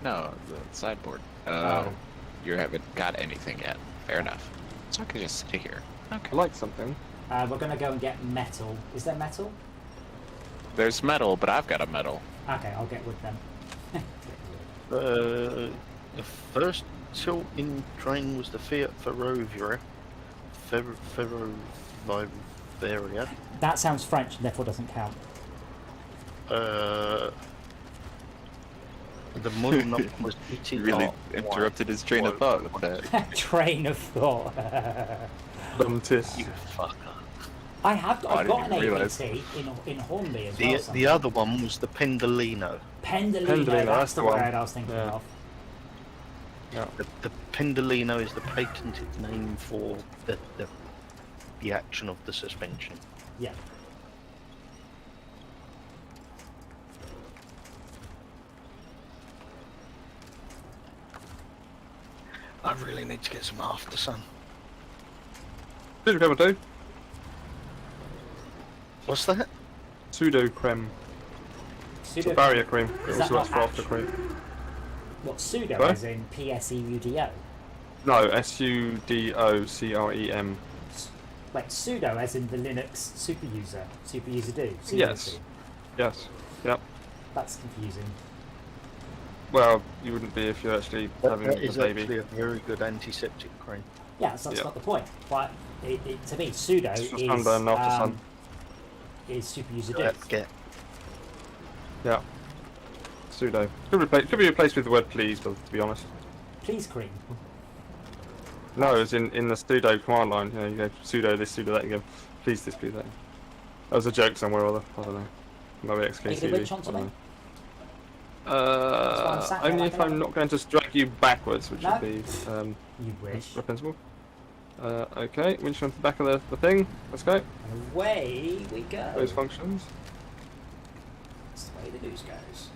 No, the sideboard. Oh. You haven't got anything yet. Fair enough. So I can just sit here. Okay. I like something. We're gonna go and get metal. Is there metal? There's metal, but I've got a metal. Okay, I'll get wood then. The first tilt-in train was the Fiat Ferroviaria. Ferroviaria. That sounds French and therefore doesn't count. The model number was ETR. Really interrupted his train of thought with that. Train of thought. Dumtis. You fucker. I've I got didn't an even APT in Hornby as well. The somewhere. other one was the Pendolino. Pendolino, Pendolino, that's the the one. word I was thinking Yeah. of. Yeah. The Pendolino is the patented name for the action of the suspension. Yeah. I really need to get some after sun. Pseudo creme will do. What's that? Pseudo creme. It's a Pseudo. barrier cream. It Is that also works not for after actual? cream. What, pseudo Sorry? as in PSEUDO? No, SUDOCREM. Like pseudo as in the Linux super user do? Yes. Yes. Yep. That's confusing. Well, you wouldn't be if you're actually having That a is baby. actually a very good antiseptic cream. Yeah, that's Yeah. not the point. But to me, pseudo It's just is, sunburn after sun. is super user do. Get Yeah. Pseudo. Could be replaced with the word please, but to be honest. Please cream. No, it's in the sudo command line. You know, you go sudo this, sudo that, you go please this, please that. That was a joke somewhere or other. I don't know. Maybe Are you gonna XKCD. witch onto I don't me? know. I'm sat there Only like if that. I'm not going to drag you backwards, which No. would be You wish. reprehensible. Okay, winch onto the back of the thing. Let's go. And away we go. Those functions. That's the way the news goes.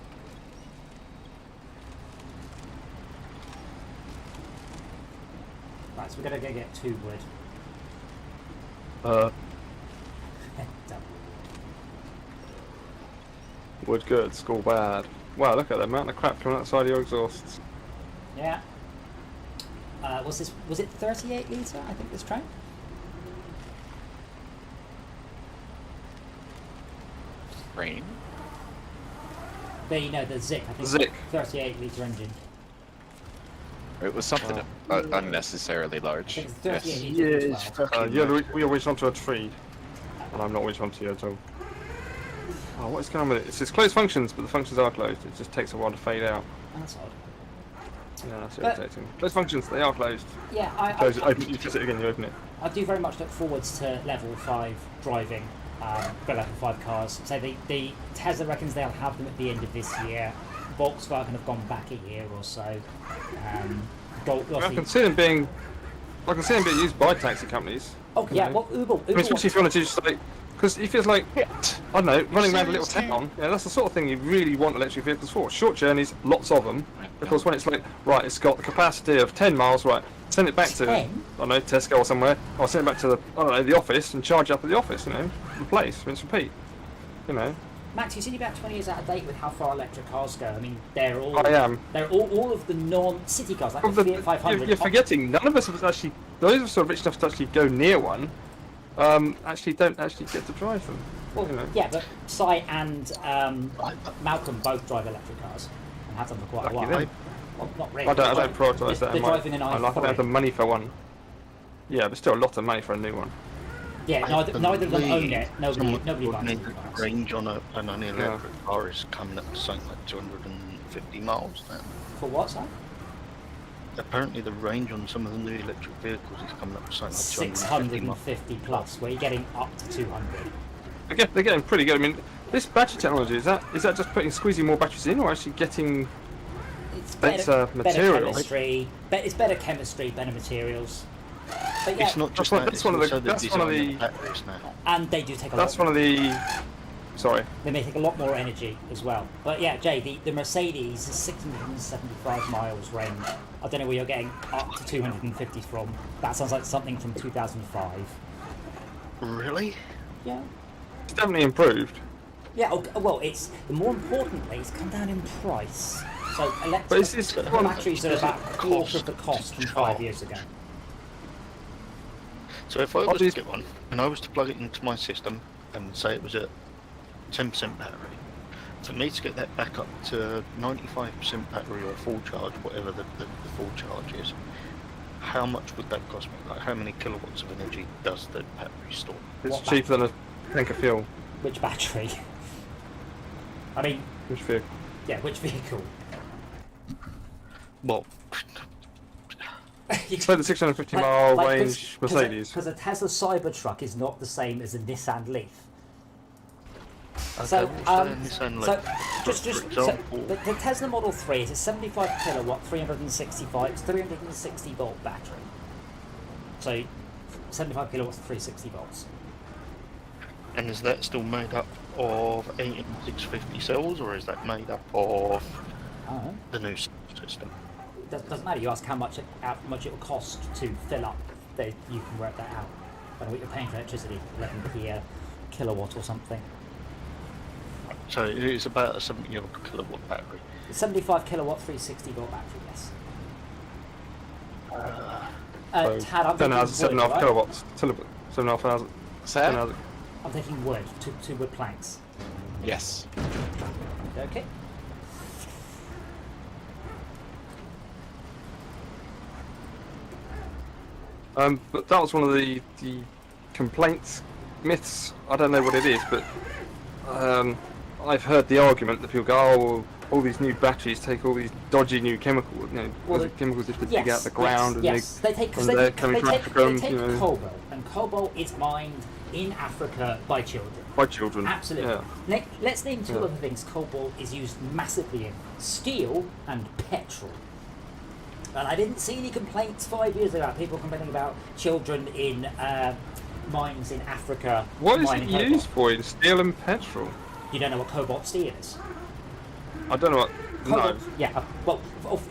Right, so we're gonna go get 2 wood. Uh, Done. wood good, school bad. Wow, look at the amount of crap coming outside your exhausts. Yeah. Was it 38 litre? I think this train. Rain. There you know the Zik. I think Zik. 38 litre engine. It was something unnecessarily I large. think it's Yes. 38 Yeah, litre it's as well. fucking. You're winch onto a tree, and I'm not winch onto you at all. Oh, what is going on with it? It says closed functions, but the functions are closed. It just takes a while to fade out. That's odd. Yeah, that's But- irritating. Closed functions, they are closed. Yeah, Close it, open, you press it again, you open it. I do very much look forwards to level 5 driving for level 5 cars. So the Tesla reckons they'll have them at the end of this year. Volkswagen have gone back a year or so. I can see them being used by taxi companies. Oh yeah, know. well Uber I mean, especially if you want to do just like, because it feels like, I don't know, running around a little Serious town. Yeah, that's the sort of thing you really want electric vehicles for. Short journeys, lots of them. Because when it's like, right, it's got the capacity of 10 miles, right, send it back to, 10? I don't know, Tesco or somewhere, or send it back to the, I don't know, the office and charge up at the office, you know, replace, rinse, repeat, you know. Max, you seem to be about 20 years out of date with how far electric cars go. I mean, they're all I am. They're all of the non-city cars, like Well, the Fiat 500. you're forgetting, none of us have actually, those of us who are rich enough to actually go near one, actually don't actually get to drive them. Well, you know. yeah, but Cy and Malcolm both drive electric cars and have done for quite a Lucky while. them. Well, not really. I don't prioritise that. They're driving an I don't have the i3. money for one. Yeah, but still a lot of money for a new one. Yeah, neither of them own it. Nobody buys Ordinary it. range on an electric car is coming up to something like 250 miles now. For what, Si? Apparently the range on some of the new electric vehicles is coming up to something like 250 miles. 650 plus, where you're getting up to 200. They're getting pretty good. I mean, This battery technology, is that just squeezing more batteries in, or actually getting It's better better material? chemistry. It's better chemistry, better materials. But yeah, It's not just That's one- that. that's It's one of the- also the that's one of design the- of the batteries now. and they do take a That's lot. one of the. Sorry. They may take a lot more energy as well. But yeah, Jay, the Mercedes is 675 miles range. I don't know where you're getting up to 250 from. That sounds like something from 2005. Really? Yeah. It's definitely improved. Yeah, well, it's more importantly, it's come down in price. So But is this one- batteries are about a quarter of the cost from 5 years ago. So if I was to Obviously- get one, and I was to plug it into my system, and say it was at 10% battery, for me to get that back up to 95% battery or full charge, whatever the full charge is, how much would that cost me? Like, how many kilowatts of energy does the battery store? It's What cheaper than a tank of fuel. Which battery? I mean, Which vehicle? yeah, which vehicle? Well, So the 650-mile range Mercedes. Because a Tesla Cybertruck is not the same as a Nissan Leaf. okay, So, what's the Nissan so Leaf? just For so example, the Tesla Model 3 is a 75 kilowatt, 360 volt battery. So 75 kilowatts, 360 volts. and is that still made up of 650 cells, or is that made up of the new system? Doesn't matter. You ask how much it will cost to fill up. You can work that out. I don't know what you're paying for electricity, 11p a kilowatt or something. So it's about a 70 kilowatt battery. 75 kilowatt, 360 volt battery. Yes. So Tad, I'm 10,000, thinking wood, 7.5 right? kilowatts. 7,500. Sad? 10,000. I'm thinking wood. Two wood planks. Yes. Okay. But that was one of the complaints, myths. I don't know what it is, but I've heard the argument that people go, "Oh, well, all these new batteries take all these dodgy new chemicals, Well, chemicals that dig out the ground, yes. They take and they're coming from Africa, they take you know, cobalt, and cobalt is mined in Africa by children. by children." Absolutely. Yeah. Let's name two Yeah. other things cobalt is used massively in: steel and petrol. And I didn't see any complaints 5 years ago about people complaining about children in mines in Africa. What is it mining cobalt. used for in steel and petrol? You don't know what cobalt steel is? I don't know what. Cobalt, No. yeah. Well,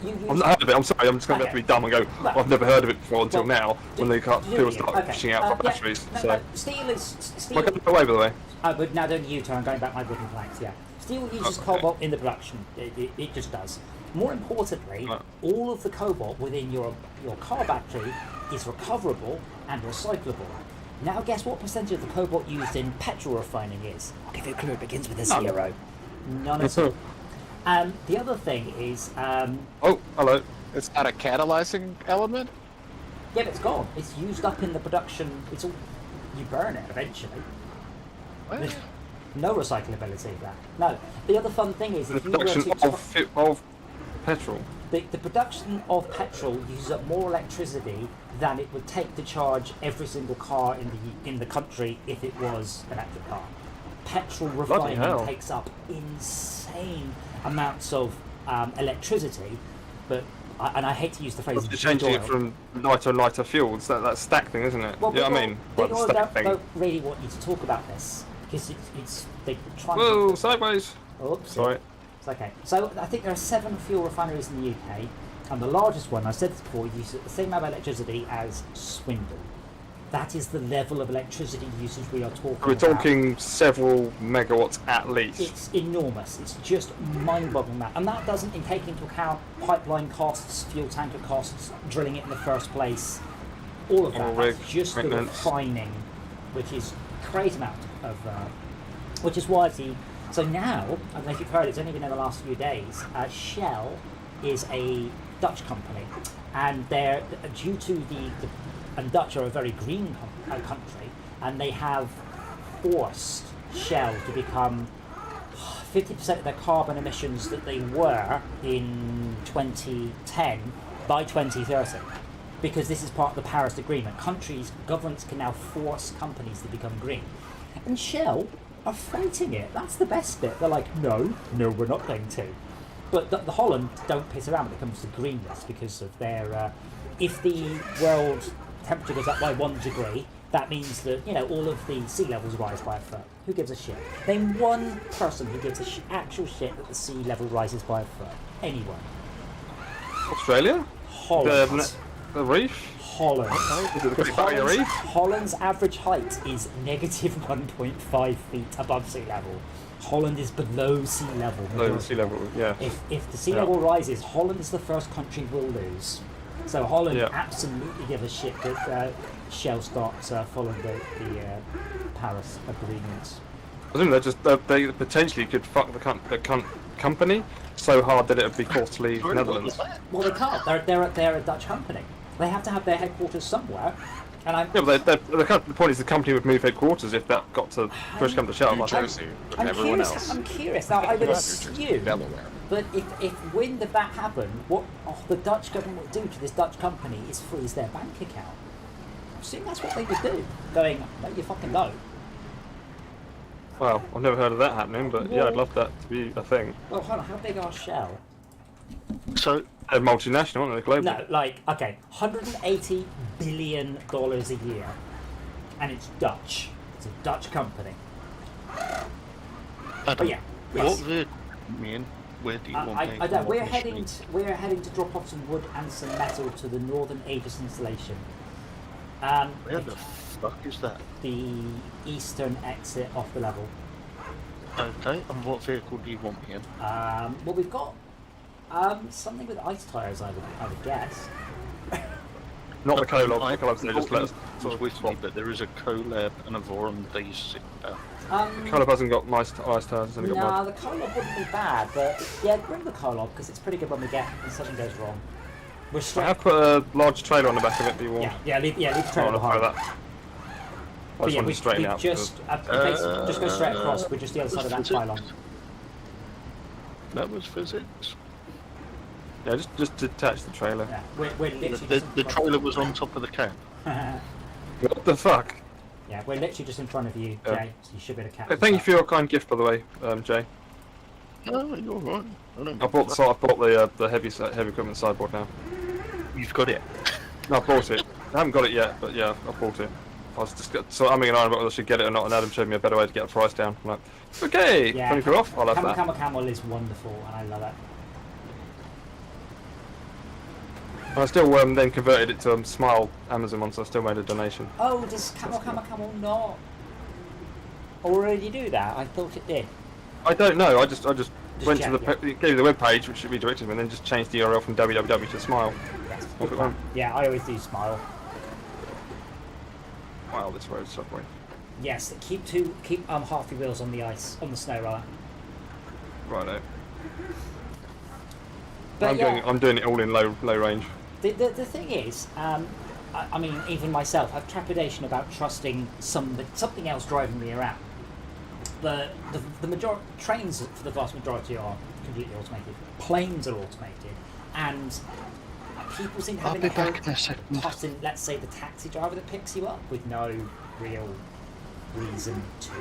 you use. I've not heard of it. I'm sorry. I'm just going to have to be dumb and go. Well, I've never heard of it before until well, now, when they do people you? start Okay. pushing out Yeah, batteries. no, So, no, steel is am I steel. going away, by the way? But now doing U-turn, going back my wooden planks. Yeah, steel uses Okay. cobalt in the production. It just does. More importantly, Right. all of the cobalt within your car battery is recoverable and recyclable. Now, guess what percentage of the cobalt used in petrol refining is? I'll give you a clue. It begins with a None. 0. None at all. The other thing is, Oh, hello. It's not a catalyzing element? yeah, but it's gone. It's used up in the production. It's all you burn it eventually. What? There's no recyclability of that. No. The other fun thing is The if you were production to of petrol. the production of petrol uses up more electricity than it would take to charge every single car in the country if it was an electric car. Petrol Bloody hell. refining takes up insane amounts of electricity, but I hate to use the phrase It's changing big it oil. from lighter fuels. That stack thing, isn't it? Well, You know big what I oil- mean? Big Like the oil stack thing. don't really want you to talk about this because it's they try. Whoa, sideways. Oops. Sorry. It's okay. So I think there are 7 fuel refineries in the UK, and the largest one, I've said this before, uses the same amount of electricity as Swindon. That is the level of electricity usage we are talking We're about. talking several megawatts at least. It's enormous. It's just mind-boggling that. And that doesn't take into account pipeline costs, fuel tanker costs, drilling it in the first place, all of that. All That's rig just the maintenance. refining, which is a crazy amount of... which is why so now, I don't know if you've heard, it's only been in the last few days, Shell is a Dutch company, and they're due to and Dutch are a very green country, and they have forced Shell to become 50% of their carbon emissions that they were in 2010 by 2030, because this is part of the Paris Agreement. Governments can now force companies to become green. And Shell are fighting it. That's the best bit. They're like, no, we're not going to. But the Holland don't piss around when it comes to greenness because of their. If the world temperature goes up by 1 degree, that means that all of the sea levels rise by a foot. Who gives a shit? Name one person who gives actual shit that the sea level rises by a foot. Anyone? Australia? Holland. The reef? Holland. Is it the Great Barrier Reef? Holland's average height is negative 1.5 feet above sea level. Holland is below sea level. Below sea level, yeah. If the sea level rises, Holland is the first country we'll lose. So Holland absolutely give a shit that Shell starts following the Paris Agreement. I think they potentially could fuck the company so hard that it would be forced to leave Netherlands. Well, they can't. They're a Dutch company. They have to have their headquarters somewhere. And but the point is the company would move headquarters if that got to push come to shove. New Jersey, with everyone else. I'm curious. Now, I would assume that if when that happened, what the Dutch government would do to this Dutch company is freeze their bank account. I assume that's what they would do. Going, no, you fucking don't. Well, I've never heard of that happening, but yeah, I'd love that to be a thing. Well, hold on, how big are Shell? So they're multinational, aren't they? Global. No, $180 billion a year, and it's Dutch. It's a Dutch company. Adam, yeah, what vehicle where do you want me? I don't. We're heading to drop off some wood and some metal to the Northern Aegis installation. Where the fuck is that? The eastern exit off the level. Okay, and what vehicle do you want me in? Well, we've got something with ice tires. I would guess. Not the Colab. The Colabs, they just let us sort of with me, but there is a Colab and a Voron D6. Colab hasn't got ice tires. It's only got mud. The Colab wouldn't be bad, but yeah, bring the Colab because it's pretty good when something goes wrong. I have put a large trailer on the back of it. Be warned. Leave the trailer behind. I just wanted to straighten out. Just go straight across. We're just the other side of that pylon. That was physics. Yeah, just detach the trailer. Yeah, we're literally the trailer was on top of the cab. What the fuck? Yeah, we're literally just in front of you, Jay, so you should be able to catch. Thank you for your kind gift, by the way, Jay. No, you're right. I bought the heavy equipment sideboard now. You've got it. No, I bought it. I haven't got it yet, but yeah, I bought it. I was just so I'm an iron about whether I should get it or not, and Adam showed me a better way to get the price down. I'm like, okay, 20 off. I'll have that. Camel is wonderful, and I love it. I still then converted it to a Smile Amazon one, so I still made a donation. Oh, does Camel not already do that? I thought it did. I don't know. I just went to gave you the web page, which redirected me, and then just changed the URL from www to Smile. Yes, yeah, I always do Smile. Wow, this road's suffering. Yes, keep half your wheels on the ice on the Snowrunner. Righto. But I'm doing it all in low range. The thing is, I mean, even myself, I have trepidation about trusting something else driving me around. But the trains, for the vast majority, are completely automated. Planes are automated, and people seem to have a in, let's say, the taxi driver that picks you up with no real reason to.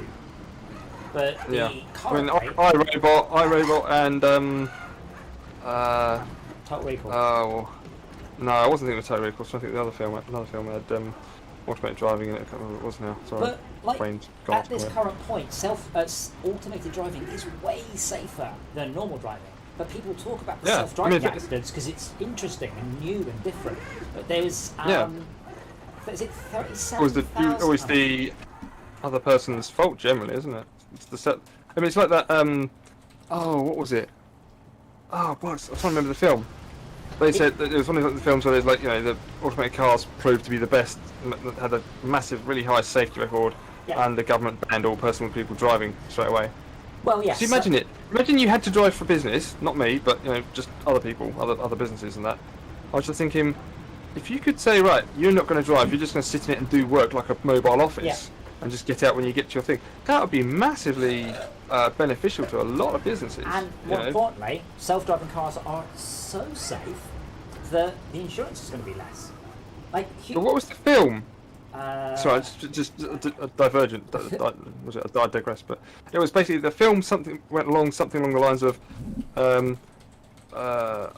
But the car iRobot and Total Recall. Oh, no, I wasn't thinking of Total Recall. So I think another film had automated driving in it. I can't remember what it was now. Sorry. But at this current point, automated driving is way safer than normal driving. But people talk about the self-driving accidents because it's interesting and new and different. But there's is it 37,000? Always the other person's fault generally, isn't it? It's the set. I mean, it's like that. What was it? Oh, what? I was trying to remember the film. They said that it was one of the films where there's the automated cars proved to be the best, had a massive, really high safety record, and the government banned all personal people driving straight away. Well, yes. So imagine it. Imagine you had to drive for business, not me, but just other people, other businesses and that. I was just thinking, if you could say, right, you're not going to drive, you're just going to sit in it and do work like a mobile office, and just get out when you get to your thing, that would be massively beneficial to a lot of businesses. And more importantly, self-driving cars are so safe that the insurance is going to be less. But what was the film? Sorry, just a divergent. Was it? I digress. But it was basically the film. Something went along something along the lines of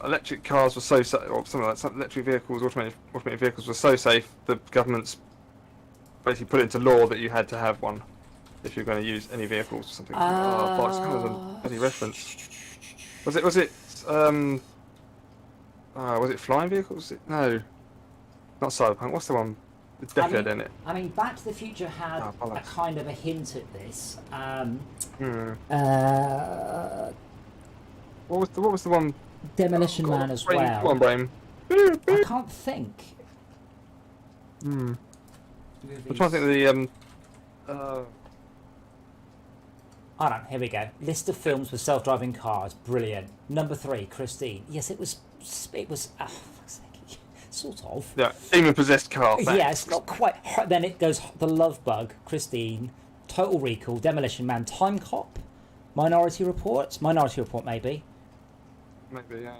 electric cars were so safe, or something like that. Electric vehicles, automated vehicles were so safe. The government's basically put it into law that you had to have one if you're going to use any vehicles or something. It's kind of any reference. Was it? Was it flying vehicles? No, not Cyberpunk. What's the one? It's Deckard in it. I mean, Back to the Future had a kind of a hint at this. What was the one? Demolition Man as well. Go on, Brain. I can't think. I'm trying to think of the Hold on, here we go. List of films with self-driving cars. Brilliant. Number 3, Christine. Yes, it was. Oh, fuck's sake. Sort of. Yeah, demon-possessed car. Yeah, it's not quite. Then it goes The Love Bug, Christine, Total Recall, Demolition Man, Time Cop, Minority Report, maybe. Maybe, yeah.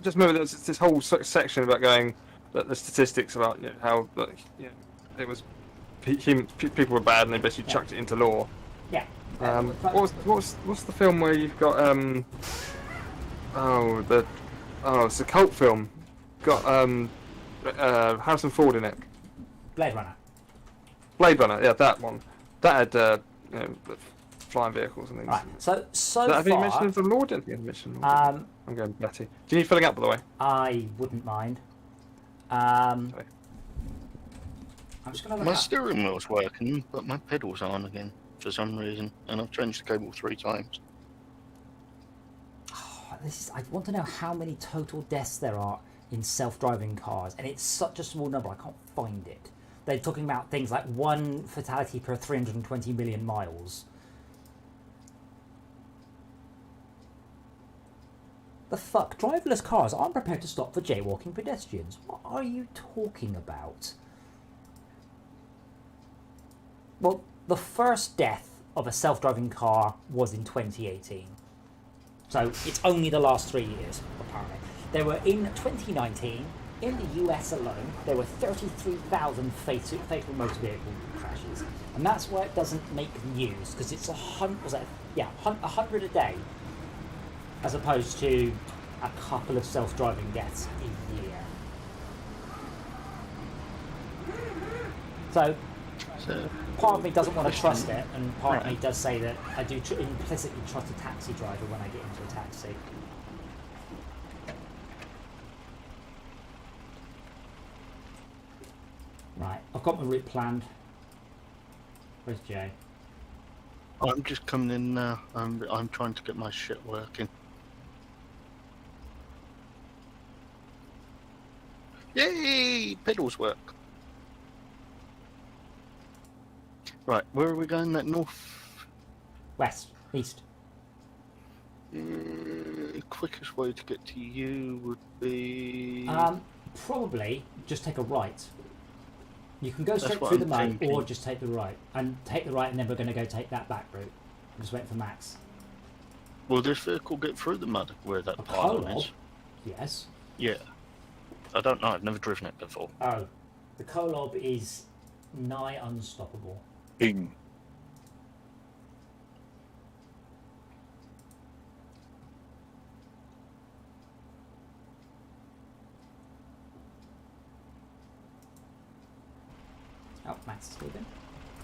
Just remember there's this whole section about going the statistics about how it was people were bad and they basically chucked it into law. Yeah. What's the film where you've got it's a cult film. Got Harrison Ford in it. Blade Runner. Blade Runner, yeah, that one. That had flying vehicles and things. Right. So far. Have you mentioned the law? Didn't you mention? I'm going Betty. Do you need filling up, by the way? I wouldn't mind. I'm just gonna. My steering wheel's working, but my pedals aren't again for some reason, and I've changed the cable 3 times. I want to know how many total deaths there are in self-driving cars, and it's such a small number. I can't find it. They're talking about things like 1 fatality per 320 million miles. The fuck? Driverless cars aren't prepared to stop for jaywalking pedestrians. What are you talking about? Well, the first death of a self-driving car was in 2018. So it's only the last 3 years, apparently. There were, in 2019, in the US alone, there were 33,000 fatal motor vehicle crashes. And that's why it doesn't make news, because it's 100 a day, as opposed to a couple of self-driving deaths a year. So part of me doesn't want to trust it, and part of me does say that I do implicitly trust a taxi driver when I get into a taxi. Right, I've got my route planned. Where's Jay? I'm just coming in now. I'm trying to get my shit working. Yay! Pedals work. Right, where are we going? That north? West, east. Quickest way to get to you would be... probably just take a right. You can go straight through the mud, or just take the right. And take the right, and then we're going to go take that back route. I'm just waiting for Max. Will this vehicle get through the mud where that pylon is? Yes. Yeah. I don't know, I've never driven it before. Oh. The Kolob is nigh unstoppable. Bing. Oh, Max is leaving.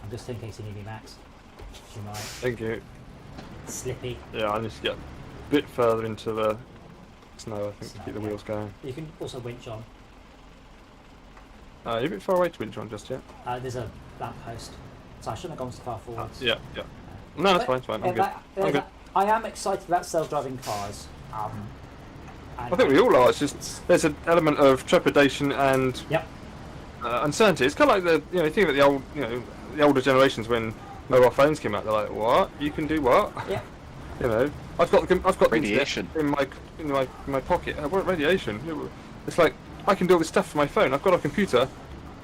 I'm just in case you need me, Max. You might. Thank you. Slippy. Yeah, I need to get a bit further into the snow, I think, to keep the wheels going. You can also winch on. You're a bit far away to winch on just yet. There's a lamppost. So I shouldn't have gone so far forwards. Yeah. No, that's fine, it's fine. I'm good. I am excited about self-driving cars. I think we all are. It's just there's an element of trepidation and uncertainty. It's kind of like the think about the older generations when mobile phones came out. They're like, what? You can do what? Yeah. I've got Radiation in my pocket. What radiation? It's like I can do all this stuff from my phone. I've got a computer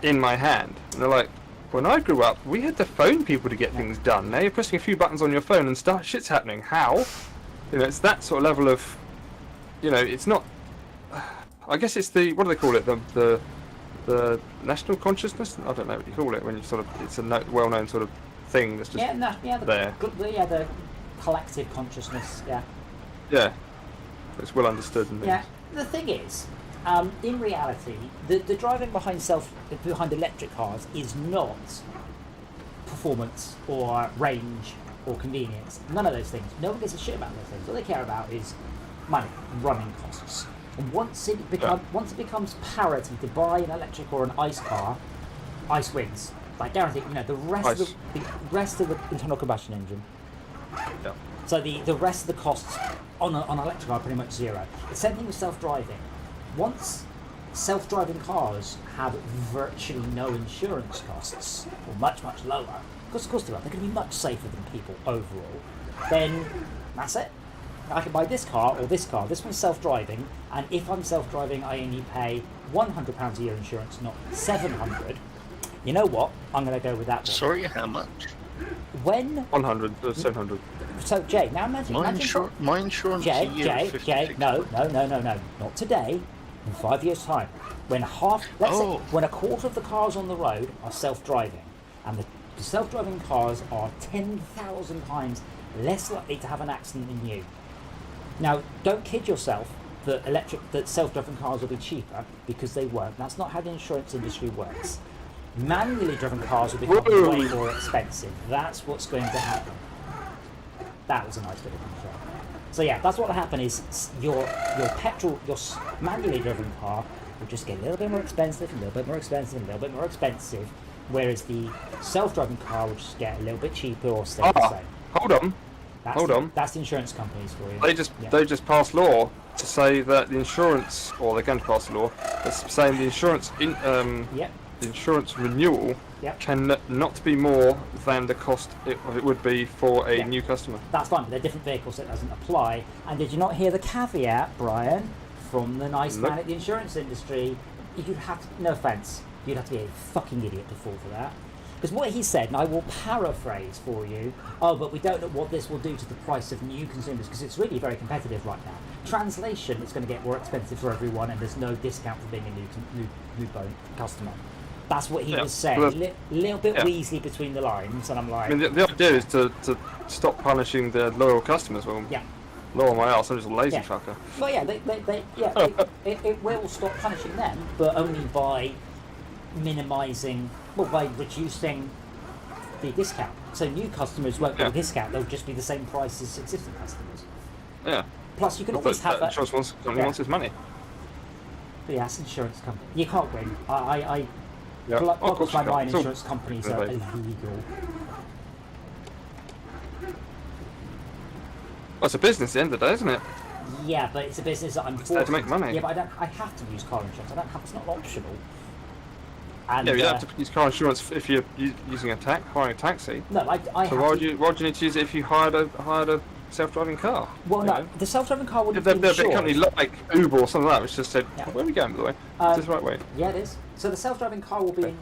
in my hand, and they're like, when I grew up, we had to phone people to get things done. Now you're pressing a few buttons on your phone and shit's happening. How? It's that sort of level of, it's not. I guess it's the what do they call it? The the national consciousness. I don't know what you call it when you sort of it's a well-known sort of thing that's just there. The collective consciousness. Yeah. Yeah, it's well understood. And Yeah. The thing is, in reality, the driving behind electric cars is not performance or range or convenience. None of those things. No one gives a shit about those things. What they care about is money, running costs. And once it becomes parity to buy an electric or an ICE car, ICE wins. Like guaranteed, the rest of the internal combustion engine. Yeah. So the rest of the costs on an electric car are pretty much zero. The same thing with self-driving. Once self-driving cars have virtually no insurance costs, or much, much lower, because of course they are, they're going to be much safer than people overall, then that's it. I can buy this car or this car. This one's self-driving, and if I'm self-driving, I only pay £100 a year insurance, not £700. You know what? I'm going to go with that one. Sorry, how much? $100 or $700. So, Jay, now imagine... My insurance a year is Jay, no, not today. In 5 years' time. When when a quarter of the cars on the road are self-driving, and the self-driving cars are 10,000 times less likely to have an accident than you. Now, don't kid yourself that self-driving cars will be cheaper, because they won't. That's not how the insurance industry works. Manually driven cars will become way more expensive. That's what's going to happen. That was a nice bit of control. So yeah, that's what will happen is your manually driven car will just get a little bit more expensive, a little bit more expensive, a little bit more expensive, whereas the self-driving car will just get a little bit cheaper or stay the same. Hold on. That's the insurance companies for you. They just passed law to say that the insurance, or they're going to pass a law that's saying the insurance the insurance renewal can not be more than the cost it would be for a new customer. That's fine, but they're different vehicles, so it doesn't apply. And did you not hear the caveat, Brian, from the nice man at the insurance industry? You'd have to, no offence, you'd have to be a fucking idiot to fall for that. Because what he said, and I will paraphrase for you, but we don't know what this will do to the price of new consumers, because it's really very competitive right now. Translation, it's going to get more expensive for everyone, and there's no discount for being a new customer. That's what he was saying. A little bit Weasley between the lines, and I'm like... I mean, the idea is to stop punishing the loyal customers. Well, loyal my ass, I'm just a lazy fucker. Well, it will stop punishing them, but only by by reducing the discount. So new customers won't get a discount, they'll just be the same price as existing customers. Yeah. Plus, you can always have that... Insurance company wants his money. But yes, insurance company. You can't win. Of my mind, insurance companies are illegal. Well, it's a business at the end of the day, isn't it? Yeah, but it's a business that I'm forced there to make money. Yeah, but I have to use car insurance. It's not optional. And, you don't have to use car insurance if you're hiring a taxi. No, So why do you need to use it if you hired a self-driving car? Well, no, the self-driving car would be insured. insured. If a company like Uber or something like that, which just said, where are we going, by the way? Is this the right way? Yeah, it is. So the self-driving car will be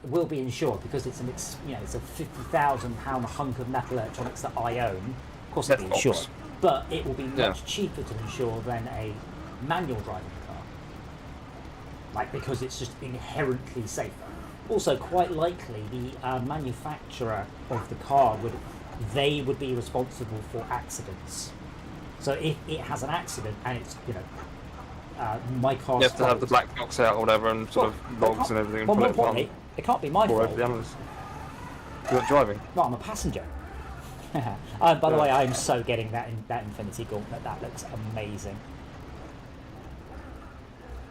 will be insured because it's it's a £50,000 hunk of metal electronics that I own. Of course, it'll be insured, but it will be much cheaper to insure than a manual driving car. Because it's just inherently safer. Also, quite likely, the manufacturer of the car would be responsible for accidents. So if it has an accident and it's my car. You have to have the black box out or whatever and sort of logs and everything. Well, more importantly, it can't be my fault. You're not driving. No, I'm a passenger. By the way, I'm so getting that Infinity Gauntlet. That looks amazing.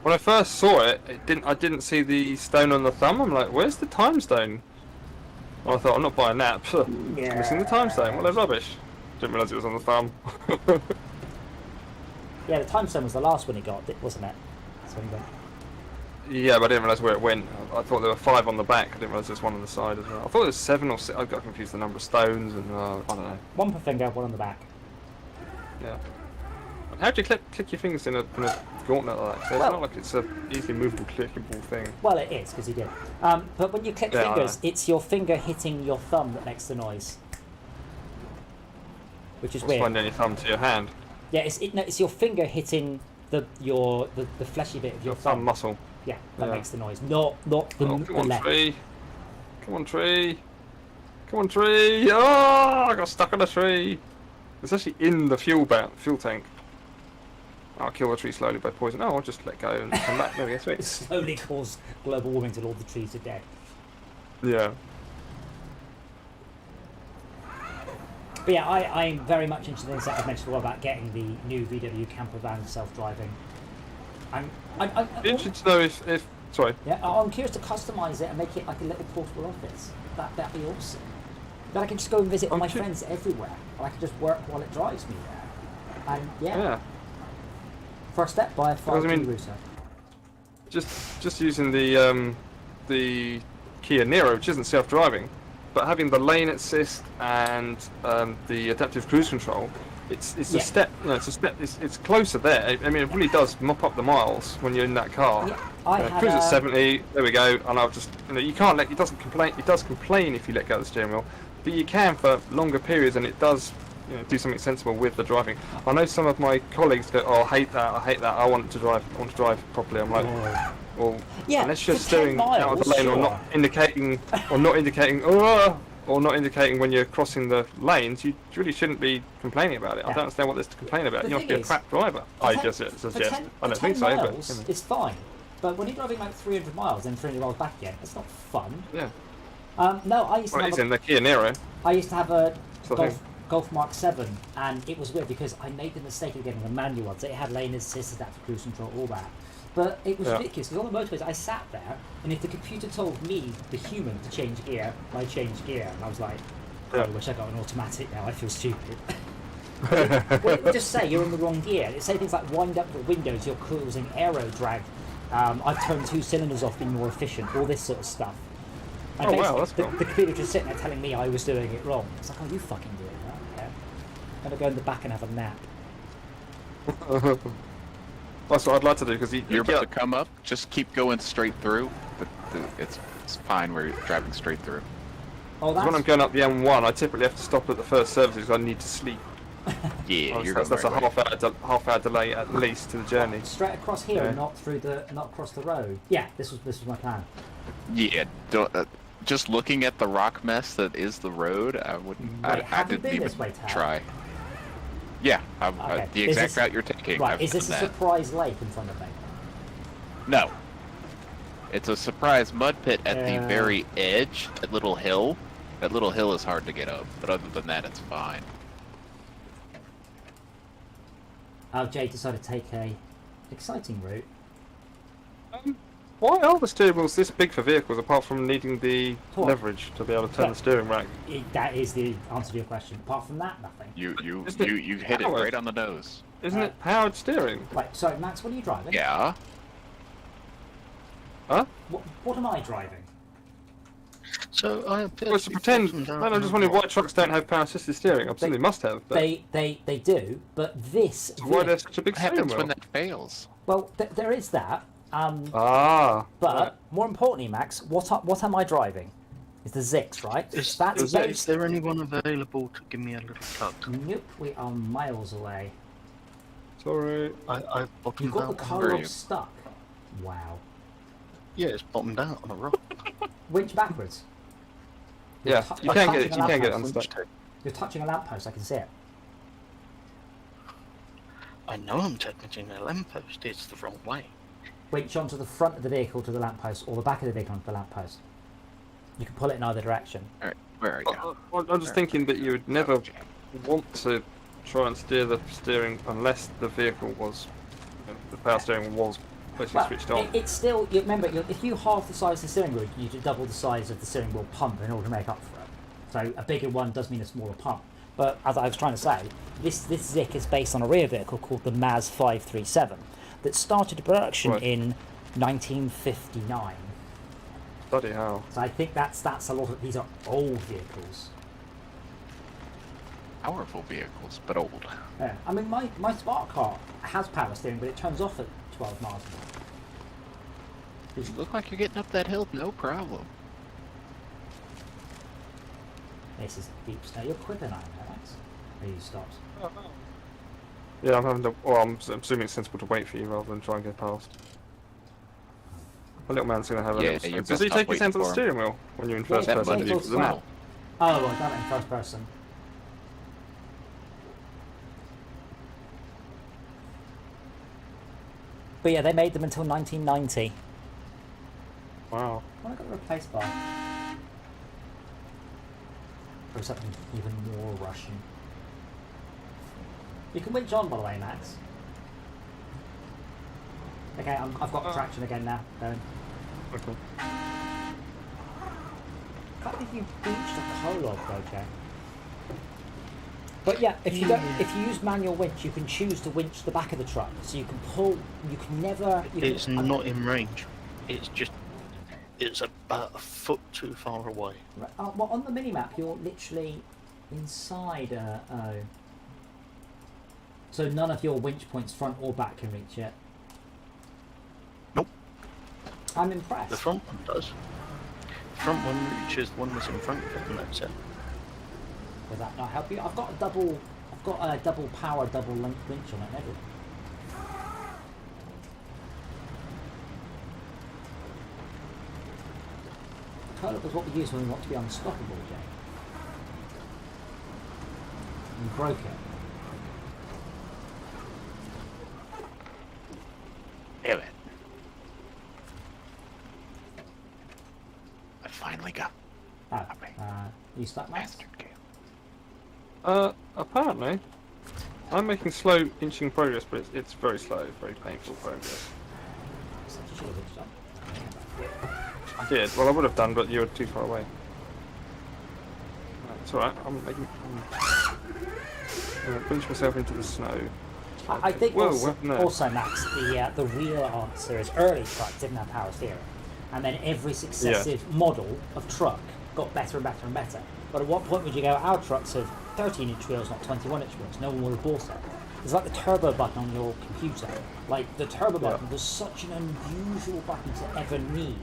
When I first saw it, I didn't see the stone on the thumb. I'm like, where's the time stone? Well, I thought, I'm not buying that. Missing the time stone. What a rubbish. Didn't realise it was on the thumb. Yeah, the time stone was the last one he got, wasn't it? That's when he went. Yeah, but I didn't realise where it went. I thought there were 5 on the back. I didn't realise there was 1 on the side as well. I thought there was 7 or 6. I got confused the number of stones and I don't know. 1 per finger, 1 on the back. Yeah. How do you click your fingers in a gauntlet like that? So it's not like it's a easily movable, clickable thing. Well, it is because he did. But when you click fingers, it's your finger hitting your thumb that makes the noise, which is weird. Finding your thumb to your hand. Yeah, it's your finger hitting the fleshy bit of your thumb muscle. Yeah, that Yeah. makes the noise. Not the, Oh, come the on, left. tree. Come on, tree. Come on, tree. Oh, I got stuck on a tree. It's actually in the fuel tank. I'll kill the tree slowly by poison. Oh, I'll just let go and come back. There we go, It sweet. slowly cause global warming till all the trees are dead. Yeah. But yeah, I'm very much interested in this. I've mentioned a lot about getting the new VW camper van self-driving. I'm Be interested to know if sorry. yeah, I'm curious to customise it and make it like a little portable office. That'd be awesome. Then I can just go and visit all my friends everywhere, and I can just work while it drives me there. And Yeah. first step, buy a 5G I mean- router. Just using the Kia Niro, which isn't self-driving, but having the lane assist and the adaptive cruise control, it's a Yeah. step. You know, it's a step. It's closer there. I mean, it really does mop up the miles when you're in that car. Yeah, I had cruise at a- 70. There we go. And I'll just you can't let it doesn't complain. It does complain if you let go of the steering wheel, but you can for longer periods, and it does do something sensible with the driving. I know some of my colleagues go, "Oh, I hate that. I want to drive. I want to drive properly." I'm like, well, Yeah, unless for you're 10 steering out of the miles, lane or sure. not indicating, or not indicating when you're crossing the lanes, you really shouldn't be complaining about it. I Yeah. don't understand what there's to complain about. The You must thing be a is, crap driver. For I 10 just for suggest. 10 I don't for think 10 so, miles, but it's fine. But when you're driving like 300 miles and 300 miles back again, it's not fun. yeah. No, I used to Well, have it's in the Kia Niro. I used to have a So I think- Golf Mark 7, and it was weird because I made the mistake of getting a manual one, so it had lane assist, adaptive cruise control, all that. But it was Yeah. ridiculous because on the motorways I sat there, and if the computer told me, the human, to change gear, I changed gear, and I was like, oh, Yeah. I wish I got an automatic now. I feel stupid. Well, it would just say you're in the wrong gear. It'd say things like wind up the windows, you're causing aero drag. I've turned 2 cylinders off, being more efficient. All this sort of stuff. And Oh, wow, basically, that's cool. the computer just sitting there telling me I was doing it wrong. It's like, oh, you fucking do it. Okay. I'm gonna go in the back and have a nap. That's what I'd like to do because You're about to come up. Just keep going straight through. It's fine where you're driving straight through. Oh, when I'm that's going up the M1, I typically have to stop at the first service because I need to sleep. Yeah, you're that's going a right way. half hour delay at least to the journey. straight across here, and Yeah. not across the road. Yeah, this was my plan. Yeah, just looking at the rock mess that is the road, I wouldn't. Wait, I have you didn't been even this way, Tad? try. Yeah, Okay. the Is exact this- route you're taking. Right, I've is this a done that. surprise lake in front of me? No. It's a surprise mud pit at the Yeah. very edge, that little hill. That little hill is hard to get up, but other than that, it's fine. Jay decided to take a exciting route. Why are the steering wheels this big for vehicles apart from needing the What? leverage to be able to turn Yeah. the steering rack? That is the answer to your question. Apart from that, nothing. You Isn't it you hit it powered? right on the nose. Isn't it powered steering? Right, sorry, Max, what are you driving? Yeah. Huh? What am I driving? So I appear Well, it's to pretend. I'm just wondering why trucks don't have power assisted steering. Absolutely must have. But They do, but this. so why vehicle- there's such a big What steering happens wheel? when that fails? Well, there is that. Ah. But right. more importantly, Max, what am I driving? It's the Zix, right? Is That's based. there anyone available to give me a little tug? Nope, we are miles away. Sorry. I've You bottomed got the out. car Where are all you? stuck. Wow. Yeah, it's bottomed out on a rock. Winch backwards. You're Yeah, tou- you you're can get touching it. a You can get it lamppost. unstuck. You're touching a lamppost. I can see it. I know I'm touching a lamppost. It's the wrong way. Winch onto the front of the vehicle to the lamppost, or the back of the vehicle onto the lamppost. You can pull it in either direction. All right, where are you? I'm just thinking that you would never want to try and steer the steering unless the vehicle was, the power steering was basically Well, switched on. it's still. Remember, if you halve the size of the steering wheel, you need to double the size of the steering wheel pump in order to make up for it. So a bigger one does mean a smaller pump. But as I was trying to say, this Zik is based on a rear vehicle called the Maz 537 that started production Right. in 1959. Bloody hell. So I think that's a lot of these are old vehicles. Powerful vehicles, but old. Yeah. I mean, my smart car has power steering, but it turns off at 12 miles an hour. You look like you're getting up that hill, no problem. This is deep snow. You're quicker than I am, Alex. Or you stopped. Yeah, I'm having to. Well, I'm assuming it's sensible to wait for you rather than try and go past. My little man's going to have a Yeah, little... you're Does he best take off his hands on the waiting for steering wheel when you're in Yeah, first that person? might be vehicle's for the flat. middle. Oh, well, that in first person. But yeah, they made them until 1990. Wow. What I got replaced by? Or something even more Russian. You can winch on, by the way, Max. Okay, I've got traction again now. Going. Okay. Can't believe you beached a prologue project. But yeah, if you use manual winch, you can choose to winch the back of the truck, so you can pull. You can never. It's not in range. It's about a foot too far away. Right, well, on the minimap, you're literally inside. So none of your winch points, front or back, can reach it. Nope. I'm impressed. The front one does. The front one reaches the one that's in front of it, and that's it. Does that not help you? I've got a double power, double length winch on it and everything. Curl-up is what we use when we want to be unstoppable, Jay. We broke it. Damn it. I finally got Oh, you stuck, Max? bastard game. Apparently, I'm making slow inching progress, but it's very slow, very painful progress. You should have hitched up. I did. Well, I would have done, but you were too far away. It's alright. I'm going to pinch myself into the snow. I think Whoa, also, what happened there? also, Max, the real answer is early trucks didn't have power steering, and then every successive model of truck got better and better and better. But at what point would you go, our trucks have 13-inch wheels, not 21-inch wheels? No one would have bought it. It's like the turbo button on your computer. Like, the turbo button was such an unusual button to ever need,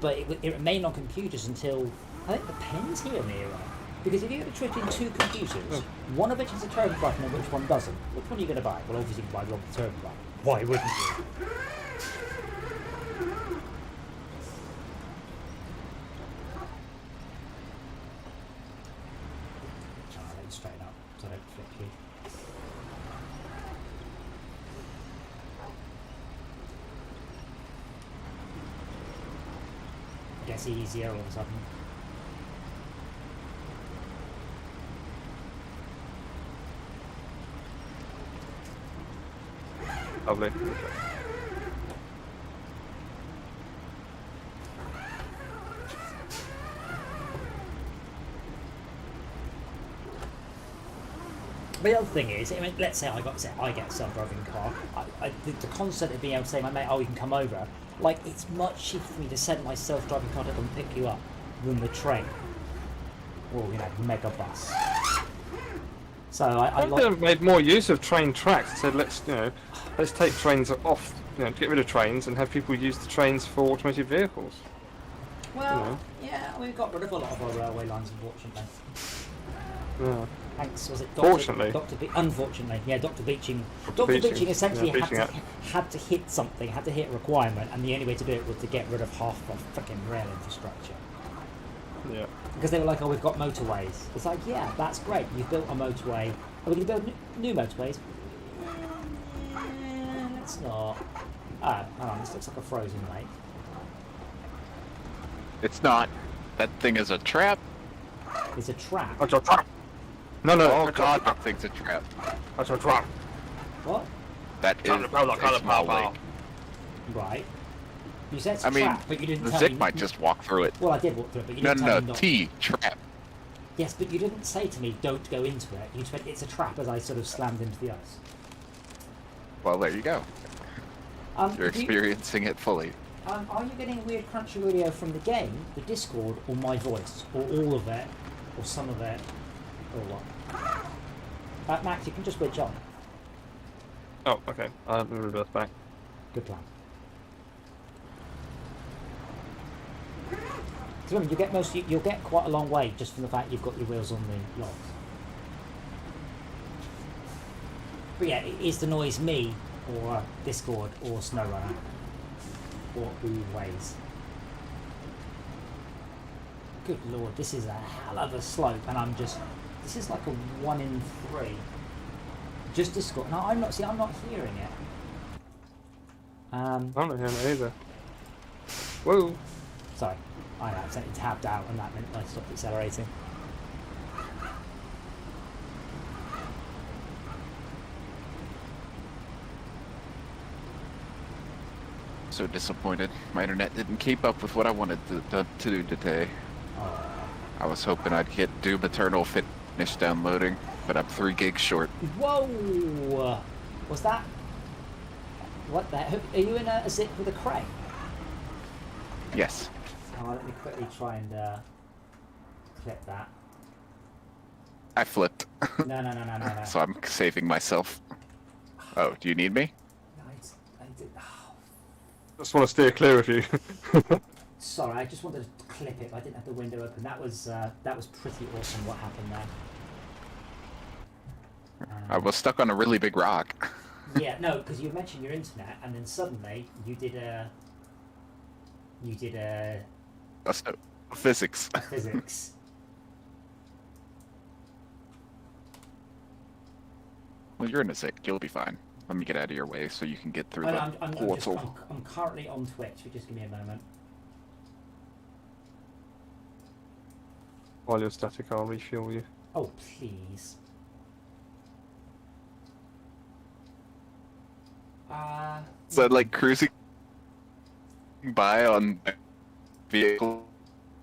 but it remained on computers until, I think, the Pentium era. Because if you were to switch in two computers, one of which is a turbo button and which one doesn't, which one are you going to buy? Well, obviously you can buy the one with the turbo button. Why wouldn't you? I'll let you straighten up so I don't flip you. It gets easier all of a sudden. Lovely. But the other thing is, I mean, let's say I get a self-driving car. The concept of being able to say, my mate, oh, you can come over. Like, it's much cheaper for me to send my self-driving car to come pick you up than the train. Or, mega bus. So I could have made more use of train tracks and said, let's take trains off, to get rid of trains and have people use the trains for automated vehicles. Well, yeah, we've got rid of a lot of our railway lines, unfortunately. Yeah. Thanks, was it Fortunately. Unfortunately, yeah, Dr. Beeching. Dr. Beeching essentially yeah, had to hit something, had to hit a requirement, and the only way to do it was to get rid of half of freaking rail infrastructure. Yeah. Because they were like, oh, we've got motorways. It's like, yeah, that's great. You've built a motorway. Are we going to build new motorways? Let's not. Oh, hang on, this looks like a frozen lake. It's not. That thing is a trap. It's a trap. That's a trap. No. Oh god, that thing's a trap. That's a trap. What? That is a small lake. Right. You said it's I a mean, trap, but you didn't the tell Zik me. might just walk through it. Well, I did walk through it, but you No, didn't tell me no, not. T, trap. Yes, but you didn't say to me, don't go into it. You said it's a trap as I sort of slammed into the ice. Well, there you go. You're experiencing it fully. Are you getting a weird crunchy audio from the game, the Discord, or my voice? Or all of it? Or some of it? Or what? Max, you can just switch on. Oh, okay. I'll reverse back. Good plan. So remember, you'll get quite a long way just from the fact you've got your wheels on the logs. But yeah, is the noise me, or Discord, or Snowrunner? or always. Good lord, this is a hell of a slope, and this is like a 1 in 3. Just Discord. No, I'm not hearing it. I'm not hearing it either. Whoa. Sorry, I accidentally tabbed out, and that meant I stopped accelerating. So disappointed. My internet didn't keep up with what I wanted to do today. Oh. I was hoping I'd get Doom Eternal finished downloading, but I'm 3 gigs short. Whoa! Was that? What the heck? Are you in a zip with a crane? Yes. Oh, let me quickly try and clip that. I flipped. No. So I'm saving myself. Oh, do you need me? I did. Oh. Just want to steer clear of you. Sorry, I just wanted to clip it, but I didn't have the window open. That was pretty awesome what happened there. I was stuck on a really big rock. Yeah, no, because you mentioned your internet, and then suddenly you did a Physics. physics. Well, you're in a zip. You'll be fine. Let me get out of your way so you can get through Oh, the no, portal. I'm currently on Twitch. So just give me a moment. While you're static, I'll refuel you. Oh, please. So like cruising by on vehicle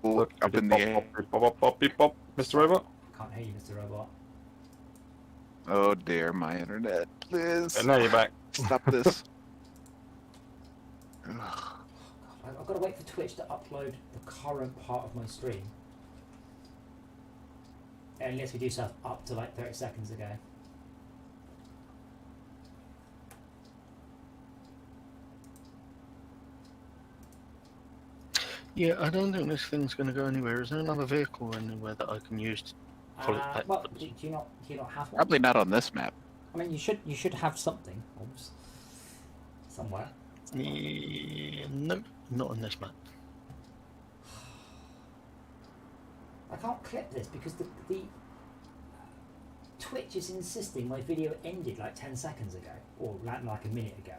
Look, up in the air. Bop, Mr. Robot. Can't hear you, Mr. Robot. Oh dear, my internet. Please. And now you're back. Stop this. Ugh. I've got to wait for Twitch to upload the current part of my stream. Unless we do stuff up to like 30 seconds ago. Yeah, I don't think this thing's going to go anywhere. Is there another vehicle anywhere that I can use to follow it back? Well, do you not have one? Probably not on this map. I mean, you should have something. Oops. Somewhere. Yeah, nope, not on this map. I can't clip this because the Twitch is insisting my video ended like 10 seconds ago, or like a minute ago.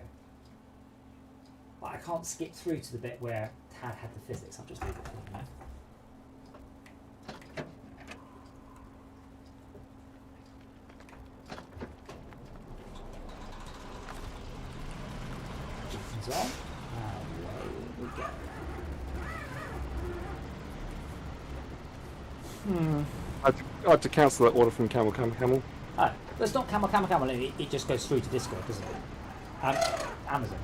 But I can't skip through to the bit where Tad had the physics. I'll just leave it for now. Buttons on. Away we go. I had to cancel that order from Camel. Oh, but it's not Camel. It just goes through to Discord, doesn't it? Amazon.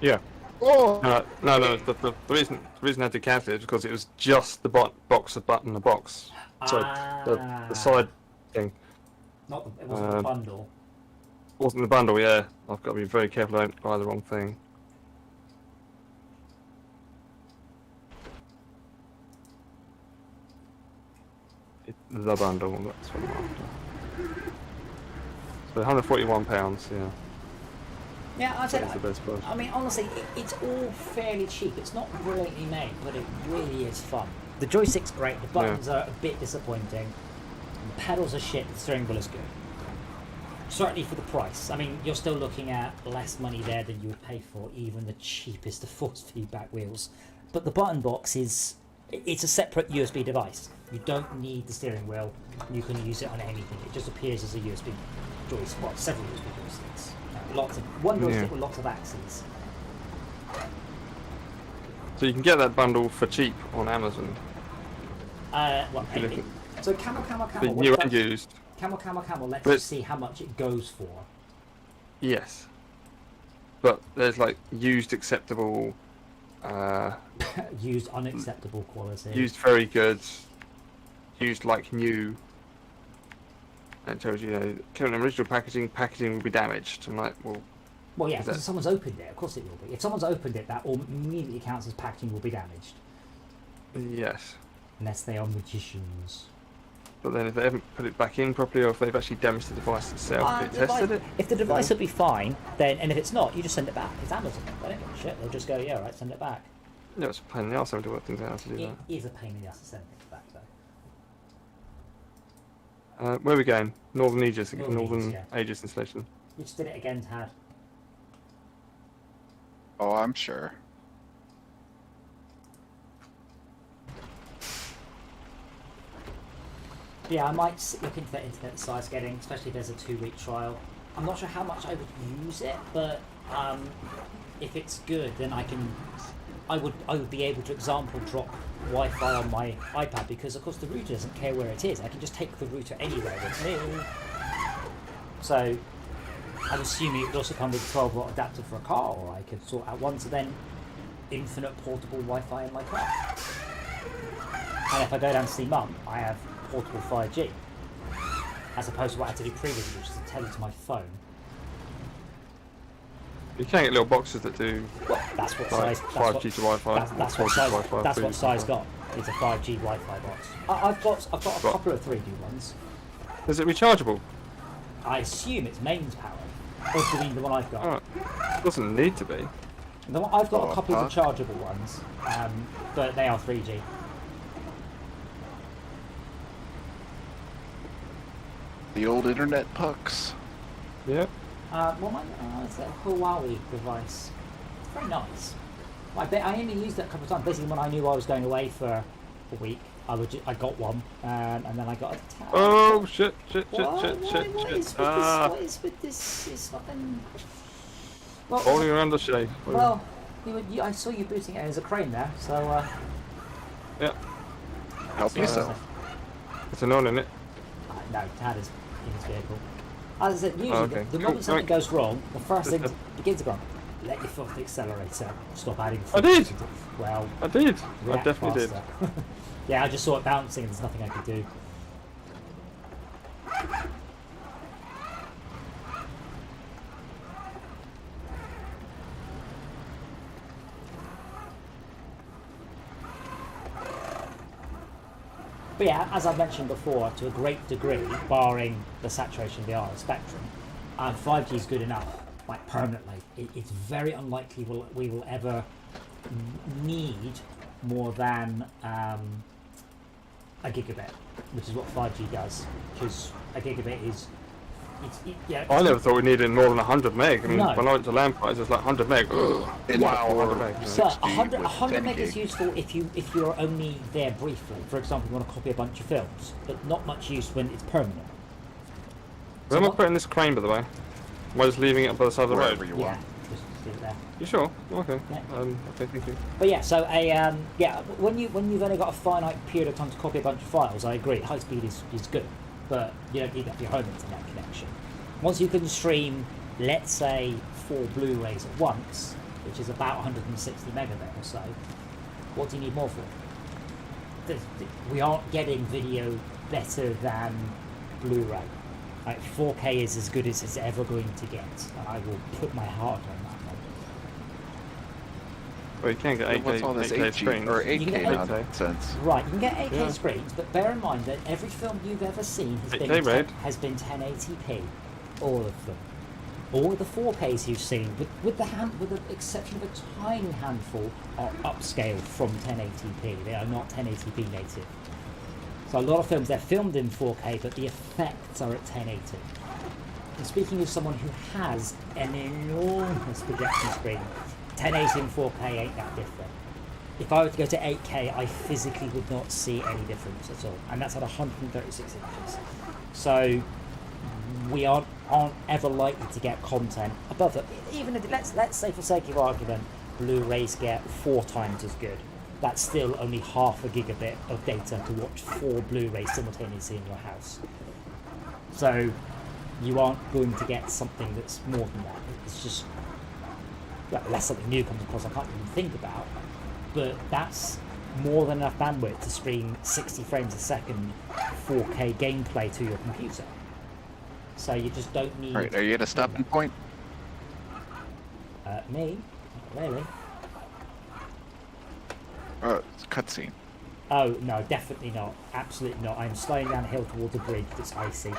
Yeah. Oh. No. The reason I had to cancel it is because it was just the box of button, the box. So the side thing. It wasn't a bundle. Wasn't the bundle, yeah. I've got to be very careful I don't buy the wrong thing. The bundle, that's what I'm after. So £141, yeah. Yeah, I'd say That is the best price. I mean, honestly, it's all fairly cheap. It's not brilliantly made, but it really is fun. The joystick's great, the buttons are a bit disappointing, the pedals are shit, the steering wheel is good. Certainly for the price. I mean, you're still looking at less money there than you would pay for even the cheapest of force feedback wheels. But the button box it's a separate USB device. You don't need the steering wheel, you can use it on anything. It just appears as a USB joystick, well, several USB joysticks. One joystick with lots of axes. So you can get that bundle for cheap on Amazon. So Camel. New and used. Camel lets you see how much it goes for. Yes. But there's like used acceptable, used unacceptable quality. used very good, used like new. And it tells you, current original packaging will be damaged. I'm like, well, yeah, because if someone's opened it, of course it will be. If someone's opened it, that immediately counts as packaging will be damaged. yes. Unless they are magicians. But then if they haven't put it back in properly, or if they've actually damaged the device itself, have they tested it? If the device will be fine, then and if it's not, you just send it back. It's Amazon. They don't give a shit. They'll just go, yeah, right, send it back. No, it's a pain in the arse having to work things out to do It that. is a pain in the ass to send things back, though. Where are we going? Northern Aegis, Northern yeah. Aegis installation. You just did it again, Tad. Oh, I'm sure. Yeah, I might look into that internet size getting, especially if there's a 2-week trial. I'm not sure how much I would use it, but if it's good, then I would be able to example drop Wi-Fi on my iPad, because of course the router doesn't care where it is. I can just take the router anywhere with me. So I'm assuming it would also come with a 12-watt adapter for a car, or I could sort out once and then infinite portable Wi-Fi in my car. And if I go down to see Mum, I have portable 5G, as opposed to what I had to do previously, which is to tell it to my phone. You can get little boxes that do Well, that's what like size. 5G to Wi-Fi. That's 4G what to size. Wi-Fi, That's 3G what to size Wi-Fi. got. It's a 5G Wi-Fi box. I've got a couple of 3G ones. Is it rechargeable? I assume it's mains powered. Or do you mean the one I've got? Oh, doesn't need to be. The one, I've got Oh, a couple of huh? rechargeable ones, but they are 3G. The old internet pucks. Yeah. Well, it's a Huawei device. It's very nice. I only used it a couple of times. Basically, when I knew I was going away for a week, I got one, and then I got a tab. Oh shit! Shit! Shit! What? Shit! What Shit! is Shit! with this? What is with this? It's fucking. Well, Falling around the shade. well I saw you booting it as a crane there, so. Yeah. Help yourself. It's annoying, isn't it? No, Tad is in his vehicle. As I said, usually okay. the moment something Right. goes wrong, the first thing to begin to go, let your foot off the accelerator. Stop adding. I did. Well, I did. I react definitely faster. Yeah, I just saw it bouncing and there's nothing I could do. But yeah, as I've mentioned before, to a great degree, barring the saturation of the RF spectrum, 5G is good enough, like permanently. It's very unlikely we will ever need more than a gigabit, which is what 5G does, because a gigabit is... I never thought we needed more than 100 meg. I mean, No. when I went to LAN parties, it was like 100 meg. Wow, 100 meg. So 60 100 with 10 meg is gig. useful if you're only there briefly. For example, you want to copy a bunch of films, but not much use when it's permanent. Where am I what- putting this crane, by the way? Am I just leaving it up by the side of the road? Wherever you Yeah, want. just leave it there. You sure? Okay. Yeah. Okay, thank you. But yeah, so when you've only got a finite period of time to copy a bunch of files, I agree, high speed is good, but you don't need that for your home internet connection. Once you can stream, let's say, 4 Blu-rays at once, which is about 160 megabit or so, what do you need more for? We aren't getting video better than Blu-ray. Like 4K is as good as it's ever going to get, and I will put my heart on that one. Well, you can get 8K, What's all this 8K 8G screens. or You 8K get nonsense? Right, you can get 8K Yeah. screens, but bear in mind that every film you've ever seen has 8K been red. has been 1080p. All of them. All of the 4Ks you've seen, with the exception of a tiny handful, are upscaled from 1080p. They are not 1080p native. So a lot of films, they're filmed in 4K, but the effects are at 1080. And speaking of someone who has an enormous projection screen, 1080 and 4K ain't that different. If I were to go to 8K, I physically would not see any difference at all. And that's at 136 inches. So we aren't ever likely to get content above it. Even if, let's say for sake of argument, Blu-rays get 4 times as good. That's still only half a gigabit of data to watch 4 Blu-rays simultaneously in your house. So you aren't going to get something that's more than that. It's just, well, unless something new comes across I can't even think about. But that's more than enough bandwidth to stream 60 frames a second 4K gameplay to your computer. So you just don't need... Alright, are you at a stopping point? Me? Not really. Oh, it's a cutscene. Oh no, definitely not. Absolutely not. I'm slowing down a hill towards a bridge that's icy.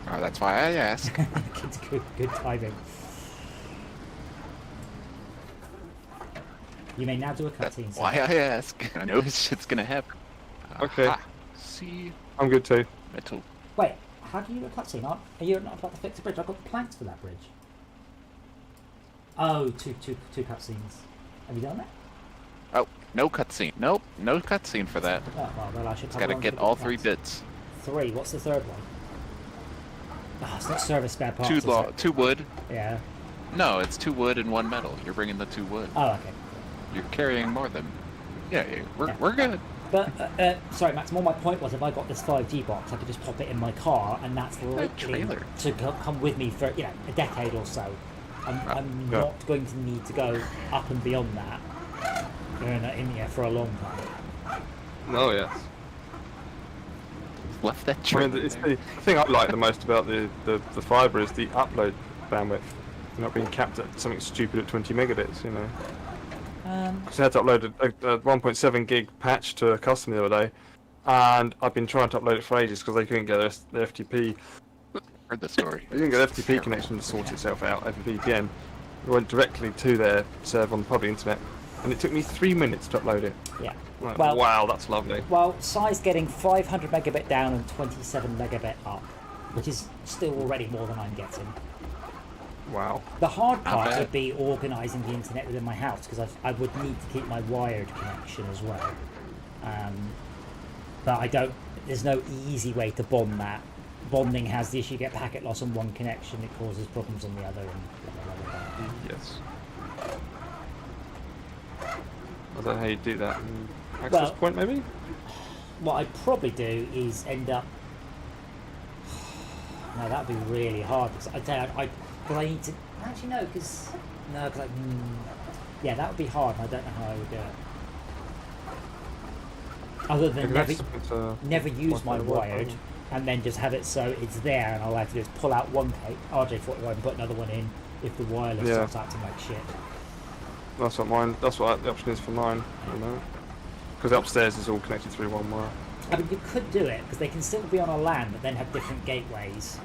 Oh, that's why I ask. Good timing. You may now do a That's cutscene. why I ask. I know this shit's gonna happen. Okay. Aha. See, I'm good too. metal. Wait, how do you do a cutscene? Are you not about to fix the bridge? I've got the planks for that bridge. Oh, two cutscenes. Have you done that? Oh, no cutscene. Nope, no cutscene for that. Oh, well, I should have Gotta one get for the all planks. 3 bits. 3. What's the third one? Oh, it's not service spare parts. is it? 2 wood. Yeah. No, it's 2 wood and 1 metal. You're bringing the 2 wood. Oh, okay. You're carrying more than. Yeah, we're Yeah. we're good. But sorry, Max. More my point was, if I got this 5G box, I could just pop it in my car, and that's likely trailer. to come with me for a decade or so. I'm Yeah. not going to need to go up and beyond that in here for a long time. Oh yes. Left that I trailer. mean, it's there. the thing I like the most about the fibre is the upload bandwidth. Not being capped at something stupid at 20 megabits, you know. Because I had to upload a 1.7 gig patch to a customer the other day, and I've been trying to upload it for ages because they couldn't get their FTP. Heard the story. They didn't get the FTP connection to sort itself out over VPN. It went directly to their server on the public internet, and it took me 3 minutes to upload it. Yeah. Like, Well- wow, that's lovely. Well, Si's getting 500 megabit down and 27 megabit up, which is still already more than I'm getting. Wow. The hard Not part bad. would be organising the internet within my house, because I would need to keep my wired connection as well. But I don't. There's no easy way to bond that. Bonding has the issue: you get packet loss on one connection, it causes problems on the other, and blah, blah, blah, blah. Yes. I don't know how you do that. Access Well- point, maybe? What I'd probably do is end up. No, that'd be really hard, because I need to actually no, because yeah, that would be hard, and I don't know how I would do it. Other than never use my wired, and then just have it so it's there, and all I have to do is pull out one RJ41 and put another one in if the wireless Yeah. starts acting like shit. That's what mine. That's what the option is for mine. Because upstairs is all connected through one wire. I mean, you could do it because they can still be on a LAN, but then have different gateways,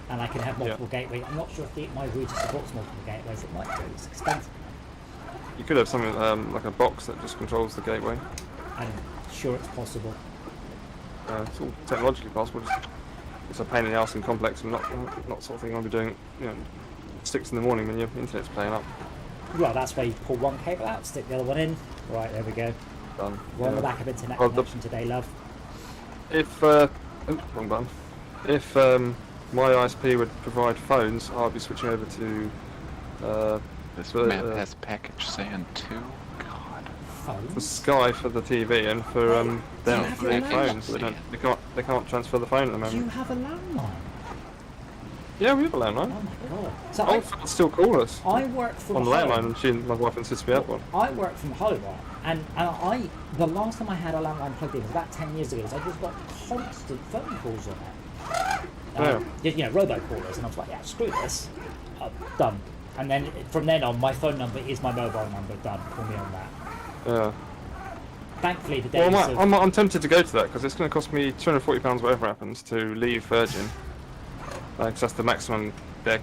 and I can have multiple gateways. I'm not sure if my router supports multiple gateways. It might do. It's expensive. You could have something like a box that just controls the gateway. I'm sure it's possible. It's all technologically possible. It's a pain in the arse and complex, and not sort of thing I'll be doing. 6 in the morning when your internet's playing up. Well, that's where you pull one cable out, stick the other one in. Right, there we go. Done. We're on the back of internet Well, connection today, love. If wrong button. If my ISP would provide phones, I'll be switching over to. This But, map has package sand too. God. for Phones? Sky for the TV and for them have for your their landline? phones. They can't transfer the phone at the Do you moment. have a landline? Yeah, we have a Oh landline. my god. So Oh, still call us I work from on the home. landline, and she and my wife insists we have one. I work from home, and the last time I had a landline plugged in was about 10 years ago. So I just got constant phone calls on it. Robocallers, and I was like, yeah, screw this, done. And then from then on, my phone number is my mobile number. Done. Call me on that. Yeah. Thankfully, the days Well, of I'm tempted to go to that because it's going to cost me £240 whatever happens to leave Virgin. Because that's the maximum their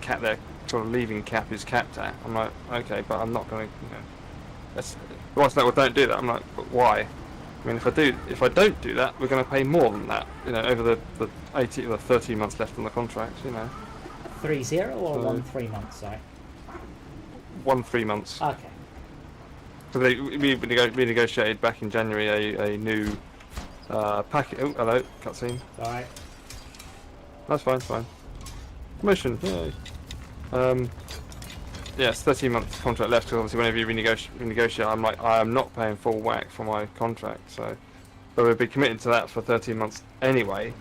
sort of leaving cap is capped at. I'm like, okay, but I'm not going to. That's what's that? Well, don't do that. I'm like, but why? I mean, if I don't do that, we're going to pay more than that. Over the 13 months left on the contract. 3-0 or So- 1-3 months. Sorry. 3 months. Okay. So we renegotiated back in January a new packet. Oh, hello, cutscene. All right. That's fine. Commission, yay. Yeah, it's 13-month contract left, because obviously whenever you renegotiate, I'm like, I am not paying full whack for my contract, so. But we'll be committed to that for 13 months anyway,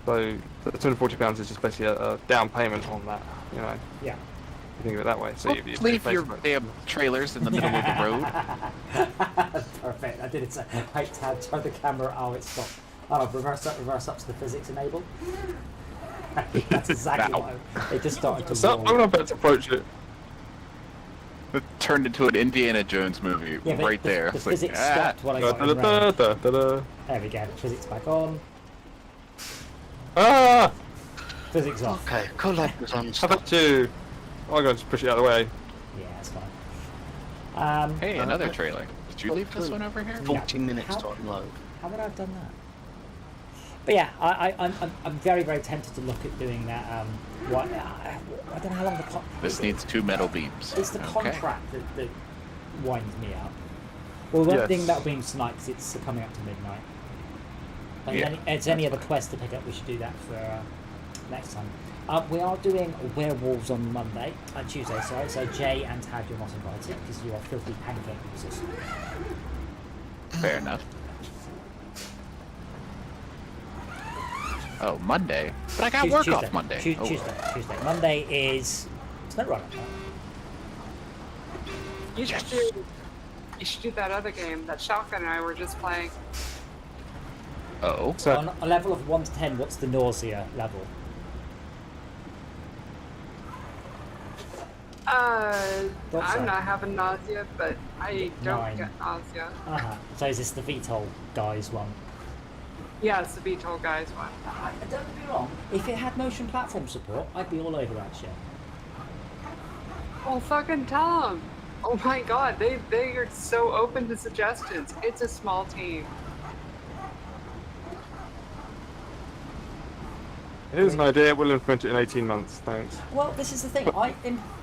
so the £240 is just basically a down payment on that, Yeah. you think of it that way. So Well, you leave your basically- damn trailers in the middle of the road. Perfect. I did it. I turn the camera. Oh, it stopped. Oh, reverse up to the physics enable. That's exactly Wow. what it just started to So roll. I'm about to approach it. It turned into an Indiana Jones movie Yeah, but right there. The It's like, physics ah. stopped when I got in range. Da-da-da-da-da-da. There we go. Physics back on. Ah! Physics off. Okay, collab was How unstuck. about you? I'm going to push it out of the way. Yeah, that's fine. Hey, another trailer. Did you leave this one over here? 40 minutes How- to unload. How would I have done that? But yeah, I'm very, very tempted to look at doing that. I don't know how long the This needs 2 metal beams. It's the Okay. contract that winds me up. Well, we won't Yes. think metal beams tonight because it's coming up to midnight. And Yeah, then it's any other quest to pick up. We should do that for next time. We are doing werewolves on Monday, Tuesday, sorry. So Jay and Tad, you're not invited because you are filthy pancake users. Fair enough. Oh, Monday? But I got work Tuesday. off Monday. Oh, Tuesday. Monday is Snowrunner. You should do that other game that Shotgun and I were just playing. Oh. So, On a level of 1 to 10, what's the nausea level? Thought so. I'm not having nausea, but I don't 9. get nausea. So is this the VTOL guys one? Yeah, it's the VTOL guys one. Don't get me wrong, if it had motion platform support, I'd be all over that shit. Well, fucking tell them. Oh my god, they are so open to suggestions. It's a small team. here's an idea. We'll implement it in 18 months. Thanks. Well, this is the thing. No,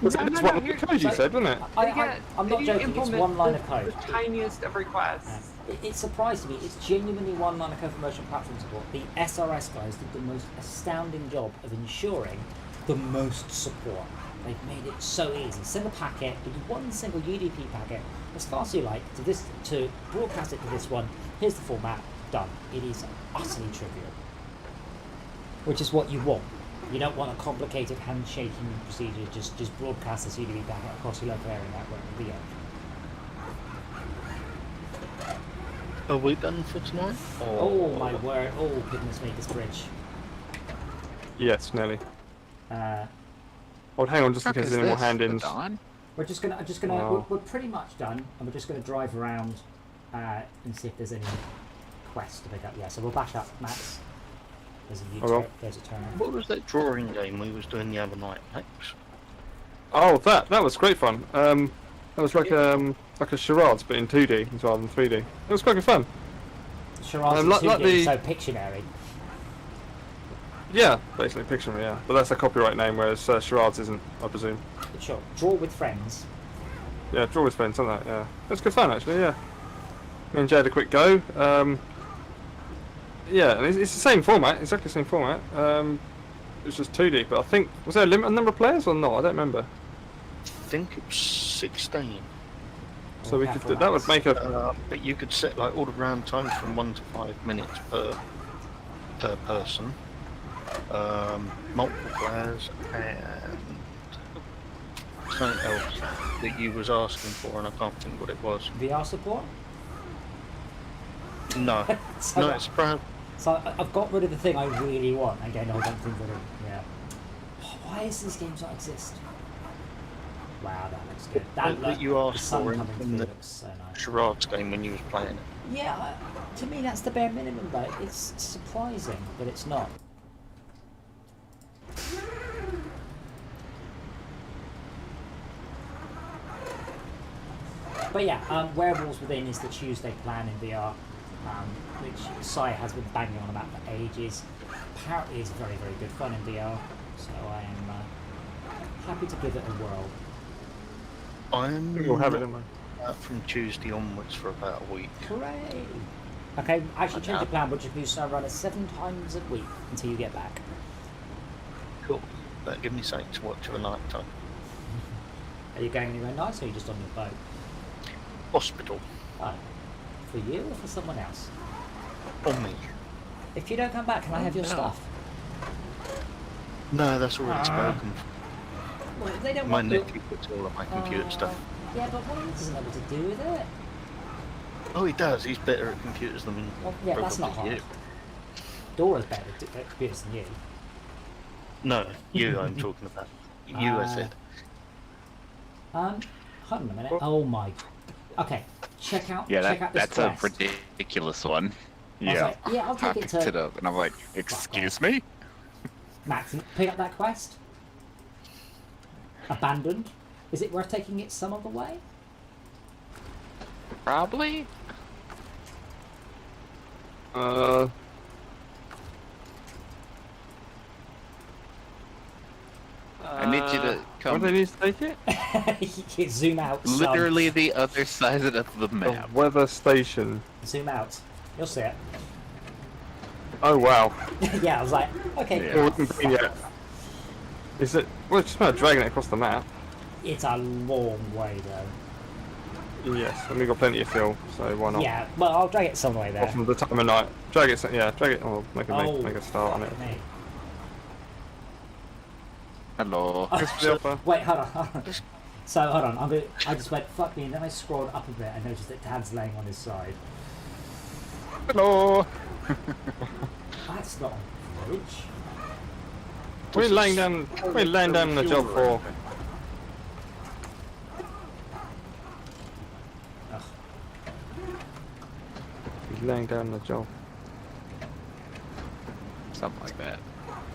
It's one of the here's- code you said, wasn't it? I'm not joking, it's one line of code. The tiniest of requests. It surprised me. It's genuinely one line of code for motion platform support. The SRS guys did the most astounding job of ensuring the most support. They've made it so easy. Send a packet, do one single UDP packet, as fast as you like, to broadcast it to this one. Here's the format, done. It is utterly trivial. Which is what you want. You don't want a complicated handshaking procedure, just broadcast this UDP packet across your local area network and be it. Are we done for tonight? Oh my word! Oh goodness me, this bridge. Yes, nearly. Uh, Oh, hang on, just in Fuck case is there's any more this? The hand-ins. Dawn? we're just gonna. Wow. We're pretty much done, and we're just gonna drive around and see if there's any quests to pick up. Yeah, so we'll back up, Max. There's a well. there's a turn. What was that drawing game we was doing the other night, Max? Oh, that was great fun. That was like a charades, but in 2D rather than 3D. It was quite good fun. Charades like 2D, the- so Pictionary. Yeah, basically Pictionary, yeah. But that's a copyright name, whereas charades isn't, I presume. Sure. Draw with friends. Yeah, draw with friends, something like that, yeah. It was good fun, actually, yeah. Me and Jay had a quick go. Yeah, and it's the same format, exactly the same format. It's just 2D, but I think, was there a limit on number of players or not? I don't remember. I think it was 16. So we We'll could, have to that would make a, But you could set like all the round times from 1 to 5 minutes per person. Multiple players and something else that you was asking for, and I can't think what it was. VR support. No, So- no, it's brand. So I've got rid of the thing I really want. Again, I don't think that it. Yeah. Why does these games not exist? Wow, that looks good. That you the asked sun for in coming the through looks so nice. charades game when you was playing it. Yeah, to me that's the bare minimum though. It's surprising that it's not. But yeah, Werewolves Within is the Tuesday plan in VR, which Sai has been banging on about for ages. Apparently it's very, very good fun in VR, so I am happy to give it a whirl. we'll have it in mind. From Tuesday onwards for about a week. Hooray! Okay, actually change the plan, we'll just do Snowrunner 7 times a week until you get back. Cool. That'll give me something to watch for night time. Are you going anywhere nice or are you just on your boat? Hospital. Oh, for you or for someone else? On me. If you don't come back, can I have your no. stuff? No, that's already spoken. Well, they don't My want the- nephew puts all of my computer stuff. Yeah, but what doesn't know what to do with it? Oh, he does. He's better at computers than Well, yeah, that's not probably hard. you. Dora's better at computers than you. No, you I'm talking about. You, I said. Hold on a minute. Oh my. Okay, check out. Yeah, check out this that's a quest. ridiculous one. I was Yeah. like, yeah, I'll I take it picked to it up, and I'm like, excuse me? Max. Pick up that quest. Abandoned. Is it worth taking it some other way? Probably. I need you to Where do they come need to take it? You zoom out. son. literally the other side of the The map. weather station. Zoom out. You'll see it. Oh wow. Yeah, I was like, okay. Yeah. Well, we can see it. Is it? Well, it's just about dragging it across the map. It's a long way though. Yes, and we've got plenty of fuel, so why not? Yeah, well, I'll drag it some way there. Often the time of night. Drag it, yeah, drag it, or make a start on it. fuck me. Hello. Just for the offer. Wait, hold on. So, hold on. I just went, fuck me, and then I scrolled up a bit and noticed that Tad's laying on his side. Hello. That's not a bridge. We're laying down the job for. Ugh. He's laying down the job. Something like that.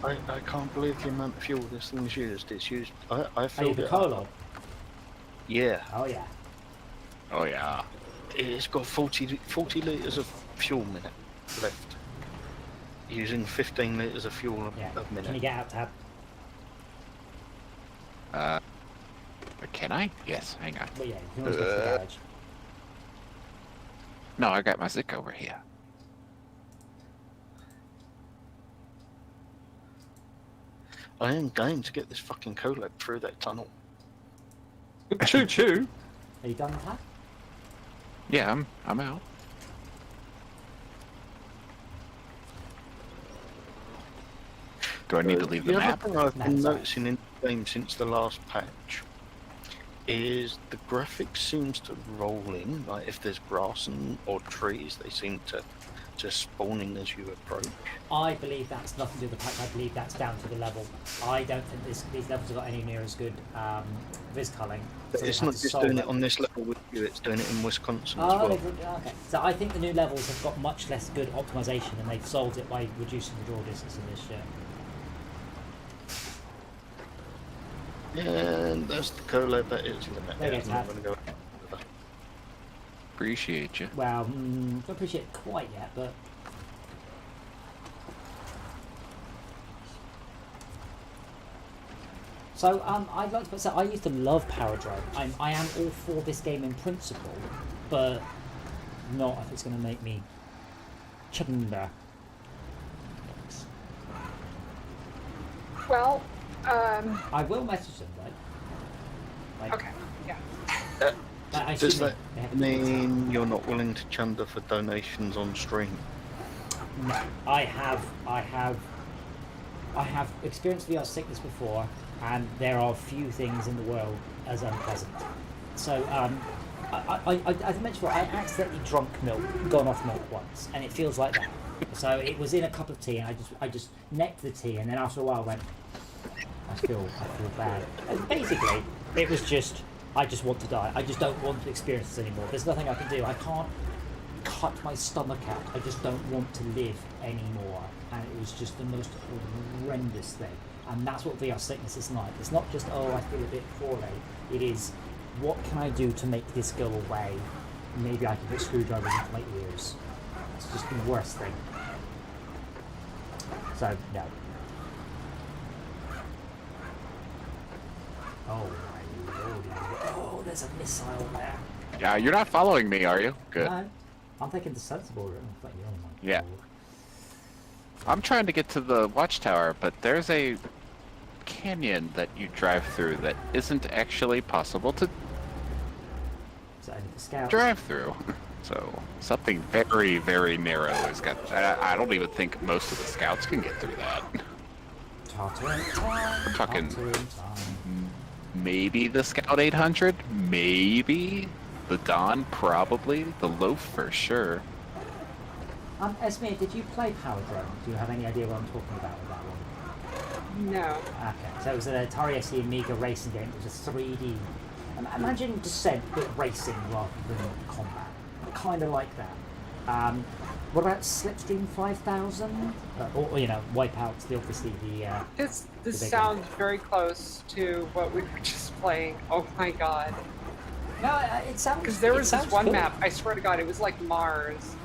I can't believe the amount of fuel this thing's used. It's used. I Are you filled the it Colo? up. Yeah, Oh, yeah. Oh yeah. it's got 40 litres of fuel minute left. Using 15 litres of fuel Yeah. a minute. Can you get out, Tad? Can I? Yes, hang on. Well, yeah, you can always go to the garage. No, I got my Zik over here. I am going to get this fucking Colab through that tunnel. Choo choo. Are you done, Tad? Yeah, I'm out. Do I need to leave the The map? other thing I've No, been sorry. noticing in the game since the last patch is the graphics seems to roll in. Like if there's grass or trees, they seem to just spawning as you approach. I believe that's nothing to do with the patch. I believe that's down to the level. I don't think these levels have got any near as good vis culling. But so it's they've had not to just solve doing it. it on this level with you, it's doing it in Wisconsin as Oh, well. okay. So I think the new levels have got much less good optimization, and they've solved it by reducing the draw distance in this shit. And that's the Colab that is limit. There you It's go, not Tab. gonna go over. Appreciate you. Well, don't appreciate it quite yet, but so I'd like to say I used to love Paradrome. I am all for this game in principle, but not if it's going to make me chunder. Well, I will message them though. Like, okay, yeah. I Does assume that they have to do it. mean you're not willing to chunder for donations on stream? No, I have experienced VR sickness before, and there are few things in the world as unpleasant. So, I've mentioned before, I accidentally gone off milk once, and it feels like that. So it was in a cup of tea, and I just necked the tea, and then after a while I went, I feel bad. And basically, it was just, I just want to die. I just don't want to experience this anymore. There's nothing I can do. I can't cut my stomach out. I just don't want to live anymore. And it was just the most horrendous thing. And that's what VR sickness is like. It's not just, oh, I feel a bit poorly. It is, what can I do to make this go away? Maybe I can put screwdrivers into my ears. It's just the worst thing. So, no. Oh my lord. Oh, there's a missile there. Yeah, you're not following me, are you? Good. No, I'm taking the sensible route. Oh my Yeah. God. I'm trying to get to the watchtower, but there's a canyon that you drive through that isn't actually possible to Is that only for scouts? drive through. So something very, very narrow has got. I don't even think most of the scouts can get through that. Tartarin time. We're talking- Tartarin time. Maybe the Scout 800, maybe the Dawn, probably the Loaf for sure. Esme, did you play Power Drone? Do you have any idea what I'm talking about with that one? No. Okay, so it was an Atari ST Amiga racing game. It was a 3D Imagine Descent but racing rather than combat. Kind of like that. What about Slipstream 5000? Or you know, Wipeout. Obviously the. This the big sounds one. very close to what we were just playing. Oh my god. No, it sounds. Because there was this sounds one cool. map, I swear to god, it was like Mars.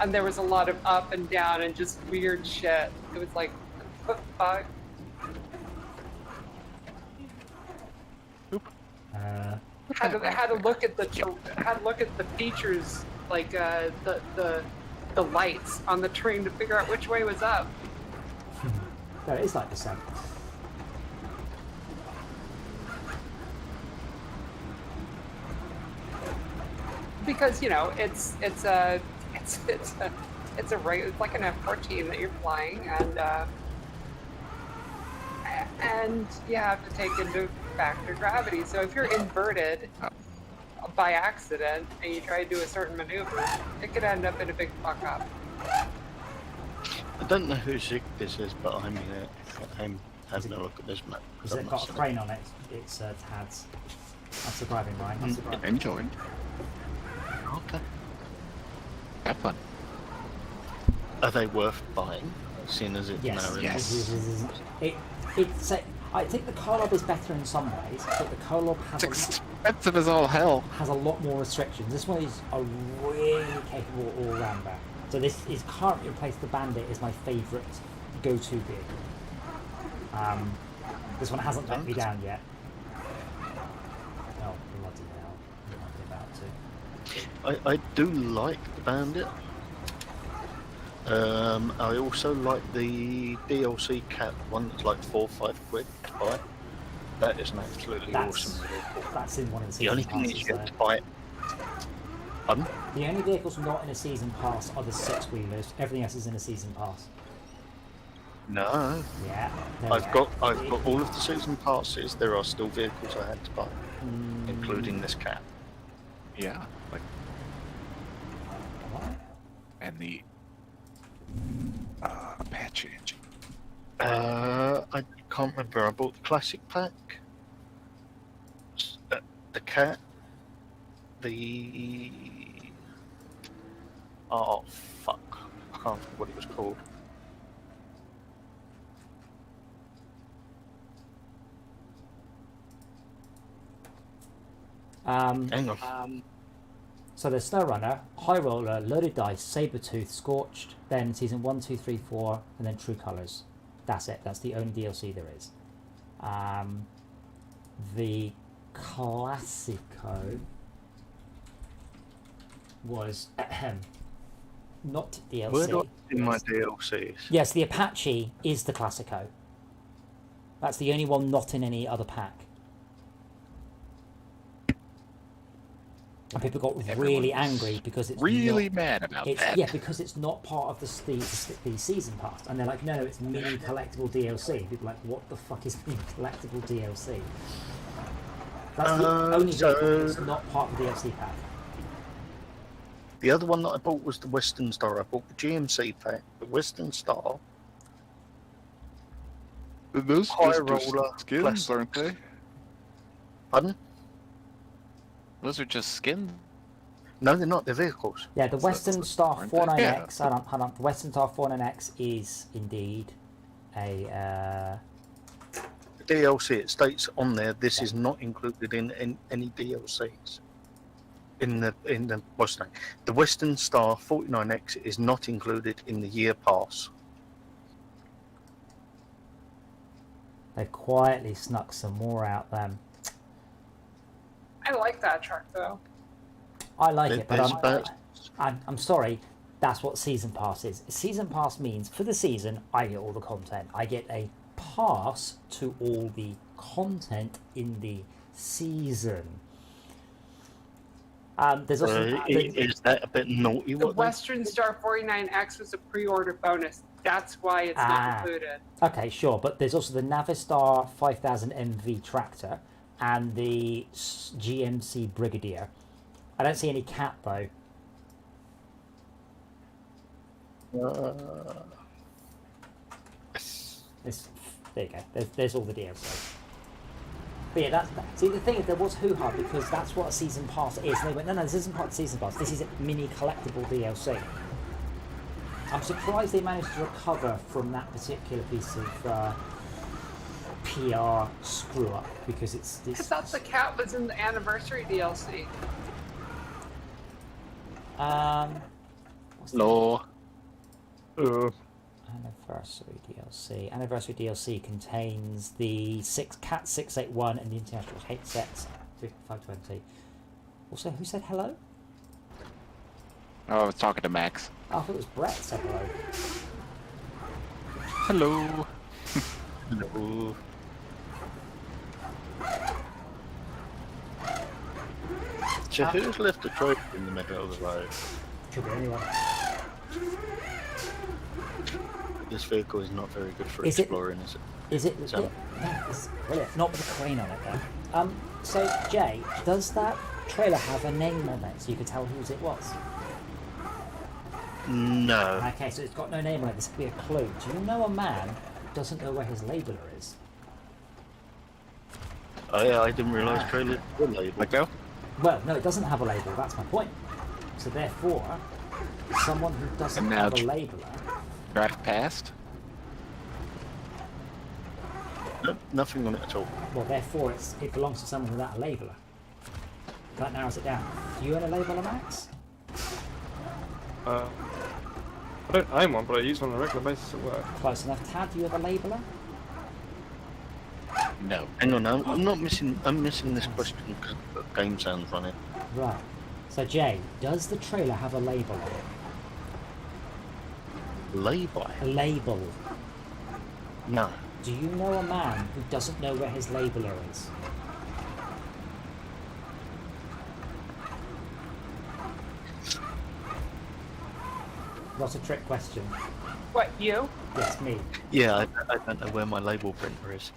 And there was a lot of up and down and just weird shit. It was like, what the fuck? Had to look at the features, like the lights on the train to figure out which way was up. No, it is like Descent. Because, you know, it's like an F-14 that you're flying, and you have to take into factor gravity. So if you're inverted by accident and you try to do a certain maneuver, it could end up in a big fuck up. I don't know whose Zig this is, but I'm having a look at this map. Has it got a crane on it? It's Tad's. That's the driving line. That's the driving. Enjoy. Okay. Have fun. Are they worth buying? Seeing as it Yes. now is. Yes. It's I think the Kolob is better in some ways, but the Kolob has It's expensive as all hell. has a lot more restrictions. This one is a really capable all-rounder. So this is currently replaced the Bandit as my favourite go-to vehicle. This one hasn't let me down yet. Oh, bloody hell. I'm about to. I do like the Bandit. I also like the DLC Cat one that's like 4 or 5 quid to buy. That is an absolutely awesome vehicle. That's in one of the The season only thing is passes you there. have to buy it. Pardon? The only vehicles not in a season pass are the 6-wheelers. Everything else is in a season pass. No. Yeah. there we I've go. got all of the season passes. There are still vehicles I had to buy, including this cat. Yeah. Like, What? and the Apache engine. I can't remember. I bought the classic pack. The cat. The oh fuck! I can't remember what it was called. Hang on. So there's Snowrunner, High Roller, Loaded Dice, Sabretooth, Scorched, then Season 1, 2, 3, 4, and then True Colours. That's it. That's the only DLC there is. The Classico was not DLC. Where do I see my DLCs? Yes, the Apache is the Classico. That's the only one not in any other pack. And people got really angry because it's Really not, mad about that. Yeah, because it's not part of the season pass, and they're like, no, it's mini collectible DLC. People are like, what the fuck is mini collectible DLC? That's the only vehicle that's not part of the DLC pack. The other one that I bought was the Western Star. I bought the GMC pack, the Western Star. Those High just roller skins, classic. aren't they? Pardon? Those are just skins. No, they're not. They're vehicles. Yeah, the Western Star aren't they? 49X. Hold on. The Western Star 49X is indeed a. The DLC, it states on there, this is not included in any DLCs. In the Mustang. The Western Star 49X is not included in the year pass. They quietly snuck some more out then. I like that truck though. I like it, but There's about- I'm sorry. That's what season pass is. Season pass means for the season, I get all the content. I get a pass to all the content in the season. There's also Is that a bit naughty? The What they- Western Star 49X was a pre-order bonus. That's why it's not included. okay, sure, but there's also the Navistar 5000 MV tractor and the GMC Brigadier. I don't see any cat though. There you go. There's all the DLC. But yeah, see, the thing is, there was hoo-ha because that's what a season pass is. And they went, no, this isn't part of the season pass. This is a mini collectible DLC. I'm surprised they managed to recover from that particular piece of PR screw-up because it's... I thought the cat was in the anniversary DLC. What's No. Anniversary DLC. Anniversary DLC contains the Cat 681 and the international hate sets 520. Also, who said hello? Oh, I was talking to Max. Oh, I thought it was Brett said hello. Hello. No. So who's left a trophy in the middle of the road? Could be anyone. This vehicle is not very good for Is it- exploring, is it? Is it? So- Yeah, it's brilliant. Not with a crane on it though. So Jay, does that trailer have a name on it so you could tell whose it was? No. Okay, so it's got no name on it. This could be a clue. Do you know a man who doesn't know where his labeler is? Oh yeah, I didn't realise trailers were labelled. Let go. Well, no, it doesn't have a label. That's my point. So therefore, someone who doesn't And now have a labeler. Drive past. No, nothing on it at all. Well, therefore, it belongs to someone without a labeler. That narrows it down. Do you own a labeler, Max? I don't own one, but I use one on a regular basis at work. Close enough. Tad, do you have a labeler? No. Hang on, I'm not missing. I'm missing this question because the game sounds running. Right. So Jay, does the trailer have a label on it? Lay-by? A label. No. Do you know a man who doesn't know where his labeler is? What's a trick question? What, you? Yes, me. Yeah, I don't know where my label printer is.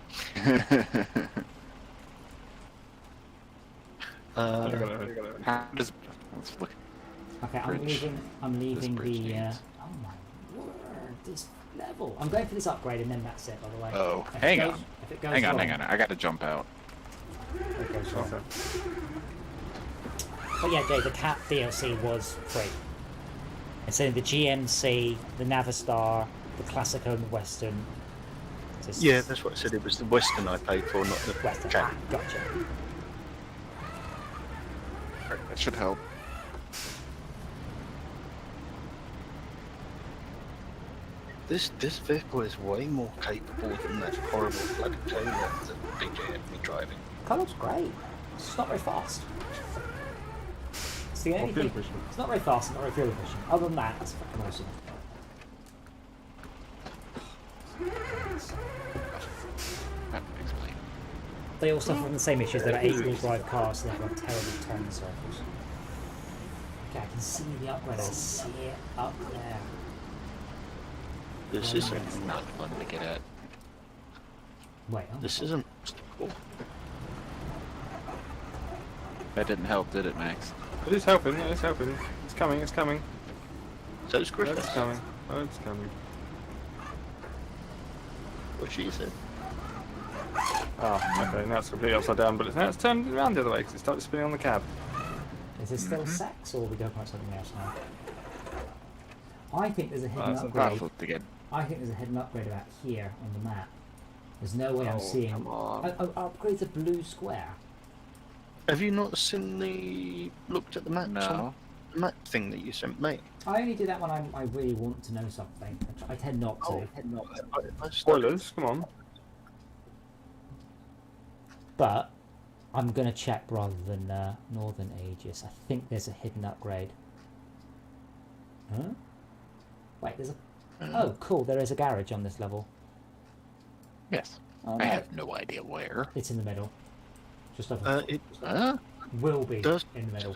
How does? Let's look. Okay, Bridge. I'm leaving bridge the. needs. Oh my word! This level. I'm going for this upgrade, and then that's it. By the way. Oh, If it hang goes- on. If it goes Hang on, wrong, hang on. I gotta jump out. It goes wrong. Okay. But yeah, Jay, the Cat DLC was free. It's in the GMC, the Navistar, the Classico, and the Western. Just Yeah, that's what I said. It was the Western I paid for, not the Western. Cat. Ah, gotcha. That should help. This vehicle is way more capable than that horrible bloody trailer that DJ had me driving. Car looks great. It's just not very fast. It's the only fuel thing. efficient. It's not very fast and not very fuel efficient. Other than that, it's fucking awesome. That would explain. They all suffer from the same issues. They're 8-wheel drive cars, so they have terrible turn circles. Okay, I can see the upgrade. I see it up there. This isn't. Not fun to get at. Wait, oh, This isn't. Cool. That didn't help, did it, Max? It is helping, it is helping. It's coming, it's coming. So it's Oh, Griffiths. it's coming. Oh, it's coming. What she said. Oh, okay, now it's completely upside down, but now it's turned around the other way because it started spinning on the cab. Is this still sex, or are we going for something else now? I think there's a hidden That's a upgrade. Baffled again. I think there's a hidden upgrade about here on the map. There's no way I'm Oh, seeing. come on. Upgrade the blue square. Have you not seen looked at the map? No. The map thing that you sent me. I only do that when I really want to know something. I tend not to. Oh. I Spoilers, come on. But I'm going to check rather than Northern Aegis. I think there's a hidden upgrade. Huh? Wait, there's a... Oh, cool. There is a garage on this level. Yes. Oh, I no. have no idea where. It's in the middle. Just over. It Huh? Will be does- in the middle.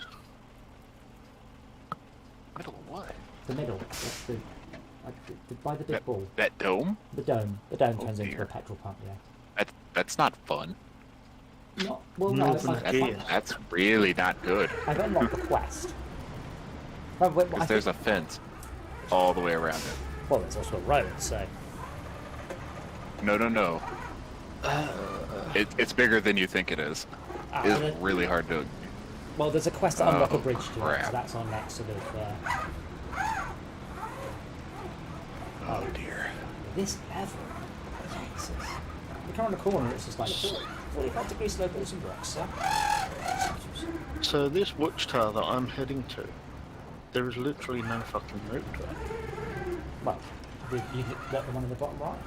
Middle of what? The middle. That's by the big ball. That dome? The dome. The dome Oh, turns into dear. a petrol pump, yeah. That's not fun. Not, well, no, Northern Gear. That's really not good. I've unlocked the quest. Well, I Because there's a think, fence all the way around it. there's also a road, so... No. It's bigger than you think it is. Ah, It's well, really hard to. well, there's a quest to unlock a Oh, bridge to it, crap. so that's on next sort of. Oh dear. This level. Jesus. You come around the corner, it's just like 45 degrees slope and some rocks, sir. So this watchtower that I'm heading to, there is literally no fucking route to it. Well, you got the one in the bottom right?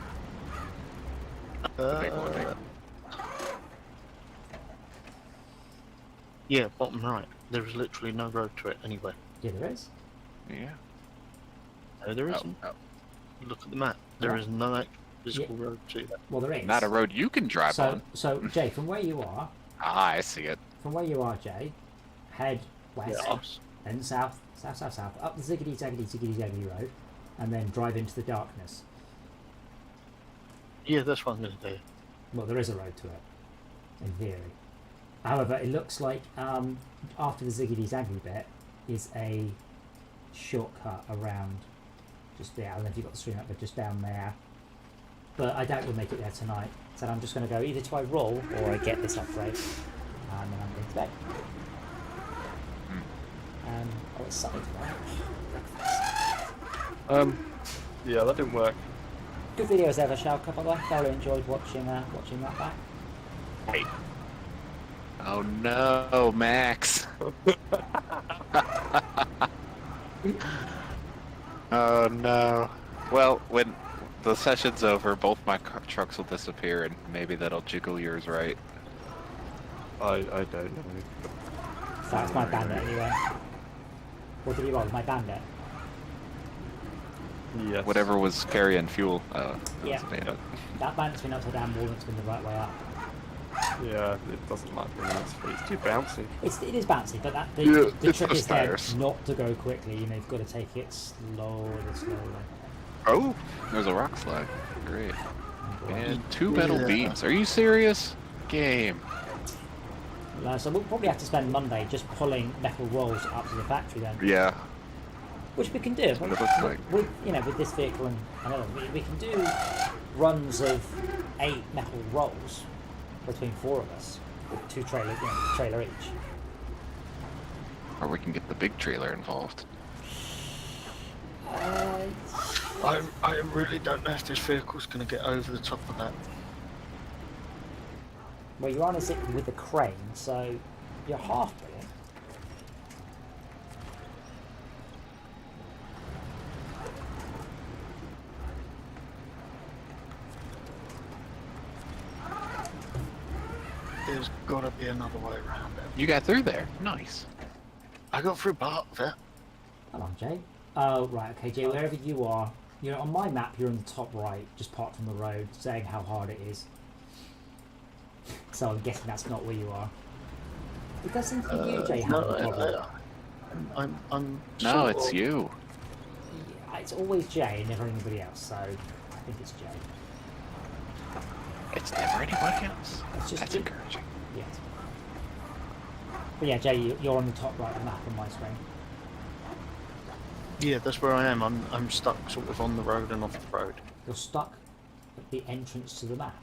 Big one, big. Yeah, bottom right. There is literally no road to it anywhere. Yeah, there is. Yeah. No, there Oh, isn't. oh. Look at the map. There Right. is no actual physical road to that. Well, there is. Not a road you can drive on. So, Jay, from where you are, Ah, I see it. Jay, head west, Yes. then south, up the ziggity road, and then drive into the darkness. Yeah, that's what I'm going to do. Well, there is a road to it, in theory. However, it looks like after the ziggity bit is a shortcut around just there. I don't know if you've got the screen up, but just down there. But I doubt we'll make it there tonight. So I'm just going to go either to I roll or I get this upgrade, and then I'm going to bed. Oh, it's sunny tonight. Breakfast. Yeah, that didn't work. Good video as ever, Shao. By the way, thoroughly enjoyed watching that back. Hey. Oh no, Max. Oh no. Well, when the session's over, both my trucks will disappear, and maybe that'll jiggle yours right. I don't know. That's my bandit anyway. What did you roll? My bandit. Yes. Whatever was carrying fuel. Yeah. was bandit. That bandit's been upside down more than it's been the right way up. Yeah, it doesn't like me. It's too bouncy. It is bouncy, but the it's trick those is there tires. not to go quickly. You know, you've got to take it slowly. Oh, there's a rock slide. Great. And 2 metal Yeah. beams. Are you serious? Game. So we'll probably have to spend Monday just pulling metal rolls up to the factory then, Yeah. which we can do. what it looks like. With with this vehicle and another, we can do runs of 8 metal rolls between 4 of us with 2 trailer each. Or we can get the big trailer involved. I really don't know if this vehicle's going to get over the top of that. Well, you're on a zip with the crane, so you're half brilliant. There's got to be another way around it. You got through there. Nice. I got through part of it. Hold on, Jay. Oh, right, okay, Jay, wherever you are, on my map, you're in the top right, just parked on the road, saying how hard it is. So I'm guessing that's not where you are. It does seem to be you, Jay, No, having the problem. I'm No, sort it's of- you. Yeah, it's always Jay, never anybody else, so I think it's Jay. It's never anyone else. It's just That's Jay. encouraging. Yes. But yeah, Jay, you're on the top right of the map on my screen. Yeah, that's where I am. I'm stuck sort of on the road and off the road. You're stuck at the entrance to the map,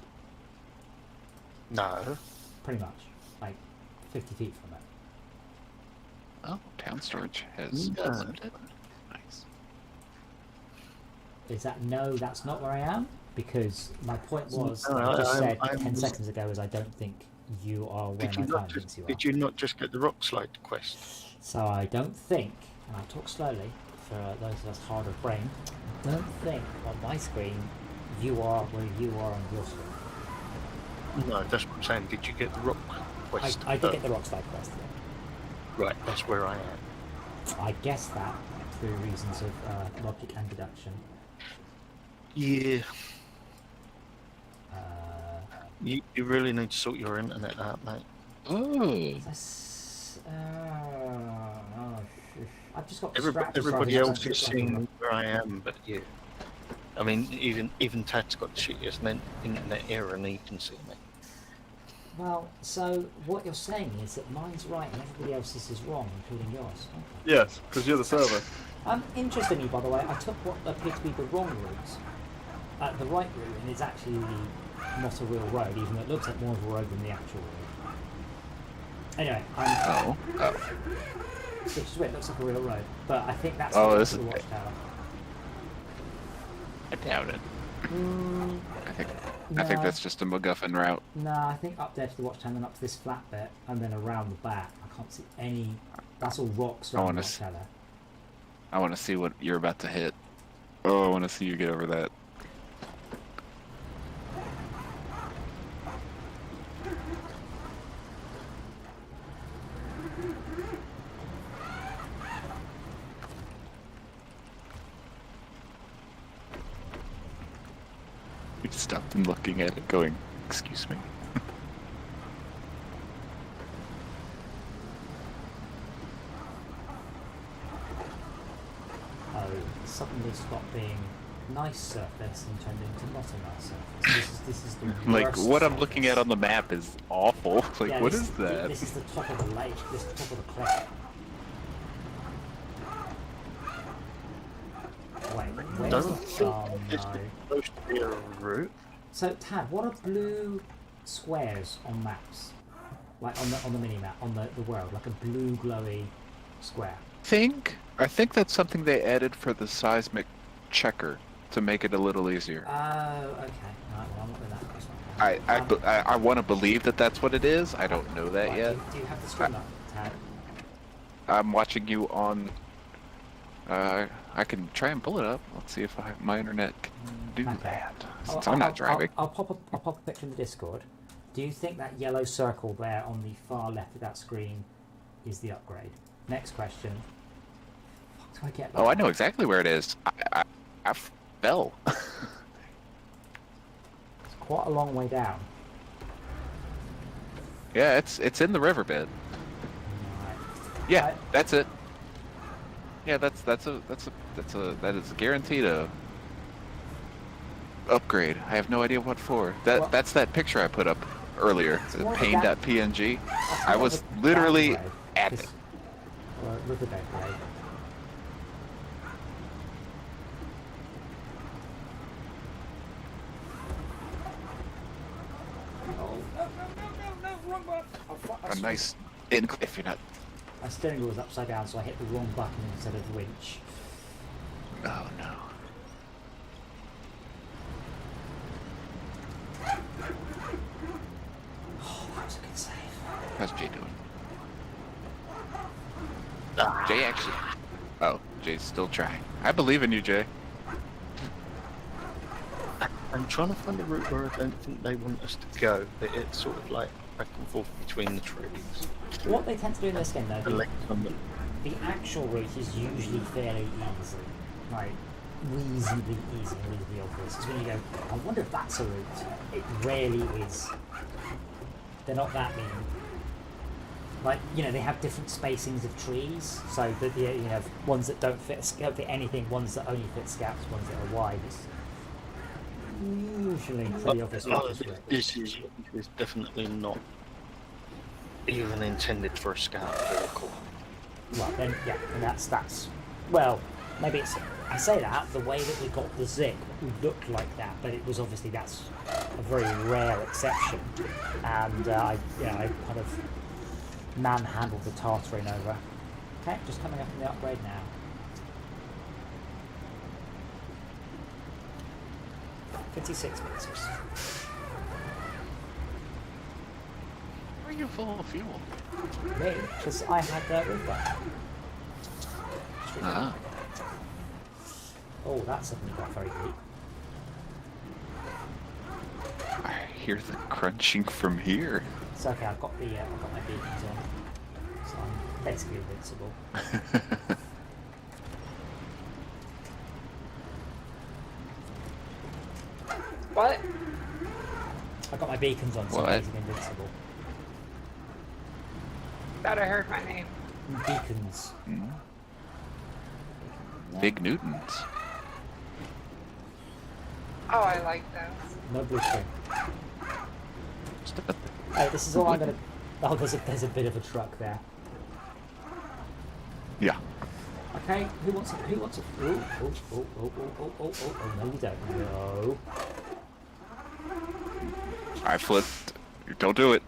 No. pretty much, like 50 feet from it. Oh, town storage has Yeah. limited. Nice. Is that no, that's not where I am? Because my point was, No, I just said I'm- 10 seconds ago, is I don't think you are where Did my you not client just thinks you are. did you not just get the rock slide quest? So I don't think, and I'll talk slowly for those of us hard of brain, I don't think on my screen you are where you are on your screen. No, that's what I'm saying. Did you get the rock quest? I did get the rock slide quest, yeah. Right, that's where I am. I guessed that through reasons of logic and deduction. Yeah. Uh, You really need to sort your internet out, mate. Oh. I've just got distracted. Everybody Sorry, else is seeing where I am, but you. I mean, even Tad's got the shittiest internet error and he can see me. Well, so what you're saying is that mine's right and everybody else's is wrong, including yours. Okay. Yes, because you're the server. Interestingly, by the way, I took what appeared to be the wrong route, the right route, and it's actually not a real road, even though it looks like more of a road than the actual road. Anyway, I'm... Oh. Which is weird, it looks like a real road. But I think that's Oh, the this is... watchtower. I doubt it. I think No. that's just a MacGuffin route. No, I think up there to the watchtower, and then up to this flat bit, and then around the back. I can't see any... That's all rocks around the watchtower. I want to see what you're about to hit. Oh, I want to see you get over that. We stopped and looking at it going, excuse me. Suddenly stopped being nice surface and turned into not a nice surface. This is the Like, worst what I'm surface. looking at on the map is awful. Like, Yeah, what this, is that? This is the top of the lake. This is the top of the cliff. Wait, where's Doesn't the... feel Oh it's no. supposed to be a route. So, Tad, what are blue squares on maps? Like on the mini map, on the world, like a blue glowy square. I think that's something they added for the seismic checker to make it a little easier. Oh, okay. Right, well, I'm not with that. I want to believe that that's what it is. I don't know that Right, yet. do you have the screen up, Tad? I'm watching you on. I can try and pull it up. Let's see if my internet can do Okay. that. Since I'm not driving. I'll pop a picture in the Discord. Do you think that yellow circle there on the far left of that screen is the upgrade? Next question. What do I get? Oh, I know exactly where it is. I fell. It's quite a long way down. Yeah, it's in the riverbed. Right. Yeah, Right. that's it. Yeah, that is guaranteed a upgrade. I have no idea what for. Well- That's that picture I put up earlier. It's The more of a pain.png. That's I more was of a literally downgrade, at 'cause- it. Or riverbed grade. Oh, no, wrong button. A nice in if you're not. My steering wheel was upside down, so I hit the wrong button instead of winch. Oh no. Oh, that was a good save. How's Jay doing? Jay actually. Oh, Jay's still trying. I believe in you, Jay. I'm trying to find a route where I don't think they want us to go, but it's sort of like back and forth between the trees. What they tend to do in this game, The though, length on the the actual route is usually fairly easy. Like, reasonably easy and reasonably obvious. It's when you go, I wonder if that's a route. It rarely is. They're not that mean. Like, you know, they have different spacings of trees, so that you have ones that don't fit anything, ones that only fit scouts, ones that are wide. It's usually pretty obvious what this route. this is definitely not even intended for a scout vehicle. Well, then, yeah, and that's well, maybe it's. I say that the way that we got the zip looked like that, but it was obviously that's a very rare exception, and I kind of manhandled the Tartarine over. Okay, just coming up in the upgrade now. $56 meters. Why are you full of fuel? Me, because I had that with that. Ah. Oh, that suddenly got very deep. I hear the crunching from here. It's okay. I've got my beacons on, so I'm basically invincible. What? I've got my beacons on, so What? I'm basically invincible. Thought I heard my name. Beacons. Hmm. Big Newtons. Oh, I like those. No blueprint. Just a- Hey, this is all I'm gonna. Oh, there's a bit of a truck there. Yeah. Okay, who wants it? Who wants it? Oh, no, you don't. No. I flipped. Don't do it.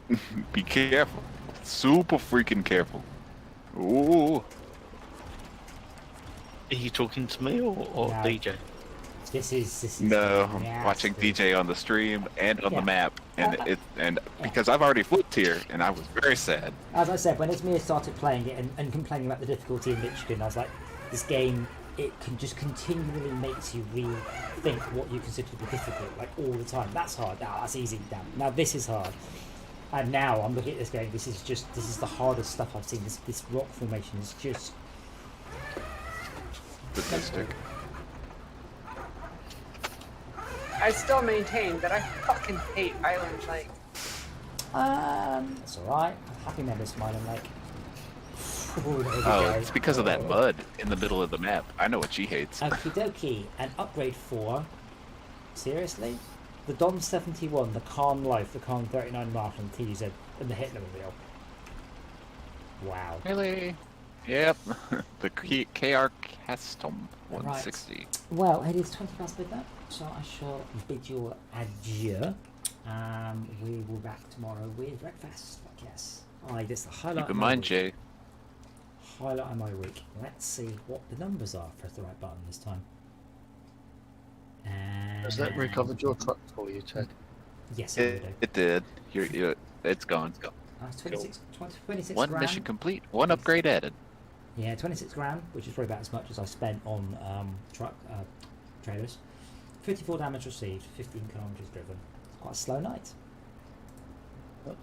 Be careful. Super freaking careful. Ooh. Are you talking to me or No. DJ? This is. No, I'm yeah, watching it's DJ on the stream and on Yeah. the map, and because I've already flipped here, and I was very sad. As I said, when Esmir started playing it and complaining about the difficulty in Michigan, I was like, this game, it can just continually makes you rethink what you consider to be difficult, like all the time. That's hard. Now that's easy. Now this is hard. And now I'm looking at this game. This is the hardest stuff I've seen. This rock formation is just. Statistic. I still maintain that I fucking hate Island Lake. That's alright. Happy member Smiling Lake. Ooh, there we Oh, go. it's because of that mud in the middle of the map. I know what she hates. Okie dokie. And upgrade 4. Seriously? The Dom 71, the Khan Life, the Khan 39 Martin, the TZ, and the Hitlermobile. Wow. Really? Yep. The KR Custom 160. Well, it is 20 past midnight, so I shall bid you adieu. We will be back tomorrow with breakfast, I guess. This is the highlight Keep in of my mind, week. Jay. Highlight of my week. Let's see what the numbers are. Press the right button this time. Has that recovered your truck for you, Ted? Yes, it will do. It did. It's gone. It's gone. 26 One grand. mission complete. One upgrade added. Yeah, 26 grand, which is probably about as much as I spent on truck trailers. 54 damage received, 15 kilometers driven. It's quite a slow night.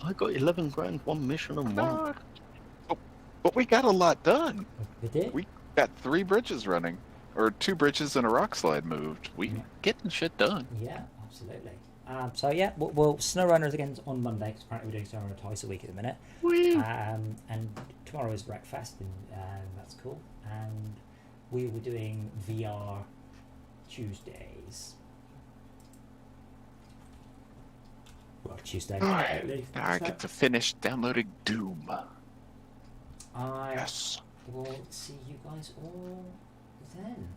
I got 11 grand, one mission and one. But we got a lot done. We did. We got 3 bridges running, or 2 bridges and a rock slide moved. We Yeah. getting shit done. Yeah, absolutely. So yeah, we'll Snowrunners again on Monday, because apparently we're doing Snowrunner twice a week at the minute. And tomorrow is Wreckfest, and that's cool. And we were doing VR Tuesdays. Well, Tuesday. Alright, now I get to finish downloading Doom. I Yes. will see you guys all then.